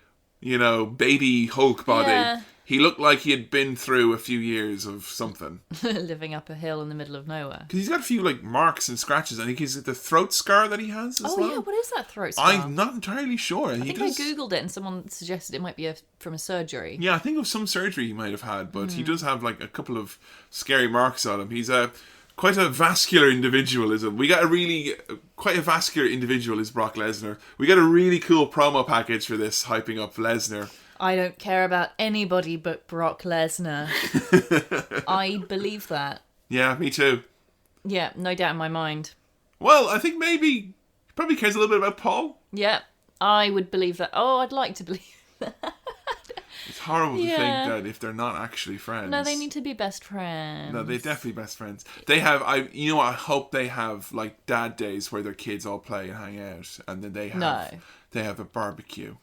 baby Hulk body, he looked like he had been through a few years of something. Living up a hill in the middle of nowhere. Because he's got a few marks and scratches. I think he's the throat scar that he has as well. Oh yeah, what is that throat scar? I'm not entirely sure. I think I googled it and someone suggested it might be from a surgery. Yeah, I think it was some surgery he might have had, but he does have a couple of scary marks on him. He's quite a vascular individualism. We got quite a vascular individual is Brock Lesnar. We got a really cool promo package for this, hyping up Lesnar. I don't care about anybody but Brock Lesnar. I believe that. Yeah, me too. Yeah, no doubt in my mind. Well, I think maybe he probably cares a little bit about Paul. Yeah, I would believe that. Oh, I'd like to believe that. It's horrible to think that if they're not actually friends. No, they need to be best friends. No, they're definitely best friends. They have, I hope they have dad days where their kids all play and hang out, and then they have a barbecue.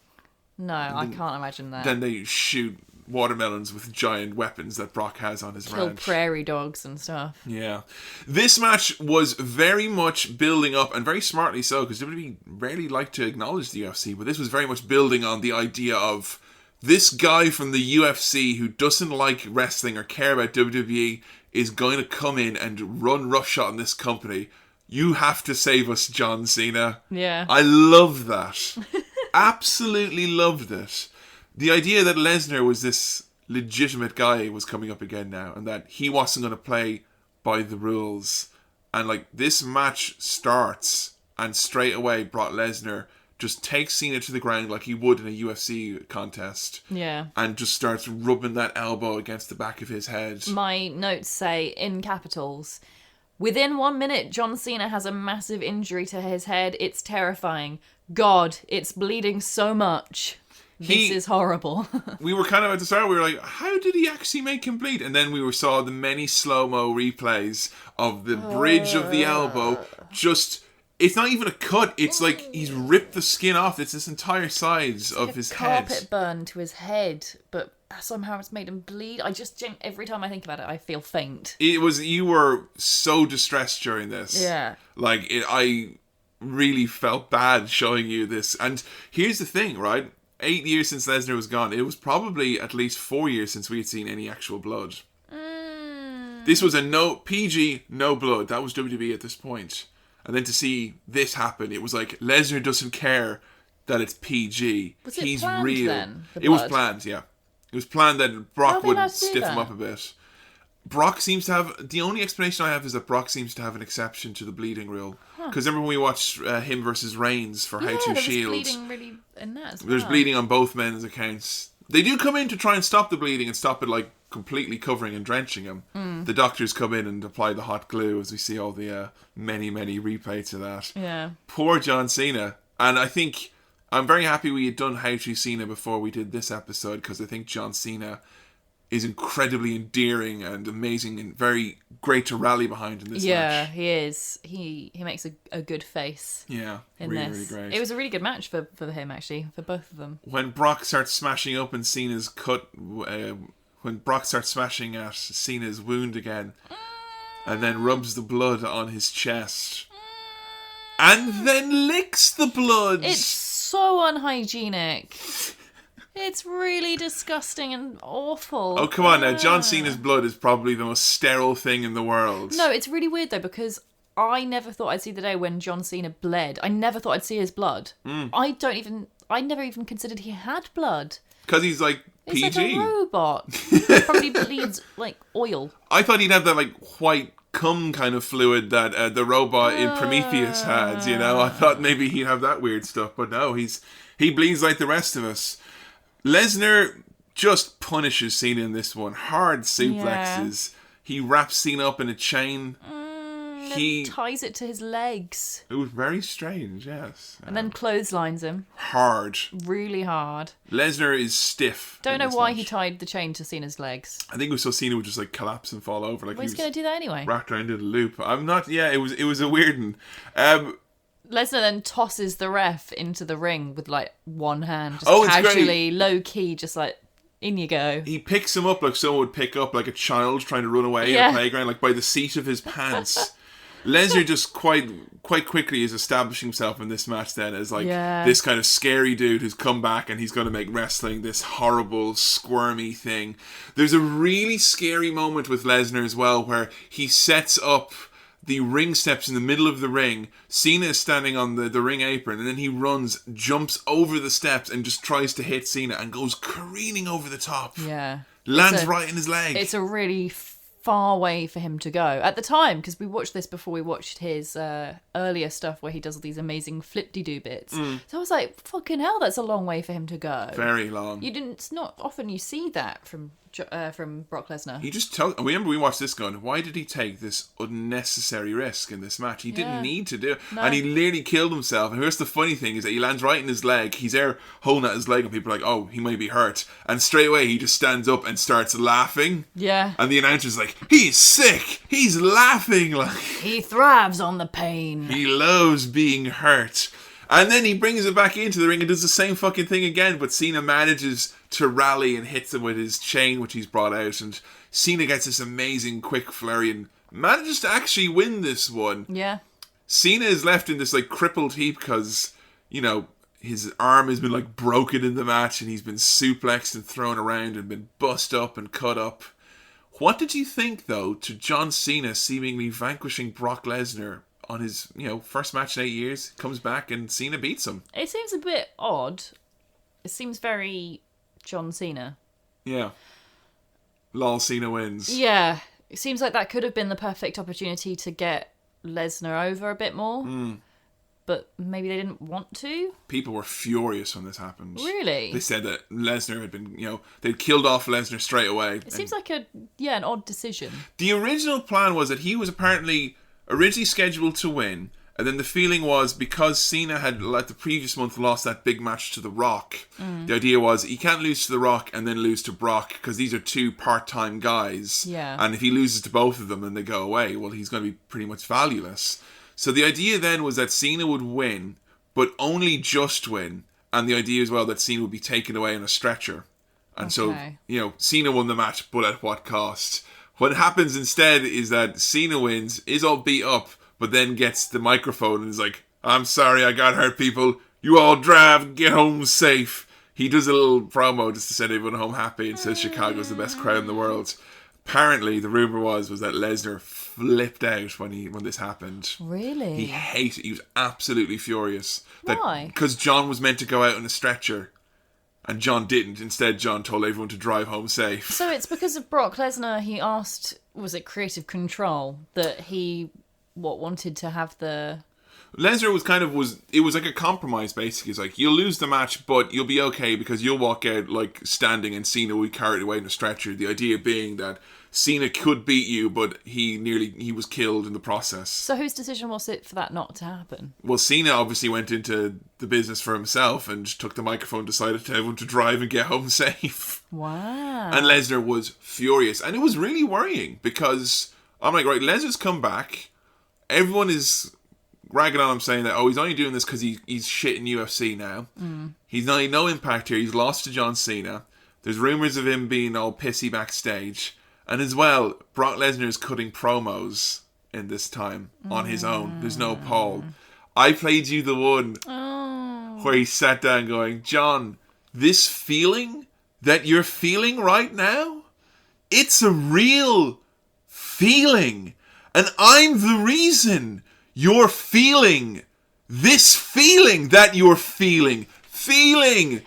No, I can't imagine that. Then they shoot watermelons with giant weapons that Brock has on his Kill ranch. prairie dogs and stuff. Yeah. This match was very much building up, and very smartly so, because WWE rarely like to acknowledge the UFC, but this was very much building on the idea of this guy from the UFC who doesn't like wrestling or care about WWE is going to come in and run roughshod on this company. You have to save us, John Cena. Yeah. I love that. Absolutely loved it. The idea that Lesnar was this legitimate guy was coming up again now, and that he wasn't going to play by the rules. And like, this match starts, and straight away Brock Lesnar just takes Cena to the ground like he would in a UFC contest. Yeah. And just starts rubbing that elbow against the back of his head. My notes say, in capitals, within 1 minute, John Cena has a massive injury to his head. It's terrifying. God, it's bleeding so much. This is horrible. We were kind of at the start, we were like, how did he actually make him bleed? And then we saw the many slow-mo replays of the bridge of the elbow. Just, it's not even a cut. It's like he's ripped the skin off. It's this entire sides of his head. Carpet burn to his head, but somehow it's made him bleed. Every time I think about it, I feel faint. You were so distressed during this. Yeah. I really felt bad showing you this. And here's the thing, right? 8 years since Lesnar was gone. It was probably at least 4 years since we had seen any actual blood. This was a PG, no blood. That was WWE at this point. And then to see this happen, it was like, Lesnar doesn't care that it's PG. Was it He's planned real. then, the It was blood? planned, yeah. It was planned that Brock would stiff him up a bit. Brock seems to have... The only explanation I have is that Brock seems to have an exception to the bleeding rule. Because remember when we watched him versus Reigns for How to Shield? There's bleeding really in that as well. There's bleeding on both men's accounts. They do come in to try and stop the bleeding and stop it like completely covering and drenching him. The doctors come in and apply the hot glue, as we see all the many replays of that. Yeah. Poor John Cena. And I think... I'm very happy we had done How to Cena before we did this episode, because I think John Cena is incredibly endearing and amazing and very great to rally behind in this match. Yeah, he is. He makes a good face. Yeah, in really, this. really great. It was a really good match for him, actually, for both of them. When Brock starts smashing up and Cena's when Brock starts smashing at Cena's wound again, and then rubs the blood on his chest, and then licks the blood. It's so unhygienic. It's really disgusting and awful. Oh, come on now. John Cena's blood is probably the most sterile thing in the world. No, it's really weird, though, because I never thought I'd see the day when John Cena bled. I never thought I'd see his blood. I never even considered he had blood. Because he's like PG. It's like a robot. He probably bleeds like oil. I thought he'd have that like white cum kind of fluid that the robot in Prometheus had, you know? I thought maybe he'd have that weird stuff, but no, he bleeds like the rest of us. Lesnar just punishes Cena in this one. Hard suplexes. Yeah. He wraps Cena up in a chain. He ties it to his legs. It was very strange, yes. And then clotheslines him. Hard. Really hard. Lesnar is stiff. Don't know why he tied the chain to Cena's legs. I think it was so Cena would just like collapse and fall over. Like he's going to do that anyway. Wrapped around in a loop. It was a weird one. Lesnar then tosses the ref into the ring with like one hand, just casually, low key, just like, in you go. He picks him up like someone would pick up like a child trying to run away in a playground, like by the seat of his pants. Lesnar just quite quickly is establishing himself in this match then as like this kind of scary dude who's come back and he's going to make wrestling this horrible, squirmy thing. There's a really scary moment with Lesnar as well where he sets up the ring steps in the middle of the ring. Cena is standing on the ring apron, and then he jumps over the steps and just tries to hit Cena and goes careening over the top. Yeah. Lands right in his leg. It's a really far way for him to go. At the time, because we watched this before we watched his earlier stuff where he does all these amazing flip-de-doo bits. So I was like, fucking hell, that's a long way for him to go. Very long. It's not often you see that from Brock Lesnar. He just remember we watched this going, why did he take this unnecessary risk in this match? He didn't need to do it. No. And he nearly killed himself. And here's the funny thing is that he lands right in his leg. He's there holding at his leg and people are like, oh, he might be hurt. And straight away he just stands up and starts laughing. Yeah. And the announcer's like, he's sick. He's laughing. Like he thrives on the pain. He loves being hurt. And then he brings it back into the ring and does the same fucking thing again, but Cena manages to rally and hits him with his chain, which he's brought out, and Cena gets this amazing quick flurry and manages to actually win this one. Yeah. Cena is left in this like crippled heap because, you know, his arm has been like broken in the match and he's been suplexed and thrown around and been bust up and cut up. What did you think, though, to John Cena seemingly vanquishing Brock Lesnar on his, you know, first match in 8 years? Comes back and Cena beats him. It seems a bit odd. It seems very John Cena. Yeah. Lol, Cena wins. Yeah. It seems like that could have been the perfect opportunity to get Lesnar over a bit more. But maybe they didn't want to. People were furious when this happened. Really? They said that Lesnar had been, you know, they'd killed off Lesnar straight away. It seems like an odd decision. The original plan was that he was apparently originally scheduled to win, and then the feeling was because Cena had, like the previous month, lost that big match to The Rock, the idea was he can't lose to The Rock and then lose to Brock, because these are two part-time guys. Yeah. And if he loses to both of them and they go away, well, he's going to be pretty much valueless. So the idea then was that Cena would win, but only just win. And the idea as well that Cena would be taken away on a stretcher. And so, you know, Cena won the match, but at what cost? What happens instead is that Cena wins, is all beat up, but then gets the microphone and is like, I'm sorry I got hurt, people. You all drive, get home safe. He does a little promo just to send everyone home happy and says Chicago's the best crowd in the world. Apparently, the rumor was that Lesnar flipped out when this happened. Really? He hated it. He was absolutely furious. Why? Because John was meant to go out on a stretcher, and John didn't. Instead, John told everyone to drive home safe. So it's because of Brock Lesnar he asked, was it creative control, that he wanted to have the... Lesnar it was like a compromise, basically. It's like, you'll lose the match, but you'll be okay because you'll walk out like standing and Cena will be carried away in a stretcher. The idea being that Cena could beat you, but he was killed in the process. So whose decision was it for that not to happen? Well, Cena obviously went into the business for himself and took the microphone, decided to everyone to drive and get home safe. Wow. And Lesnar was furious. And it was really worrying because I'm like, right, Lesnar's come back. Everyone is ragging on him saying that, he's only doing this because he's shit in UFC now. He's not no impact here. He's lost to John Cena. There's rumours of him being all pissy backstage. And as well, Brock Lesnar is cutting promos in this time on his own. There's no Paul. I played you the one where he sat down going, John, this feeling that you're feeling right now, it's a real feeling. And I'm the reason you're feeling this feeling that you're feeling.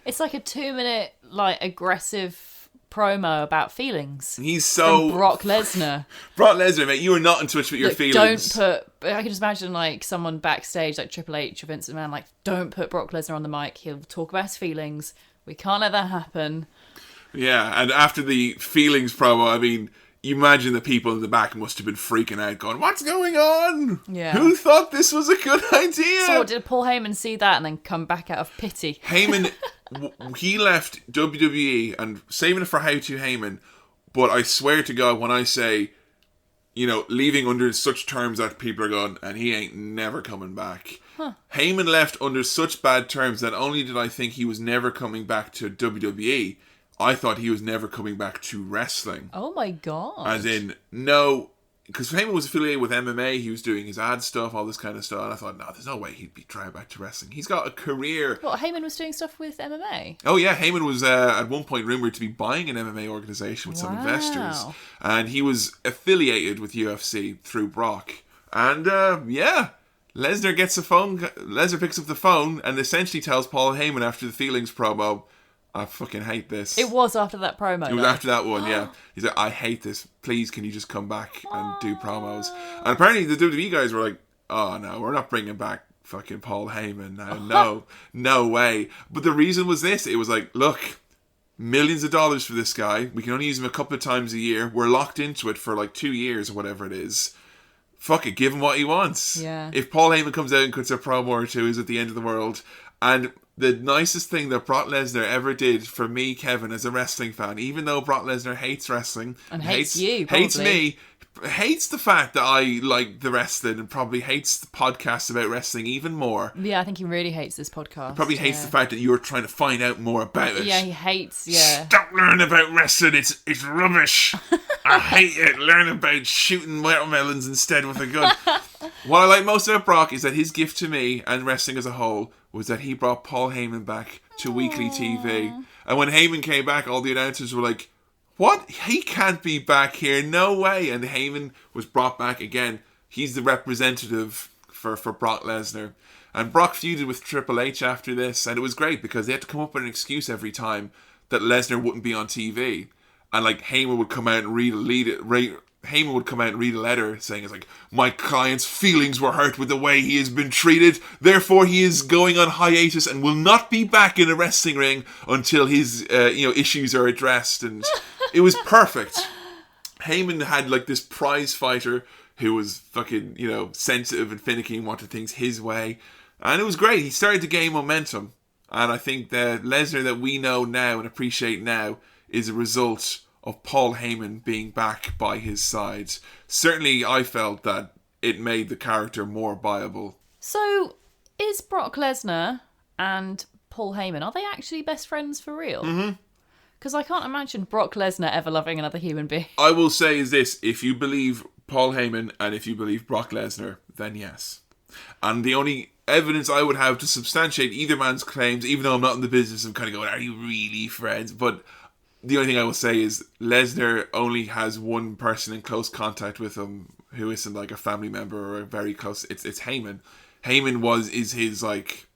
It's like a 2-minute, aggressive promo about feelings. He's so... From Brock Lesnar. Brock Lesnar, mate, you are not in touch with your feelings. I can just imagine, someone backstage, like Triple H or Vince McMahon, don't put Brock Lesnar on the mic. He'll talk about his feelings. We can't let that happen. Yeah, and after the feelings promo, I mean, you imagine the people in the back must have been freaking out, going, what's going on? Yeah. Who thought this was a good idea? So did Paul Heyman see that and then come back out of pity? Heyman, he left WWE, and saving it for How To Heyman, but I swear to God, when I say, leaving under such terms that people are going, and he ain't never coming back. Huh. Heyman left under such bad terms that only did I think he was never coming back to WWE, I thought he was never coming back to wrestling. Oh my God. As in, no, because Heyman was affiliated with MMA, he was doing his ad stuff, all this kind of stuff, and I thought, no, there's no way he'd be trying back to wrestling. He's got a career. What, Heyman was doing stuff with MMA? Oh yeah, Heyman was at one point rumoured to be buying an MMA organisation with some investors. And he was affiliated with UFC through Brock. And Lesnar picks up the phone and essentially tells Paul Heyman after the feelings promo, I fucking hate this. It was after that promo. It was after that one, yeah. He's like, I hate this. Please, can you just come back and do promos? And apparently the WWE guys were like, oh no, we're not bringing back fucking Paul Heyman now. No way. But the reason was this. It was like, look, millions of dollars for this guy. We can only use him a couple of times a year. We're locked into it for 2 years or whatever it is. Fuck it, give him what he wants. Yeah. If Paul Heyman comes out and cuts a promo or two, is at the end of the world. And the nicest thing that Brock Lesnar ever did for me, Kevin, as a wrestling fan, even though Brock Lesnar hates wrestling and hates you, probably. hates me, hates the fact that I like the wrestling and probably hates the podcast about wrestling even more. Yeah, I think he really hates this podcast. Probably hates the fact that you're trying to find out more about it. Yeah, he hates, yeah. Stop learning about wrestling, it's rubbish. I hate it. Learn about shooting watermelons instead with a gun. What I like most about Brock is that his gift to me and wrestling as a whole was that he brought Paul Heyman back to weekly TV. And when Heyman came back, all the announcers were like, what? He can't be back here. No way. And Heyman was brought back again. He's the representative for Brock Lesnar. And Brock feuded with Triple H after this. And it was great because they had to come up with an excuse every time that Lesnar wouldn't be on TV. And like Heyman would come out and read a letter saying it's like, my client's feelings were hurt with the way he has been treated. Therefore, he is going on hiatus and will not be back in a wrestling ring until his issues are addressed. And it was perfect. Heyman had like this prize fighter who was fucking, sensitive and finicky and wanted things his way. And it was great. He started to gain momentum. And I think the Lesnar that we know now and appreciate now is a result of Paul Heyman being back by his side. Certainly, I felt that it made the character more viable. So, is Brock Lesnar and Paul Heyman, are they actually best friends for real? Mm-hmm. Because I can't imagine Brock Lesnar ever loving another human being. I will say is this, if you believe Paul Heyman and if you believe Brock Lesnar, then yes. And the only evidence I would have to substantiate either man's claims, even though I'm not in the business of kind of going, are you really friends? But the only thing I will say is Lesnar only has one person in close contact with him who isn't like a family member or a very close. It's Heyman. Heyman is his like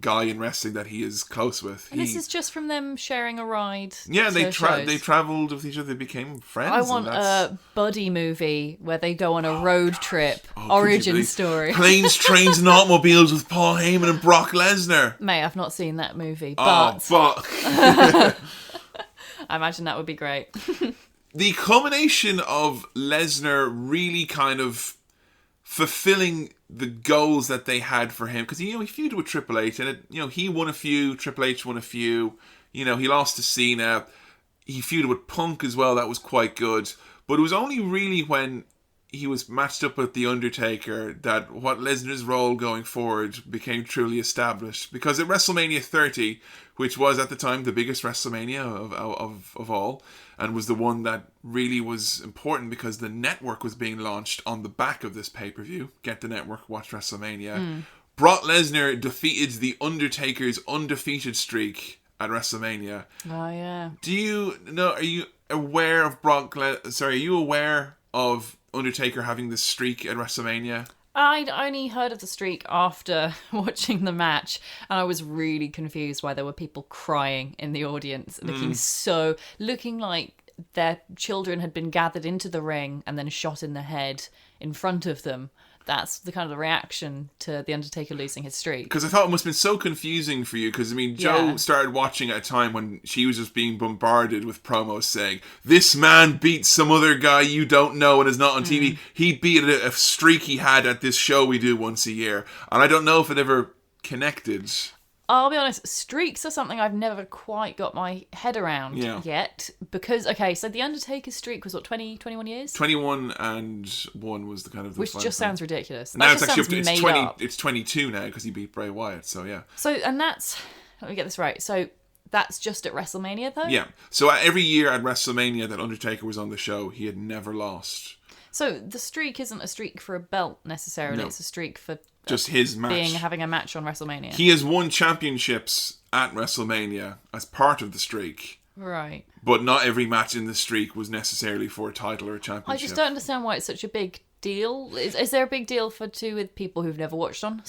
guy in wrestling that he is close with. And this is just from them sharing a ride. Yeah, they travelled with each other. They became friends. I want a buddy movie where they go on a road trip. Origin story. Planes, Trains and Automobiles with Paul Heyman and Brock Lesnar. Mate, I've not seen that movie, but... I imagine that would be great. The culmination of Lesnar really kind of fulfilling the goals that they had for him, because he feuded with Triple H, and he won a few, Triple H won a few. He lost to Cena. He feuded with Punk as well. That was quite good. But it was only really when he was matched up with The Undertaker that what Lesnar's role going forward became truly established. Because at WrestleMania 30, which was at the time the biggest WrestleMania of all, and was the one that really was important because the network was being launched on the back of this pay-per-view. Get the network, watch WrestleMania. Brock Lesnar defeated The Undertaker's undefeated streak at WrestleMania. Oh, yeah. Do you know, are you aware of are you aware of Undertaker having this streak at WrestleMania? I'd only heard of the streak after watching the match, and I was really confused why there were people crying in the audience, looking like their children had been gathered into the ring and then shot in the head in front of them. That's the kind of the reaction to The Undertaker losing his streak. Because I thought it must have been so confusing for you, because, Joe started watching at a time when she was just being bombarded with promos saying, this man beat some other guy you don't know and is not on TV. He beat a streak he had at this show we do once a year. And I don't know if it ever connected. I'll be honest, streaks are something I've never quite got my head around yet. Because, so The Undertaker's streak was, 21 years? 21 and 1 was the kind of... The which just sounds ridiculous. Now it's actually, it's 22 now because he beat Bray Wyatt, so yeah. So, and that's... Let me get this right. So, that's just at WrestleMania, though? Yeah. So, every year at WrestleMania that Undertaker was on the show, he had never lost. So, the streak isn't a streak for a belt, necessarily. No. It's a streak for... just his match. Having a match on WrestleMania. He has won championships at WrestleMania as part of the streak. Right. But not every match in the streak was necessarily for a title or a championship. I just don't understand why it's such a big deal. Is there a big deal with people who've never watched on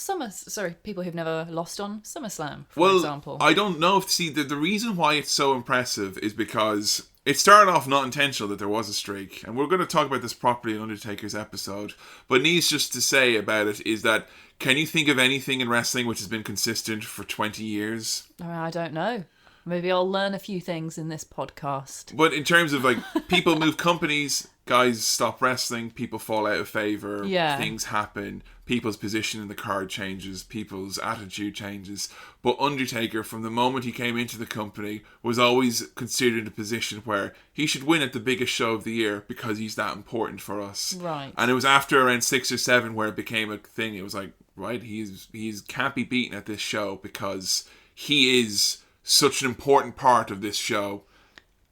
people who've never lost on Summerslam, for example? I don't know. The reason why it's so impressive is because it started off not intentional that there was a streak, and we're going to talk about this properly in Undertaker's episode, but needs just to say about it is that, can you think of anything in wrestling which has been consistent for 20 years? I don't know. Maybe I'll learn a few things in this podcast. But in terms of, people move companies, guys stop wrestling, people fall out of favor, Yeah. things happen, people's position in the card changes, people's attitude changes. But Undertaker, from the moment he came into the company, was always considered in a position where he should win at the biggest show of the year because he's that important for us. Right. And it was after around 6 or 7 where it became a thing. It was like, right, he's can't be beaten at this show because he is such an important part of this show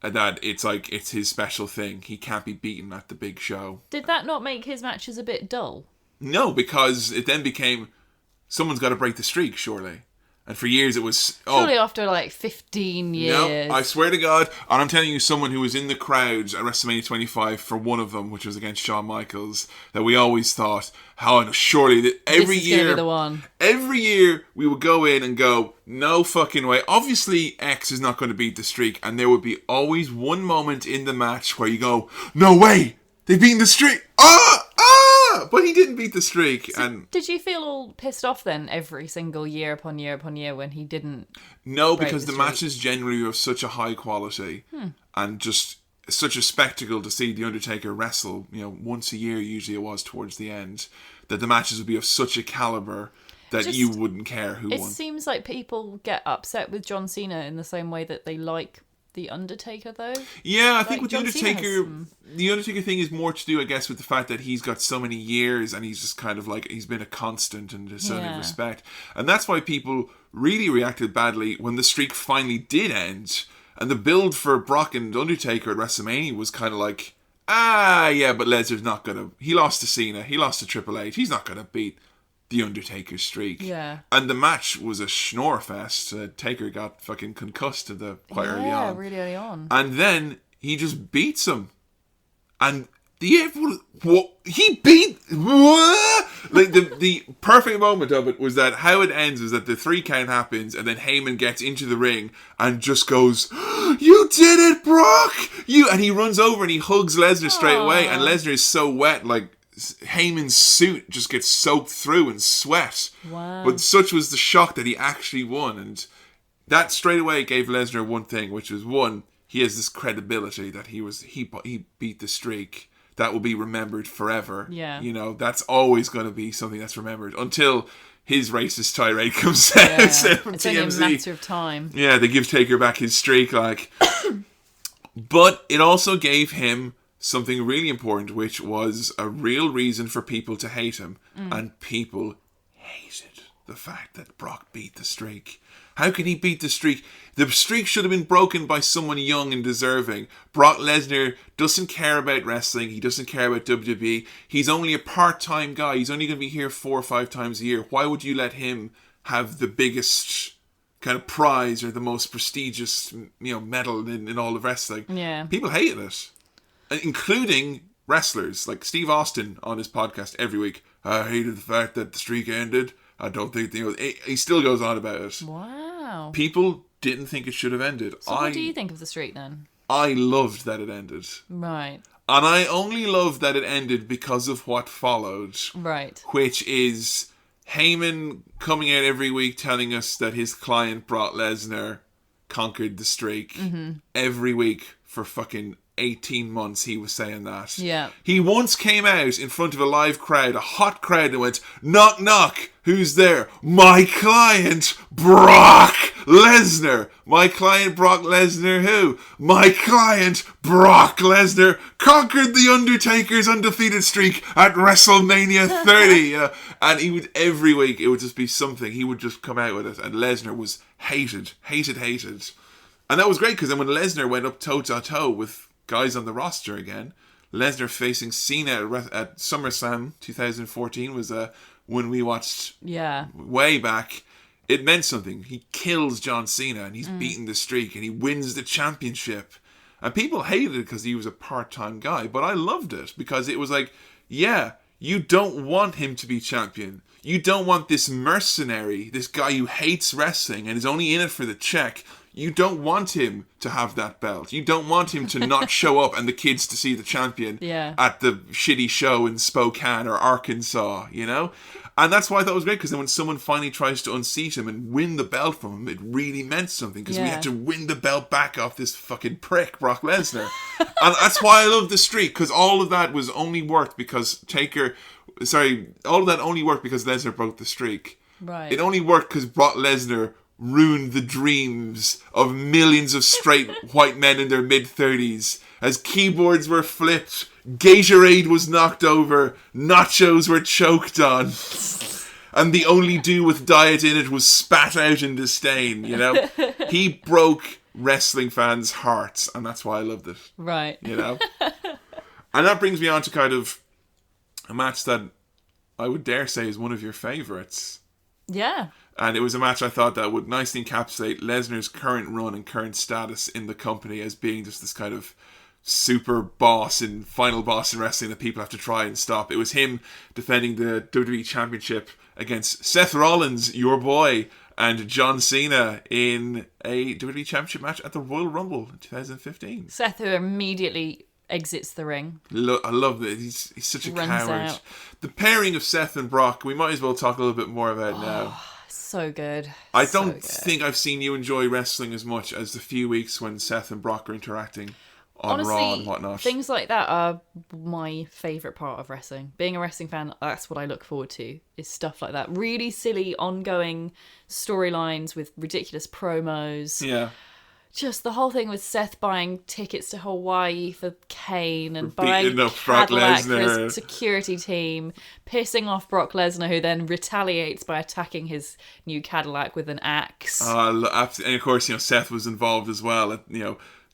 that it's like it's his special thing. He can't be beaten at the big show. Did that not make his matches a bit dull? No, because it then became someone's got to break the streak, surely. And for years it was Surely after like 15 years. No, I swear to God, and I'm telling you, someone who was in the crowd at WrestleMania 25 for one of them, which was against Shawn Michaels, that we always thought, surely that every This is gonna year, be the one. every year we would go in and go, no fucking way. Obviously, X is not going to beat the streak, and there would be always one moment in the match where you go, no way, they've beaten the streak. But he didn't beat the streak. So and did you feel all pissed off then every single year upon year upon year when he didn't? No, break because the streak? matches generally were of such a high quality and just such a spectacle to see The Undertaker wrestle, once a year usually it was towards the end, that the matches would be of such a caliber that you wouldn't care who It won. seems like people get upset with John Cena in the same way that they like The Undertaker, though. Yeah, I think Like, with The John Cena Undertaker, has the Undertaker thing is more to do, I guess, with the fact that he's got so many years and he's just kind of like, he's been a constant in a certain respect. And that's why people really reacted badly when the streak finally did end. And the build for Brock and Undertaker at WrestleMania was kind of like, yeah, but Lesnar's not going to, he lost to Cena, he lost to Triple H, he's not going to beat The Undertaker's streak. Yeah. And the match was a schnorr fest. Taker got fucking concussed quite early on. Yeah, really early on. And then he just beats him. And he beat... Like the perfect moment of it was that how it ends is that the 3 count happens and then Heyman gets into the ring and just goes, you did it, Brock! And he runs over and he hugs Lesnar straight away. And Lesnar is so wet, like Heyman's suit just gets soaked through in sweat. Wow. But such was the shock that he actually won. And that straight away gave Lesnar one thing, which was one, he has this credibility that he beat the streak that will be remembered forever. Yeah. That's always going to be something that's remembered until his racist tirade comes out. Yeah. It's on only a TMZ. matter of time. Yeah, they give Taker back his streak, like. But it also gave him something really important, which was a real reason for people to hate him. And people hated the fact that Brock beat the streak. How can he beat the streak? The streak should have been broken by someone young and deserving. Brock Lesnar doesn't care about wrestling. He doesn't care about WWE. He's only a part-time guy. He's only going to be here 4 or 5 times a year. Why would you let him have the biggest kind of prize or the most prestigious, medal in all of wrestling? Yeah. People hated it, including wrestlers like Steve Austin on his podcast every week. I hated the fact that the streak ended. I don't think he still goes on about it. Wow. People didn't think it should have ended. So what do you think of the streak then? I loved that it ended. Right. And I only loved that it ended because of what followed. Right. Which is Heyman coming out every week telling us that his client Brock Lesnar conquered the streak. Mm-hmm. Every week for fucking 18 months he was saying that. Yeah. He once came out in front of a live crowd, a hot crowd, and went, knock, knock, who's there? My client, Brock Lesnar. My client, Brock Lesnar who? My client, Brock Lesnar, conquered The Undertaker's undefeated streak at WrestleMania 30. And he would, every week, it would just be something. He would just come out with it. And Lesnar was hated. And that was great, because then when Lesnar went up toe-to-toe with guys on the roster again, Lesnar facing Cena at SummerSlam 2014 was when we watched way back. It meant something. He kills John Cena and he's beaten the streak and he wins the championship. And people hated it because he was a part-time guy, but I loved it because it was like, yeah, you don't want him to be champion. You don't want this mercenary, this guy who hates wrestling and is only in it for the check. You don't want him to have that belt. You don't want him to not show up and the kids to see the champion at the shitty show in Spokane or Arkansas, And that's why I thought it was great, because then when someone finally tries to unseat him and win the belt from him, it really meant something, because we had to win the belt back off this fucking prick, Brock Lesnar. And that's why I love the streak, because all of that was only worked because all of that only worked because Lesnar broke the streak. Right. It only worked because Brock Lesnar ruined the dreams of millions of straight white men in their mid-30s as keyboards were flipped, Gatorade was knocked over, nachos were choked on, and the only do with diet in it was spat out in disdain, you know? He broke wrestling fans' hearts, and that's why I loved it. Right. You know? And that brings me on to kind of a match that I would dare say is one of your favourites. Yeah. And it was a match I thought that would nicely encapsulate Lesnar's current run and current status in the company as being just this kind of super boss and final boss in wrestling that people have to try and stop. It was him defending the WWE Championship against Seth Rollins, your boy, and John Cena in a WWE Championship match at the Royal Rumble in 2015. Seth, who immediately exits the ring. I love that. He's such a Runs coward. out. The pairing of Seth and Brock, we might as well talk a little bit more about now. So good. I don't think I've seen you enjoy wrestling as much as the few weeks when Seth and Brock are interacting on Honestly, Raw and whatnot. Things like that are my favourite part of wrestling. Being a wrestling fan, that's what I look forward to, is stuff like that. Really silly, ongoing storylines with ridiculous promos. Yeah. Just the whole thing with Seth buying tickets to Hawaii for Kane and buying beating up Brock Cadillac for Lesnar. his security team, pissing off Brock Lesnar, who then retaliates by attacking his new Cadillac with an axe. And of course, Seth was involved as well,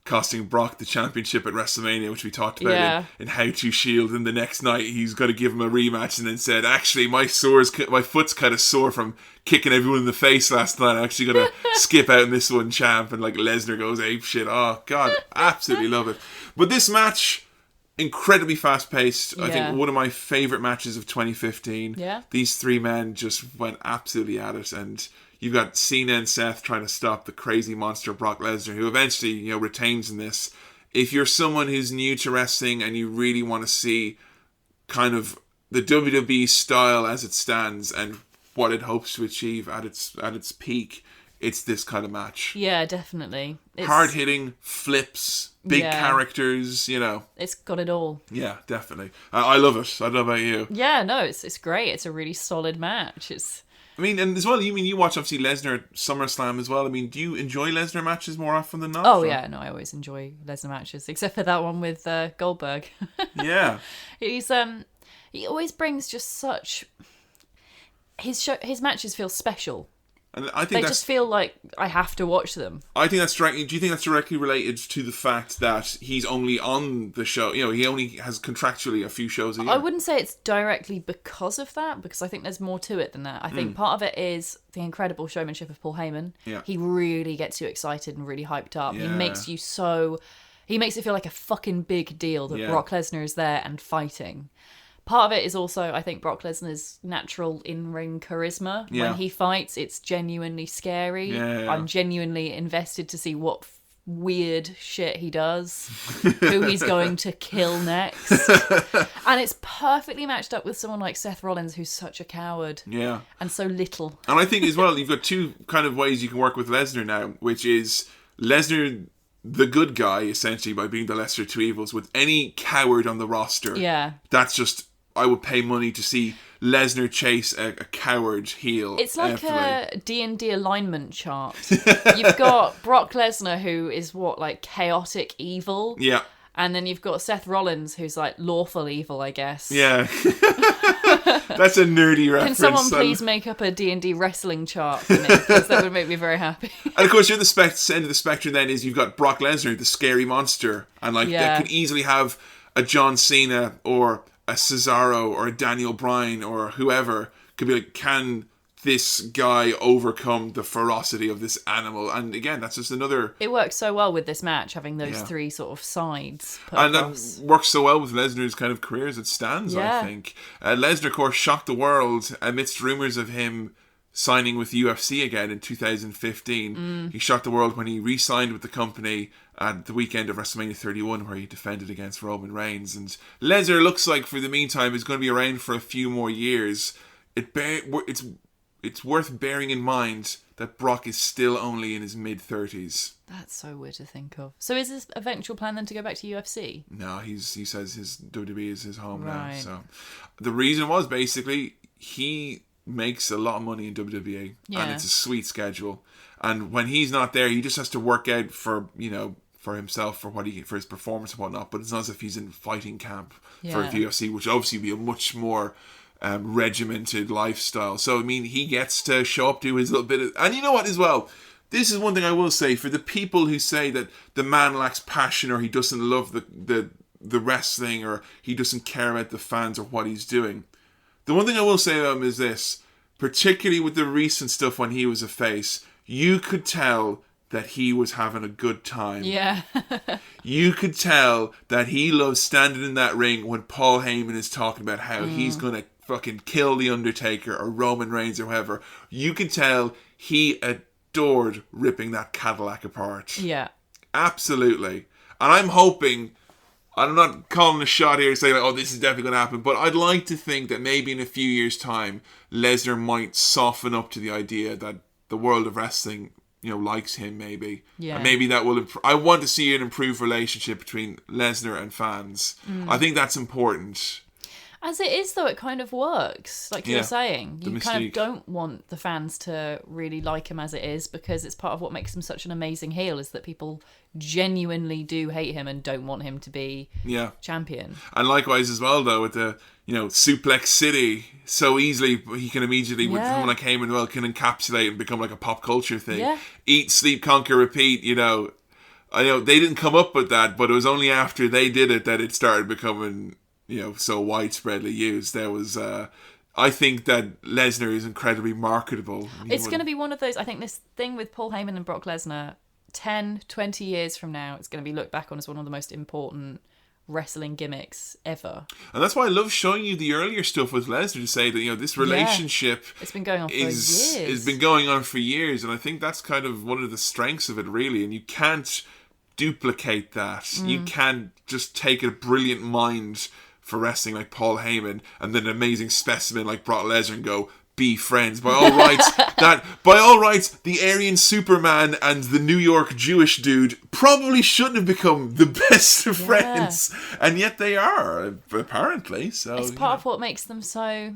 costing Brock the championship at Wrestlemania, which we talked about in How to Shield. And the next night, he's got to give him a rematch, and then said, "Actually, my foot's kind of sore from kicking everyone in the face last night. I'm actually going to skip out in this one, champ." And Lesnar goes ape shit. Oh God, absolutely love it. But this match, incredibly fast paced. I think one of my favourite matches of 2015. Yeah. These three men just went absolutely at it, and you've got Cena and Seth trying to stop the crazy monster Brock Lesnar, who eventually, retains in this. If you're someone who's new to wrestling and you really want to see kind of the WWE style as it stands and what it hopes to achieve at its peak, it's this kind of match. Yeah, definitely. Hard hitting, flips, big characters, It's got it all. Yeah, definitely. I love it. I don't know about you. Yeah, no, it's great. It's a really solid match. And as well, you watch obviously Lesnar at SummerSlam as well. Do you enjoy Lesnar matches more often than not? Oh, yeah, no, I always enjoy Lesnar matches, except for that one with Goldberg. Yeah. He always brings just such... His matches feel special. And I think they just feel like I have to watch them. I think that's directly. Do you think that's directly related to the fact that he's only on the show? He only has contractually a few shows a year. I wouldn't say it's directly because of that, because I think there's more to it than that. I think part of it is the incredible showmanship of Paul Heyman. Yeah. He really gets you excited and really hyped up. Yeah. He makes it feel like a fucking big deal that Yeah. Brock Lesnar is there and fighting. Part of it is also, I think, Brock Lesnar's natural in-ring charisma. Yeah. When he fights, it's genuinely scary. Yeah. I'm genuinely invested to see what weird shit he does, who he's going to kill next. And it's perfectly matched up with someone like Seth Rollins, who's such a coward. Yeah. And so little. And I think as well, you've got two kind of ways you can work with Lesnar now, which is Lesnar, the good guy, essentially, by being the lesser of two evils, with any coward on the roster. Yeah. That's just... I would pay money to see Lesnar chase a coward heel. It's like a D&D alignment chart. You've got Brock Lesnar, who is chaotic evil. Yeah. And then you've got Seth Rollins, who's lawful evil, I guess. Yeah. That's a nerdy reference. Can someone please make up a D&D wrestling chart for me? Because that would make me very happy. And of course, you're the end of the spectrum then is you've got Brock Lesnar, the scary monster. And that could easily have a John Cena or a Cesaro or a Daniel Bryan or whoever could be can this guy overcome the ferocity of this animal? And again, that's just another... It works so well with this match, having those three sort of sides put and across. That works so well with Lesnar's kind of career as it stands, I think. Lesnar, of course, shocked the world amidst rumours of him signing with UFC again in 2015. He shocked the world when he re-signed with the company at the weekend of WrestleMania 31, where he defended against Roman Reigns. And Lesnar looks like, for the meantime, is going to be around for a few more years. it's worth bearing in mind that Brock is still only in his mid-30s. That's so weird to think of. So is his eventual plan then to go back to UFC? No, he says his WWE is his home now. Right. So the reason was basically he makes a lot of money in WWE, and it's a sweet schedule. And when he's not there, he just has to work out for himself, for his performance and whatnot. But it's not as if he's in fighting camp for UFC, which obviously would be a much more regimented lifestyle. So I mean, he gets to show up, do his little bit of, and you know what as well. This is one thing I will say for the people who say that the man lacks passion or he doesn't love the wrestling or he doesn't care about the fans or what he's doing. The one thing I will say about him is this, particularly with the recent stuff when he was a face, you could tell that he was having a good time. Yeah. You could tell that he loves standing in that ring when Paul Heyman is talking about how he's going to fucking kill The Undertaker or Roman Reigns or whoever. You could tell he adored ripping that Cadillac apart. Yeah. Absolutely. And I'm hoping, I'm not calling a shot here saying, like, oh, this is definitely going to happen, but I'd like to think that maybe in a few years' time, Lesnar might soften up to the idea that the world of wrestling, likes him maybe. Yeah. And maybe that will I want to see an improved relationship between Lesnar and fans. I think that's important. As it is, though, it kind of works. Like you're saying. You kind of don't want the fans to really like him as it is, because it's part of what makes him such an amazing heel, is that people genuinely do hate him and don't want him to be champion. And likewise as well, though, with the, Suplex City, so easily he can immediately, with someone like Heyman, well, can encapsulate and become like a pop culture thing. Yeah. Eat, sleep, conquer, repeat, I know they didn't come up with that, but it was only after they did it that it started becoming, so widespreadly used. There was, I think that Lesnar is incredibly marketable. It's going to be one of those, I think this thing with Paul Heyman and Brock Lesnar, 10, 20 years from now, it's going to be looked back on as one of the most important wrestling gimmicks ever. And that's why I love showing you the earlier stuff with Lesnar, to say that, this relationship it's been going on for years. It's been going on for years, and I think that's kind of one of the strengths of it, really, and you can't duplicate that. You can't just take a brilliant mind for wrestling like Paul Heyman and then an amazing specimen like Brock Lesnar and go, be friends. By all rights, the Aryan Superman and the New York Jewish dude probably shouldn't have become the best of friends, and yet they are, apparently. So it's part of what makes them so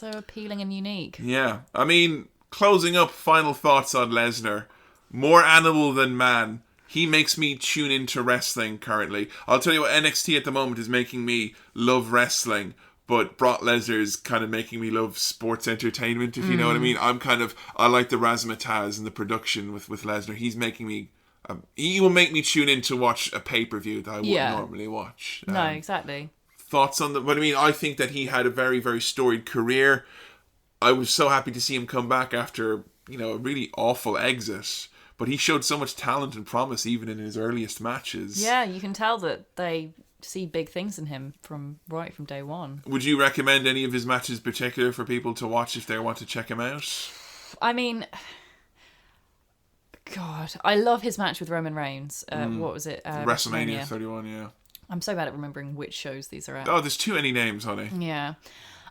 appealing and unique. Yeah, I mean, closing up, final thoughts on Lesnar. More animal than man. He makes me tune into wrestling currently. I'll tell you what, NXT at the moment is making me love wrestling, but Brock Lesnar is kind of making me love sports entertainment, if you know what I mean. I like the razzmatazz and the production with Lesnar. He's making me, he will make me tune in to watch a pay-per-view that I wouldn't normally watch. No, exactly. Thoughts on but I mean, I think that he had a very, very storied career. I was so happy to see him come back after, a really awful exit. But he showed so much talent and promise even in his earliest matches. Yeah, you can tell that they see big things in him from day one. Would you recommend any of his matches in particular for people to watch if they want to check him out? I mean, God, I love his match with Roman Reigns. What was it? WrestleMania 31, yeah. I'm so bad at remembering which shows these are at. Oh, there's too many names, honey. Yeah.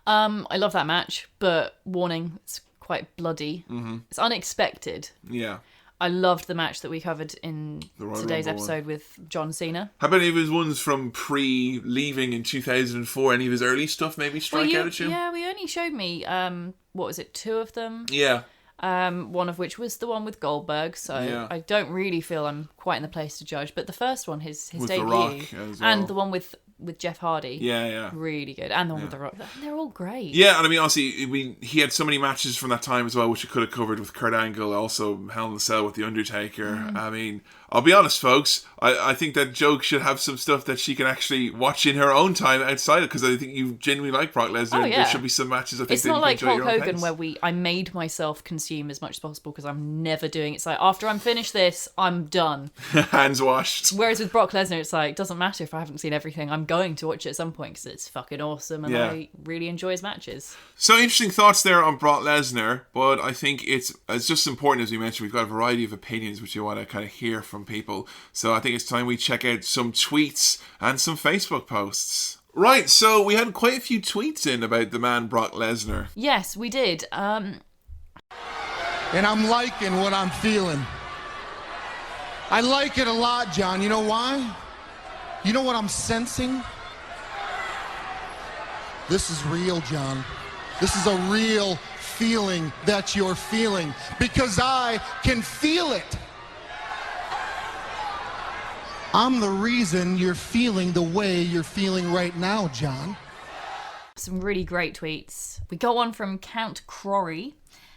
I love that match, but warning, it's quite bloody. Mm-hmm. It's unexpected. Yeah. I loved the match that we covered in today's episode with John Cena. How about any of his ones from pre-leaving in 2004? Any of his early stuff maybe strike out at you? Yeah, we only showed me, what was it, 2 of them? Yeah. One of which was the one with Goldberg, so I don't really feel I'm quite in the place to judge. But the first one, his with debut, The Rock as well. And the one with Jeff Hardy, yeah, really good, and the one with The Rock, they're all great. Yeah, and I mean, honestly, he had so many matches from that time as well, which he could have covered with Kurt Angle, also Hell in a Cell with The Undertaker. I mean, I'll be honest, folks, I think that Joke should have some stuff that she can actually watch in her own time outside it, because I think you genuinely like Brock Lesnar. There should be some matches I think it's not like Hulk Hogan where I made myself consume as much as possible, because I'm never doing it. It's like, after I'm finished this, I'm done. Hands washed. Whereas with Brock Lesnar, it's like, doesn't matter if I haven't seen everything, I'm going to watch it at some point because it's fucking awesome and I really enjoy his matches. So interesting thoughts there on Brock Lesnar, but I think it's just important, as we mentioned, we've got a variety of opinions which you want to kind of hear from people. So I think it's time we check out some tweets and some Facebook posts. Right, so we had quite a few tweets in about the man Brock Lesnar. Yes, we did. And I'm liking what I'm feeling. I like it a lot, John. You know why? You know what I'm sensing? This is real, John. This is a real feeling that you're feeling, because I can feel it. I'm the reason you're feeling the way you're feeling right now, John. Some really great tweets. We got one from Count Crory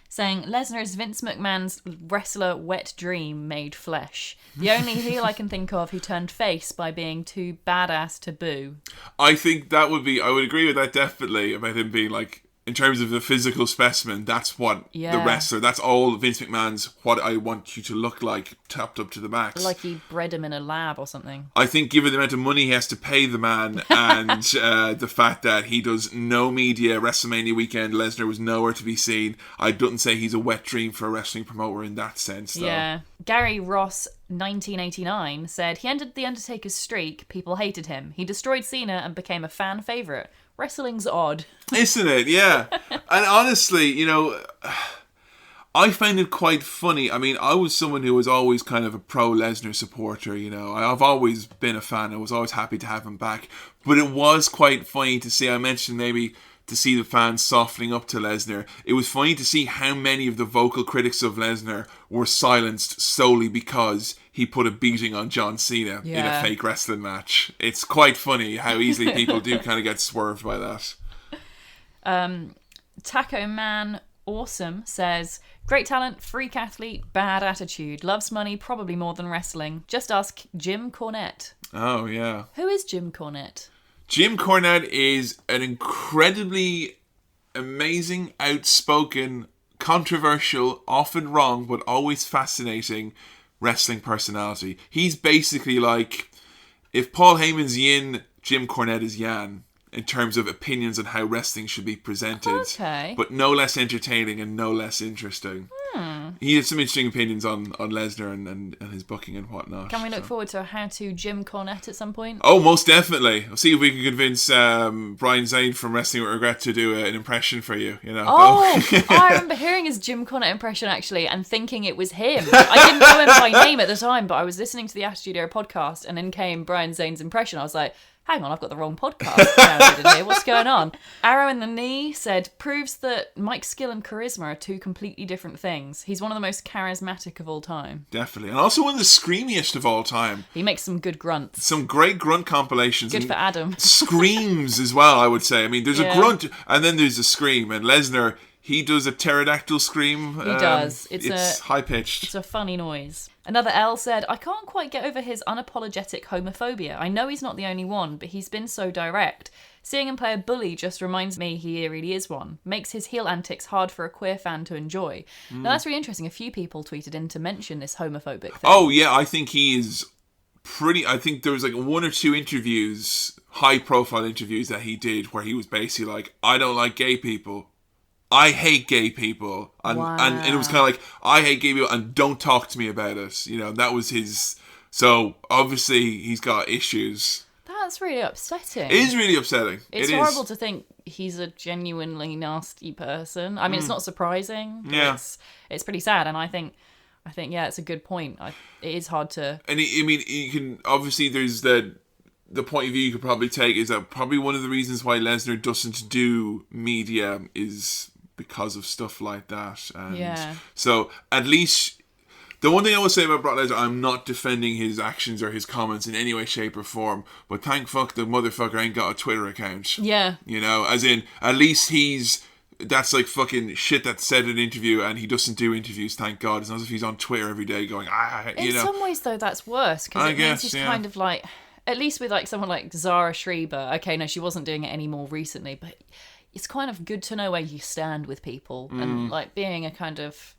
saying, Lesnar is Vince McMahon's wrestler wet dream made flesh. The only heel I can think of who turned face by being too badass to boo. I think I would agree with that definitely, about him being like, in terms of the physical specimen, that's what the wrestler, that's all Vince McMahon's, what I want you to look like, topped up to the max. Like he bred him in a lab or something. I think given the amount of money he has to pay the man and the fact that he does no media, Wrestlemania weekend, Lesnar was nowhere to be seen, I don't say he's a wet dream for a wrestling promoter in that sense, though. Yeah. Gary Ross, 1989, said, he ended The Undertaker's streak, people hated him. He destroyed Cena and became a fan favourite. Wrestling's odd. Isn't it? Yeah. And honestly, you know, I find it quite funny. I mean, I was someone who was always kind of a pro Lesnar supporter, you know. I've always been a fan. I was always happy to have him back. But it was quite funny to see, I mentioned maybe to see the fans softening up to Lesnar. It was funny to see how many of the vocal critics of Lesnar were silenced solely because he put a beating on John Cena in a fake wrestling match. It's quite funny how easily people do kind of get swerved by that. Taco Man Awesome says, great talent, freak athlete, bad attitude, loves money probably more than wrestling. Just ask Jim Cornette. Oh, yeah. Who is Jim Cornette? Jim Cornette is an incredibly amazing, outspoken, controversial, often wrong, but always fascinating wrestling personality. He's basically like, if Paul Heyman's yin, Jim Cornette is yang, in terms of opinions on how wrestling should be presented. But no less entertaining and no less interesting. He has some interesting opinions on Lesnar and his booking and whatnot. Can we look forward to a how-to Jim Cornette at some point? Oh, most definitely. I'll see if we can convince Brian Zane from Wrestling with Regret to do an impression for you. You know. I remember hearing his Jim Cornette impression actually and thinking it was him. I didn't know him by name at the time, but I was listening to the Attitude Era podcast and then came Brian Zane's impression. I was like, hang on, I've got the wrong podcast downloaded here. What's going on? Arrow in the Knee said, proves that Mike's skill and charisma are two completely different things. He's one of the most charismatic of all time. Definitely. And also one of the screamiest of all time. He makes some good grunts. Some great grunt compilations. Good for Adam. Screams as well, I would say. I mean, there's a grunt and then there's a scream. And Lesnar, he does a pterodactyl scream. He does. It's high-pitched. It's a funny noise. Another L said, I can't quite get over his unapologetic homophobia. I know he's not the only one, but he's been so direct. Seeing him play a bully just reminds me he really is one. Makes his heel antics hard for a queer fan to enjoy. Now that's really interesting. A few people tweeted in to mention this homophobic thing. Oh, yeah, I think he is I think there was like one or two interviews, high-profile interviews that he did where he was basically like, I don't like gay people. I hate gay people. And it was kind of like, I hate gay people and don't talk to me about it. You know, that was his... So, obviously, he's got issues. That's really upsetting. It is really upsetting. It's horrible to think he's a genuinely nasty person. I mean, it's not surprising. Yeah. It's pretty sad. And I think, yeah, it's a good point. It is hard to... And, I mean, you can... Obviously, there's the point of view you could probably take is that probably one of the reasons why Lesnar doesn't do media is... because of stuff like that. And so at least the one thing I will say about Brock Lesnar, I'm not defending his actions or his comments in any way, shape or form, but thank fuck the motherfucker ain't got a Twitter account. Yeah. You know, as in, at least that's like fucking shit that's said in an interview and he doesn't do interviews, thank God. It's not as if he's on Twitter every day going, you know. In some ways though, that's worse because it means he's kind of like, at least with like someone like Zara Schreiber, okay, no, she wasn't doing it anymore recently, but it's kind of good to know where you stand with people and like being a kind of,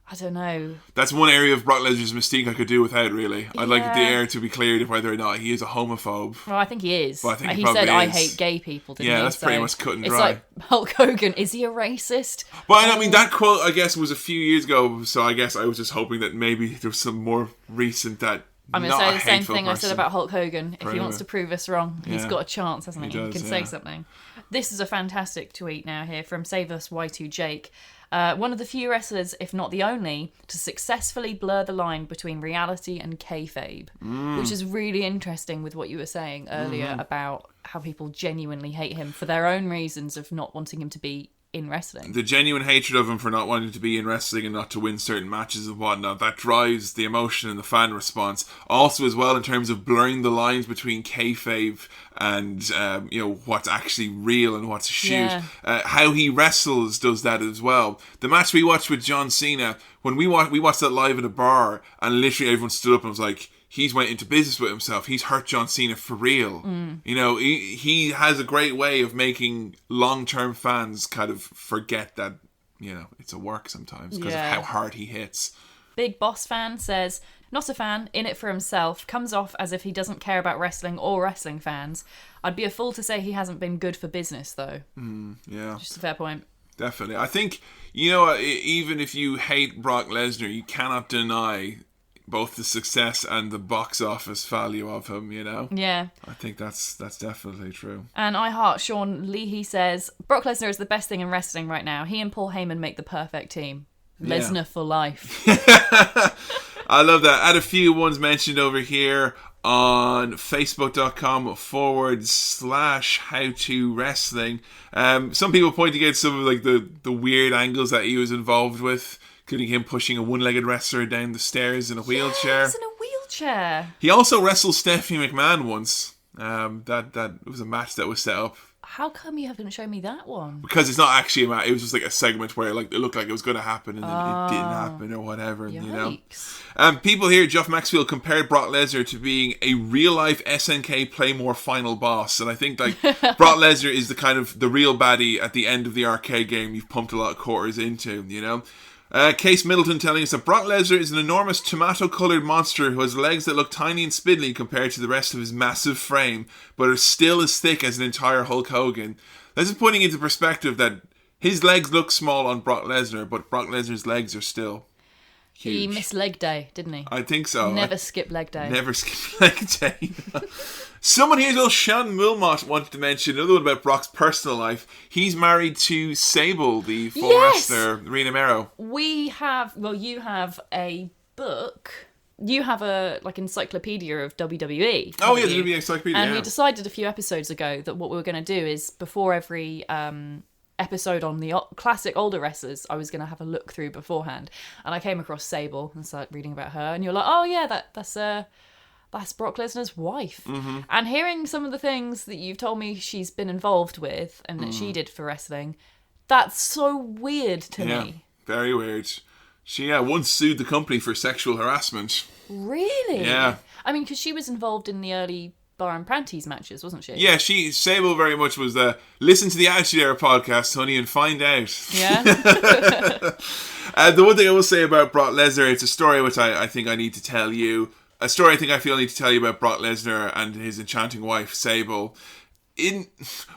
I don't know. That's one area of Brock Lesnar's mystique I could do without, really. I'd like the air to be cleared of whether or not he is a homophobe. Well, I think he is. Well, I think he said, I hate gay people, didn't he? Yeah, that's pretty much cut and dry. It's like Hulk Hogan, is he a racist? But I mean, that quote, I guess, was a few years ago, so I guess I was just hoping that maybe there was some more recent that I'm going to say the same thing I said about Hulk Hogan. If he wants to prove us wrong, he's got a chance, hasn't he? He can say something. This is a fantastic tweet now here from Save Us Y2 Jake. One of the few wrestlers, if not the only, to successfully blur the line between reality and kayfabe, which is really interesting with what you were saying earlier about how people genuinely hate him for their own reasons of not wanting him to be in wrestling. The genuine hatred of him for not wanting to be in wrestling and not to win certain matches and whatnot, that drives the emotion and the fan response. Also as well in terms of blurring the lines between kayfabe and what's actually real and what's a shoot. How he wrestles does that as well. The match we watched with John Cena, when we watched that live in a bar and literally everyone stood up and was like, he's went into business with himself. He's hurt John Cena for real. He has a great way of making long-term fans kind of forget that, it's a work sometimes because of how hard he hits. Big Boss Fan says, not a fan, in it for himself, comes off as if he doesn't care about wrestling or wrestling fans. I'd be a fool to say he hasn't been good for business, though. Just a fair point. Definitely. I think, even if you hate Brock Lesnar, you cannot deny both the success and the box office value of him, Yeah. I think that's definitely true. And I Heart Sean Leahy says, Brock Lesnar is the best thing in wrestling right now. He and Paul Heyman make the perfect team. Lesnar for life. I love that. I had a few ones mentioned over here on facebook.com/howtowrestling. Some people pointing out some of the weird angles that he was involved with, including him pushing a one-legged wrestler down the stairs in a wheelchair. He's in a wheelchair. He also wrestled Stephanie McMahon once. That was a match that was set up. How come you haven't shown me that one? Because it's not actually a match. It was just like a segment where it looked like it was going to happen and then it didn't happen or whatever. Yikes. People here, Jeff Maxfield compared Brock Lesnar to being a real-life SNK Playmore final boss. And I think Brock Lesnar is the kind of the real baddie at the end of the arcade game you've pumped a lot of quarters into, Case Middleton telling us that Brock Lesnar is an enormous tomato-coloured monster who has legs that look tiny and spindly compared to the rest of his massive frame, but are still as thick as an entire Hulk Hogan. This is putting into perspective that his legs look small on Brock Lesnar, but Brock Lesnar's legs are still huge. He missed leg day, didn't he? I think so. Never skip leg day. Never skip leg day. Someone here as well, Sean Wilmot, wanted to mention another one about Brock's personal life. He's married to Sable, the former wrestler, Rena Mero. You have a book. You have a encyclopedia of WWE. Oh yeah, the WWE encyclopedia. And we decided a few episodes ago that what we were going to do is before every episode on the classic older wrestlers, I was going to have a look through beforehand. And I came across Sable and started reading about her. And you're like, oh yeah, that's Brock Lesnar's wife. Mm-hmm. And hearing some of the things that you've told me she's been involved with and that she did for wrestling, that's so weird to me. Very weird. She once sued the company for sexual harassment. Really? Yeah. I mean, because she was involved in the early Bar and Panties matches, wasn't she? Yeah, Sable very much was listen to the Attitude Era podcast, honey, and find out. Yeah. The one thing I will say about Brock Lesnar, it's a story which I think I need to tell you. A story I think I feel I need to tell you about Brock Lesnar and his enchanting wife, Sable.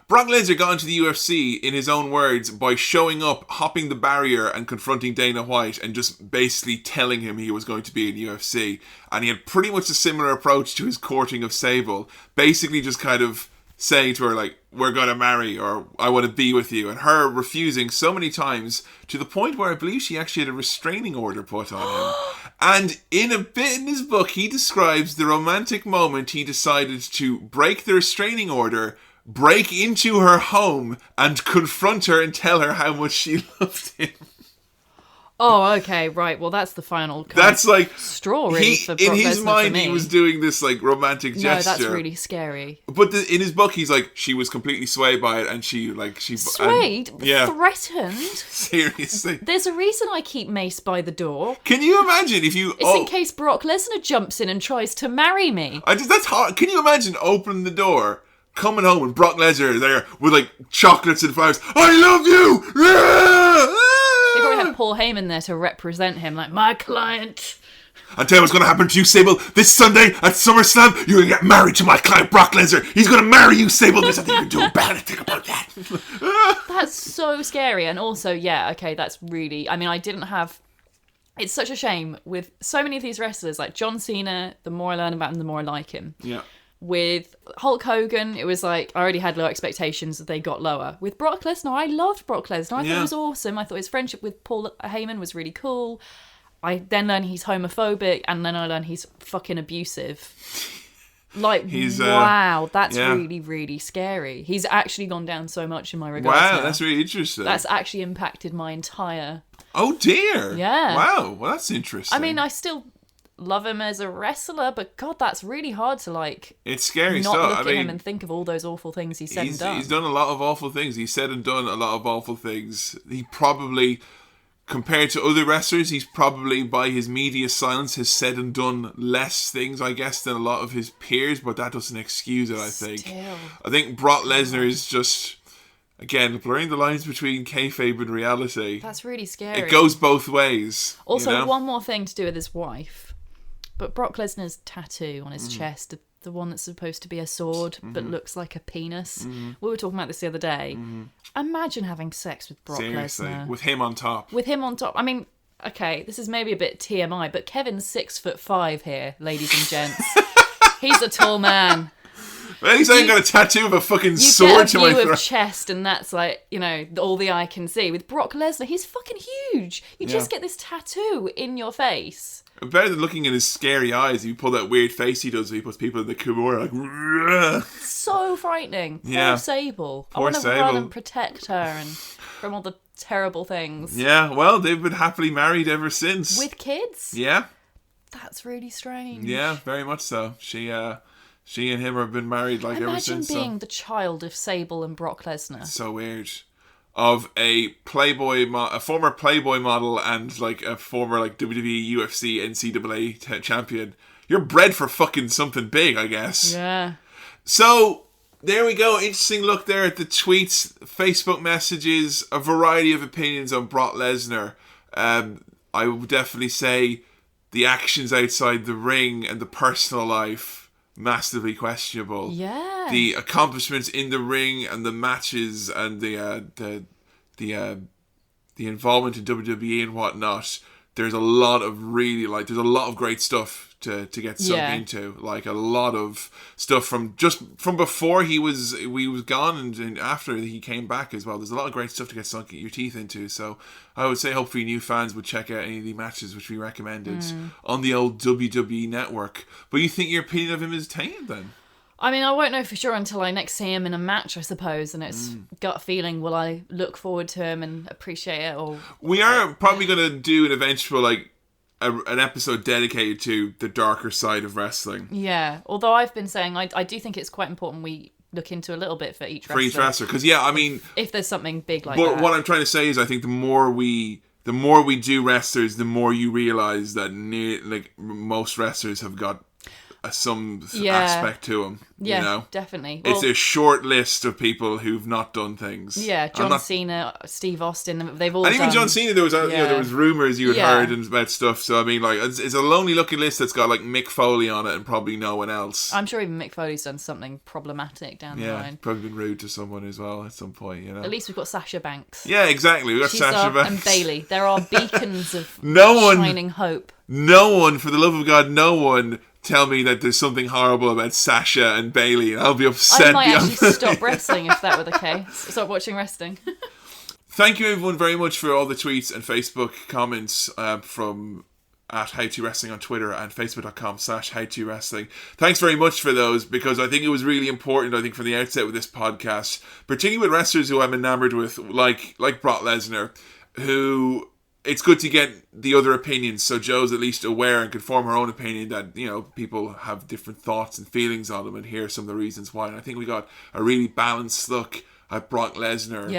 Brock Lesnar got into the UFC, in his own words, by showing up, hopping the barrier and confronting Dana White and just basically telling him he was going to be in UFC. And he had pretty much a similar approach to his courting of Sable. Basically just kind of saying to her, we're going to marry, or I want to be with you. And her refusing so many times to the point where I believe she actually had a restraining order put on him. And in a bit in his book, he describes the romantic moment he decided to break the restraining order, break into her home, and confront her and tell her how much she loved him. Oh, okay, right. Well, that's the final straw, really, for Brock in his Lesnar mind, for me. he was doing this romantic gesture. No, that's really scary. But in his book, he's she was completely swayed by it, and she swayed, threatened. Seriously, there's a reason I keep Mace by the door. Can you imagine if you? It's in case Brock Lesnar jumps in and tries to marry me. That's hard. Can you imagine opening the door, coming home, and Brock Lesnar there with chocolates and flowers? I love you. They probably had Paul Heyman there to represent him, my client. I'll tell you what's going to happen to you, Sable. This Sunday at Summerslam, you're going to get married to my client, Brock Lesnar. He's going to marry you, Sable. There's nothing you can do about it. Think about that. That's so scary. And also, that's really... I mean, I didn't have it's such a shame with so many of these wrestlers, like John Cena, the more I learn about him, the more I like him. Yeah. With Hulk Hogan, it was like, I already had low expectations that they got lower. With Brock Lesnar, I loved Brock Lesnar. I thought it was awesome. I thought his friendship with Paul Heyman was really cool. I then learned he's homophobic, and then I learned he's fucking abusive. Like, wow, that's really, really scary. He's actually gone down so much in my regards. Wow, now. that's really interesting. That's actually impacted my entire... Oh, dear. Yeah. Wow, well, that's interesting. I mean, I still love him as a wrestler, but God, that's really hard to, like... It's scary not stuff. look at him and think of all those awful things he's said and done. He's done a lot of awful things. He's said and done a lot of awful things. He probably... Compared to other wrestlers, he's probably, by his media silence, has said and done less things, I guess, than a lot of his peers, but that doesn't excuse it, I think. I think Brock Lesnar is just, again, blurring the lines between kayfabe and reality. That's really scary. It goes both ways. Also, one more thing to do with his wife, but Brock Lesnar's tattoo on his chest, the one that's supposed to be a sword, but looks like a penis. We were talking about this the other day. Imagine having sex with Brock Lesnar. With him on top. With him on top. I mean, okay, this is maybe a bit TMI, but Kevin's 6'5" here, ladies and gents. He's a tall man. Well, he's ain't got a tattoo of a fucking sword to my throat. You get a view throat. of chest, and that's like, you know, all the eye can see. With Brock Lesnar, he's fucking huge. You just get this tattoo in your face. Better than looking in his scary eyes. You pull that weird face he does when he puts people in the Kimura, like, "Rrrr." So frightening. Yeah. Poor Sable. I want to run and protect her and from all the terrible things. Yeah, well, they've been happily married ever since. With kids? Yeah. That's really strange. Yeah, very much so. She and him have been married like ever since. Imagine being the child of Sable and Brock Lesnar. So weird. Of a former Playboy model and like a former like WWE, UFC, NCAA champion. You're bred for fucking something big, I guess. Yeah. So there we go. Interesting look there at the tweets, Facebook messages, a variety of opinions on Brock Lesnar. I would definitely say the actions outside the ring and the personal life, massively questionable. Yeah. The accomplishments in the ring and the matches and the involvement in WWE and whatnot. There's a lot of there's a lot of great stuff to get sunk into. Like a lot of stuff from before we was gone and after he came back as well. There's a lot of great stuff to get sunk your teeth into. So I would say hopefully new fans would check out any of the matches which we recommended on the old WWE network. But you think your opinion of him is tainted then? I mean, I won't know for sure until I next see him in a match, I suppose, and it's gut feeling. Will I look forward to him and appreciate it? Or we are probably going to do an eventual, like, an episode dedicated to the darker side of wrestling. Yeah, although I've been saying I do think it's quite important we look into a little bit for each wrestler. For each wrestler, because I mean, if there's something big like but that. What I'm trying to say is, I think the more we do wrestlers, the more you realize that most wrestlers have got some aspect to them. Yeah, you know? Definitely. It's a short list of people who've not done things. Yeah, John Cena, Steve Austin, they've all and done... even John Cena, there was rumours you had heard about stuff. So I mean, like, it's a lonely looking list that's got like Mick Foley on it and probably no one else. I'm sure even Mick Foley's done something problematic down the line. Yeah, probably been rude to someone as well at some point. You know. At least we've got Sasha Banks. Yeah, exactly. We've got Sasha Banks and Bayley. There are beacons of shining hope. No one, for the love of God, no one. Tell me that there's something horrible about Sasha and Bayley, and I'll be upset. I might actually stop wrestling if that were the case. Stop watching wrestling. Thank you everyone very much for all the tweets and Facebook comments from at How To Wrestling on Twitter and Facebook.com/HowToWrestling. Thanks very much for those, because I think it was really important, I think, from the outset with this podcast, particularly with wrestlers who I'm enamored with, like Brock Lesnar, who... It's good to get the other opinions, so Joe's at least aware and can form her own opinion that, you know, people have different thoughts and feelings on them, and hear some of the reasons why. And I think we got a really balanced look at Brock Lesnar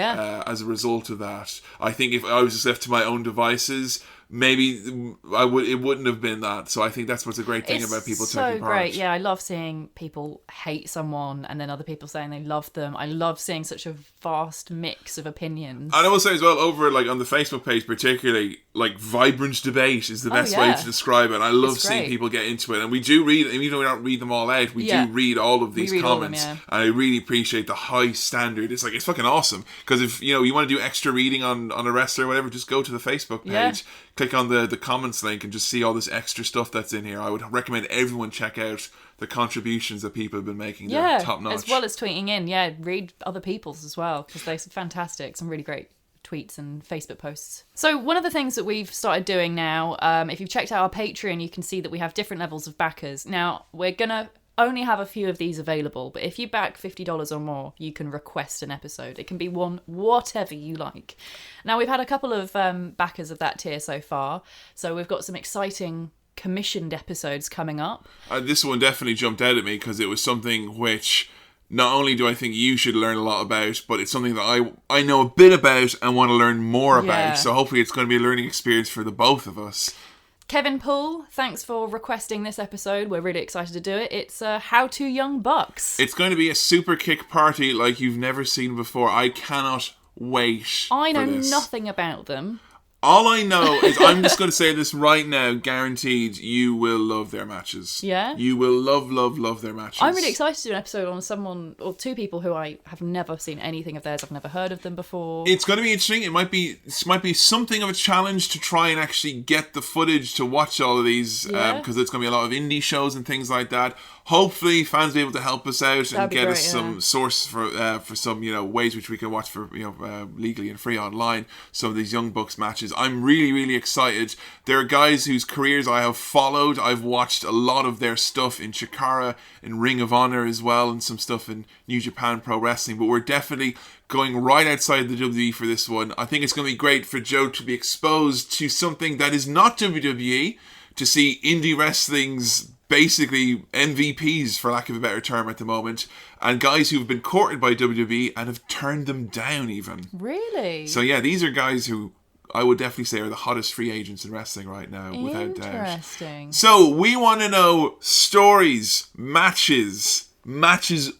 as a result of that. I think if I was just left to my own devices, maybe it wouldn't have been that. So I think that's what's a great thing about people taking part. It's so great. Yeah, I love seeing people hate someone and then other people saying they love them. I love seeing such a vast mix of opinions. And I will say as well, over like on the Facebook page particularly, like vibrant debate is the best way to describe it. I love seeing people get into it, and we do read, even though we don't read them all out, we do read all of these comments, and I really appreciate the high standard. It's fucking awesome, because if you want to do extra reading on a wrestler or whatever, just go to the Facebook page. click on the comments link and just see all this extra stuff that's in here. I would recommend everyone check out the contributions that people have been making. They're top notch. As well as tweeting in. Yeah, read other people's as well, because they're fantastic. Some really great tweets and Facebook posts. So one of the things that we've started doing now, if you've checked out our Patreon, you can see that we have different levels of backers. Now, we're going to only have a few of these available, but if you back $50 or more, you can request an episode. It can be one, whatever you like. Now, we've had a couple of backers of that tier so far, so we've got some exciting commissioned episodes coming up. This one definitely jumped out at me because it was something which not only do I think you should learn a lot about, but it's something that I know a bit about and want to learn more about. So hopefully it's going to be a learning experience for the both of us. Kevin Poole, thanks for requesting this episode. We're really excited to do it. It's How to Young Bucks. It's going to be a super kick party like you've never seen before. I cannot wait. I know for this. nothing about them. All I know is, I'm just going to say this right now, guaranteed, you will love their matches. Yeah? You will love their matches. I'm really excited to do an episode on someone, or two people who I have never seen anything of theirs. I've never heard of them before. It's going to be interesting. It might be something of a challenge to try and actually get the footage to watch all of these, because it's going to be a lot of indie shows and things like that. Hopefully, fans will be able to help us out and get us some source for some ways which we can watch for legally and free online some of these Young Bucks matches. I'm really excited. There are guys whose careers I have followed. I've watched a lot of their stuff in Chikara, in Ring of Honor as well, and some stuff in New Japan Pro Wrestling. But we're definitely going right outside the WWE for this one. I think it's going to be great for Joe to be exposed to something that is not WWE, to see indie wrestling's basically MVPs, for lack of a better term at the moment, and guys who've been courted by WWE and have turned them down even. Really? So yeah, these are guys who I would definitely say are the hottest free agents in wrestling right now, without doubt. Interesting. So we want to know stories, matches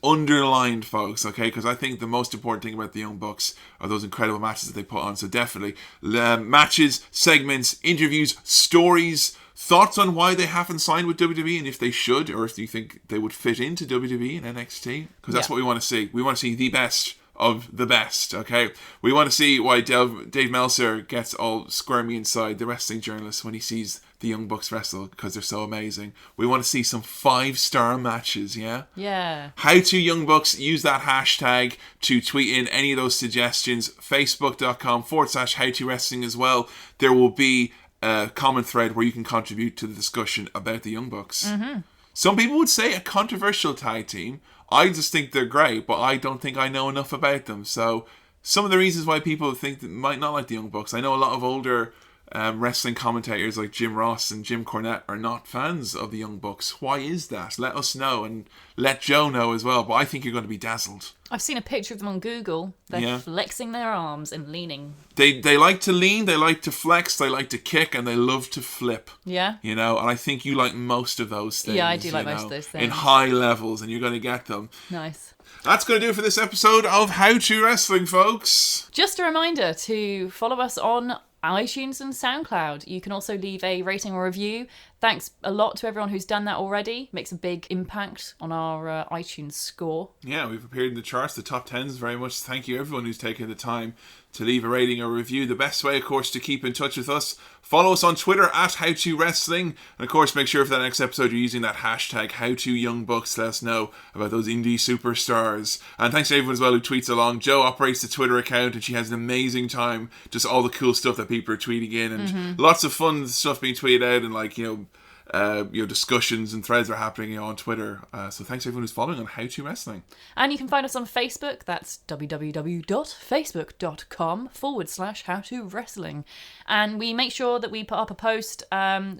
underlined, folks, okay? Because I think the most important thing about the Young Bucks are those incredible matches that they put on. So definitely matches, segments, interviews, stories, thoughts on why they haven't signed with WWE and if they should, or if you think they would fit into WWE and NXT. Because that's what we want to see. We want to see the best of the best, okay? We want to see why Dave Meltzer gets all squirmy inside, the wrestling journalist, when he sees the Young Bucks wrestle, because they're so amazing. We want to see some 5-star matches, yeah? Yeah. How to Young Bucks, use that hashtag to tweet in any of those suggestions. Facebook.com/How to Wrestling as well. There will be a comment thread where you can contribute to the discussion about the Young Bucks. Mm-hmm. Some people would say a controversial tag team. I just think they're great, but I don't think I know enough about them. So some of the reasons why people think that might not like the Young Bucks, I know a lot of older wrestling commentators like Jim Ross and Jim Cornette are not fans of the Young Bucks. Why is that? Let us know, and let Joe know as well. But I think you're going to be dazzled. I've seen a picture of them on Google. They're flexing their arms and leaning. They like to lean, they like to flex, they like to kick, and they love to flip. Yeah. And I think you like most of those things. Yeah, I do like most of those things. In high levels, and you're going to get them. Nice. That's going to do it for this episode of How to Wrestling, folks. Just a reminder to follow us on iTunes and SoundCloud. You can also leave a rating or review. Thanks a lot to everyone who's done that already. Makes a big impact on our iTunes score. Yeah, we've appeared in the charts, the top 10s very much. Thank you everyone who's taken the time to leave a rating or review. The best way, of course, to keep in touch with us, follow us on Twitter at HowToWrestling. And of course, make sure for that next episode you're using that hashtag HowToYoungBucks. Let us know about those indie superstars. And thanks to everyone as well who tweets along. Jo operates the Twitter account and she has an amazing time. Just all the cool stuff that people are tweeting in, and lots of fun stuff being tweeted out, and discussions and threads are happening on Twitter. So thanks to everyone who's following on How to Wrestling. And you can find us on Facebook. That's www.facebook.com/How to Wrestling. And we make sure that we put up a post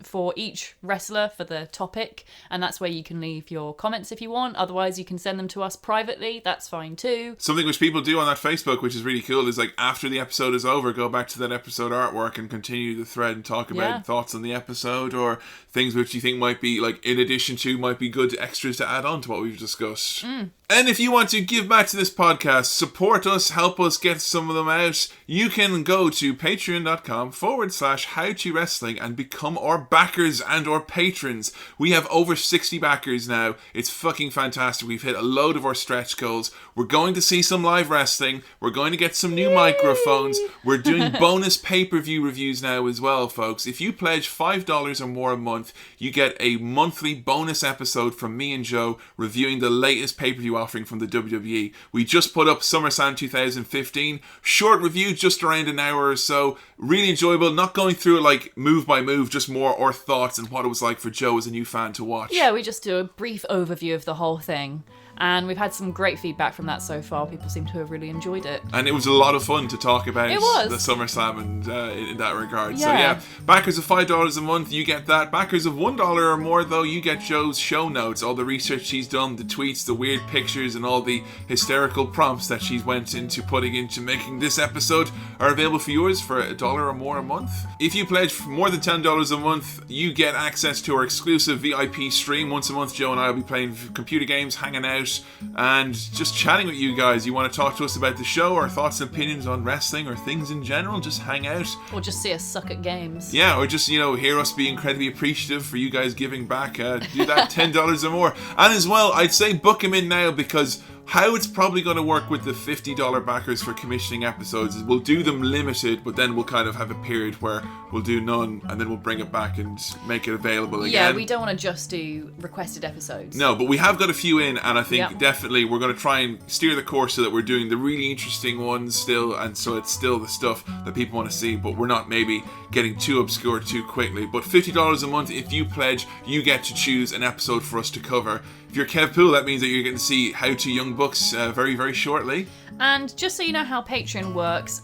for each wrestler for the topic, and that's where you can leave your comments if you want. Otherwise, you can send them to us privately. That's fine too. Something which people do on that Facebook, which is really cool, is like after the episode is over, go back to that episode artwork and continue the thread and talk about thoughts on the episode or things we which you think might be, like, in addition to, might be good extras to add on to what we've discussed. And if you want to give back to this podcast, support us, help us get some of them out, you can go to patreon.com/howtowrestling and become our backers and our patrons. We have over 60 backers now. It's fucking fantastic. We've hit a load of our stretch goals. We're going to see some live wrestling. We're going to get some new microphones. We're doing bonus pay-per-view reviews now as well, folks. If you pledge $5 or more a month, you get a monthly bonus episode from me and Joe reviewing the latest pay-per-view offering from the WWE. We just put up Summerslam 2015. Short review, just around an hour or so. Really enjoyable. Not going through it like move by move, just more our thoughts and what it was like for Joe as a new fan to watch. Yeah, we just do a brief overview of the whole thing. And we've had some great feedback from that so far. People seem to have really enjoyed it. And it was a lot of fun to talk about the SummerSlam and in that regard. Yeah. So yeah, backers of $5 a month, you get that. Backers of $1 or more, though, you get Joe's show notes, all the research she's done, the tweets, the weird pictures, and all the hysterical prompts that she's went into putting into making this episode are available for yours for $1 or more a month. If you pledge for more than $10 a month, you get access to our exclusive VIP stream. Once a month, Joe and I will be playing computer games, hanging out, and just chatting with you guys. You want to talk to us about the show, our thoughts and opinions on wrestling or things in general, just hang out. Or just see us suck at games. Yeah, or just, hear us be incredibly appreciative for you guys giving back. Do that $10 or more. And as well, I'd say book them in now, because how it's probably going to work with the $50 backers for commissioning episodes is we'll do them limited, but then we'll kind of have a period where we'll do none, and then we'll bring it back and make it available again. Yeah, we don't want to just do requested episodes. No, but we have got a few in, and I think definitely we're going to try and steer the course so that we're doing the really interesting ones still, and so it's still the stuff that people want to see, but we're not maybe getting too obscure too quickly. But $50 a month, if you pledge, you get to choose an episode for us to cover. If you're Kev Poole, that means that you're going to see How to Young Bucks very, very shortly. And just so you know how Patreon works,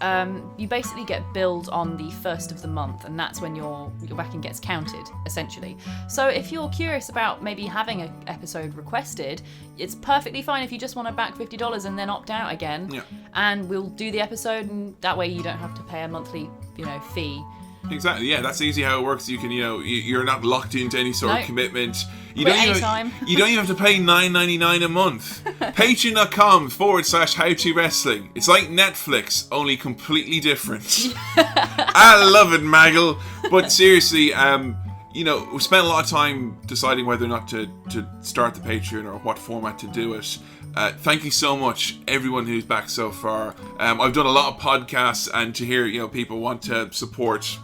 you basically get billed on the first of the month, and that's when your backing gets counted, essentially. So if you're curious about maybe having an episode requested, it's perfectly fine if you just want to back $50 and then opt out again. Yeah. And we'll do the episode, and that way you don't have to pay a monthly, fee. Exactly, yeah, that's easy how it works. You can, you're not locked into any sort of commitment. You don't even have to pay $9.99 a month. Patreon.com/howtowrestling. It's like Netflix, only completely different. I love it, Maggle. But seriously, we spent a lot of time deciding whether or not to start the Patreon or what format to do it. Thank you so much, everyone who's back so far. I've done a lot of podcasts, and to hear people want to support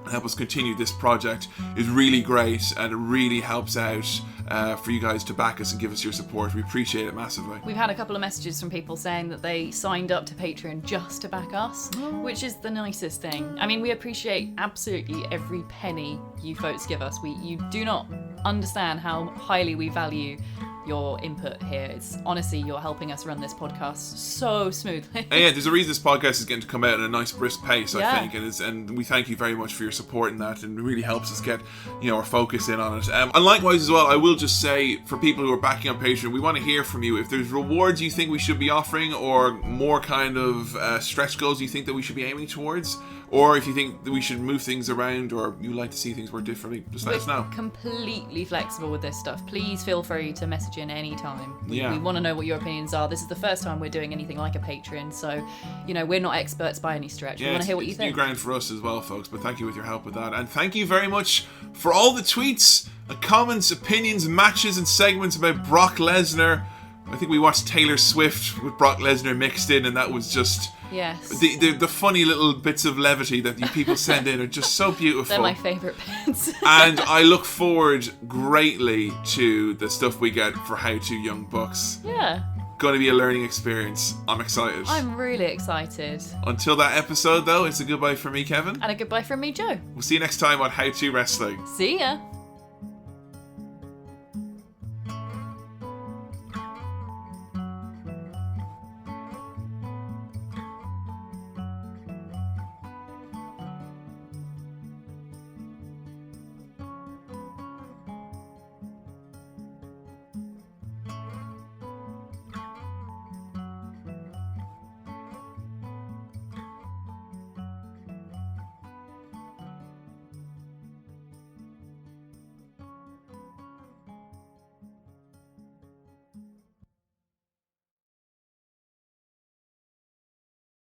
and help us continue this project is really great, and it really helps out for you guys to back us and give us your support. We appreciate it massively. We've had a couple of messages from people saying that they signed up to Patreon just to back us, which is the nicest thing. I mean, we appreciate absolutely every penny you folks give us. You do not understand how highly we value your input here. It's honestly, you're helping us run this podcast so smoothly. And yeah, there's a reason this podcast is going to come out at a nice brisk pace, I think, and we thank you very much for your support in that, and it really helps us get our focus in on it. And likewise as well, I will just say, for people who are backing on Patreon, we want to hear from you. If there's rewards you think we should be offering, or more kind of stretch goals you think that we should be aiming towards, or if you think that we should move things around, or you like to see things work differently, just let us know. Completely flexible with this stuff. Please feel free to message in any time. We Yeah. want to know what your opinions are. This is the first time we're doing anything like a Patreon, so we're not experts by any stretch. We want to hear what you think. It's new ground for us as well, folks, but thank you with your help with that. And thank you very much for all the tweets, comments, opinions, matches, and segments about Brock Lesnar. I think we watched Taylor Swift with Brock Lesnar mixed in, and that was just... Yes. The funny little bits of levity that you people send in are just so beautiful. They're my favourite bits. And I look forward greatly to the stuff we get for How to Young Bucks. Yeah. Going to be a learning experience. I'm excited. I'm really excited. Until that episode, though, it's a goodbye from me, Kevin. And a goodbye from me, Joe. We'll see you next time on How to Wrestling. See ya.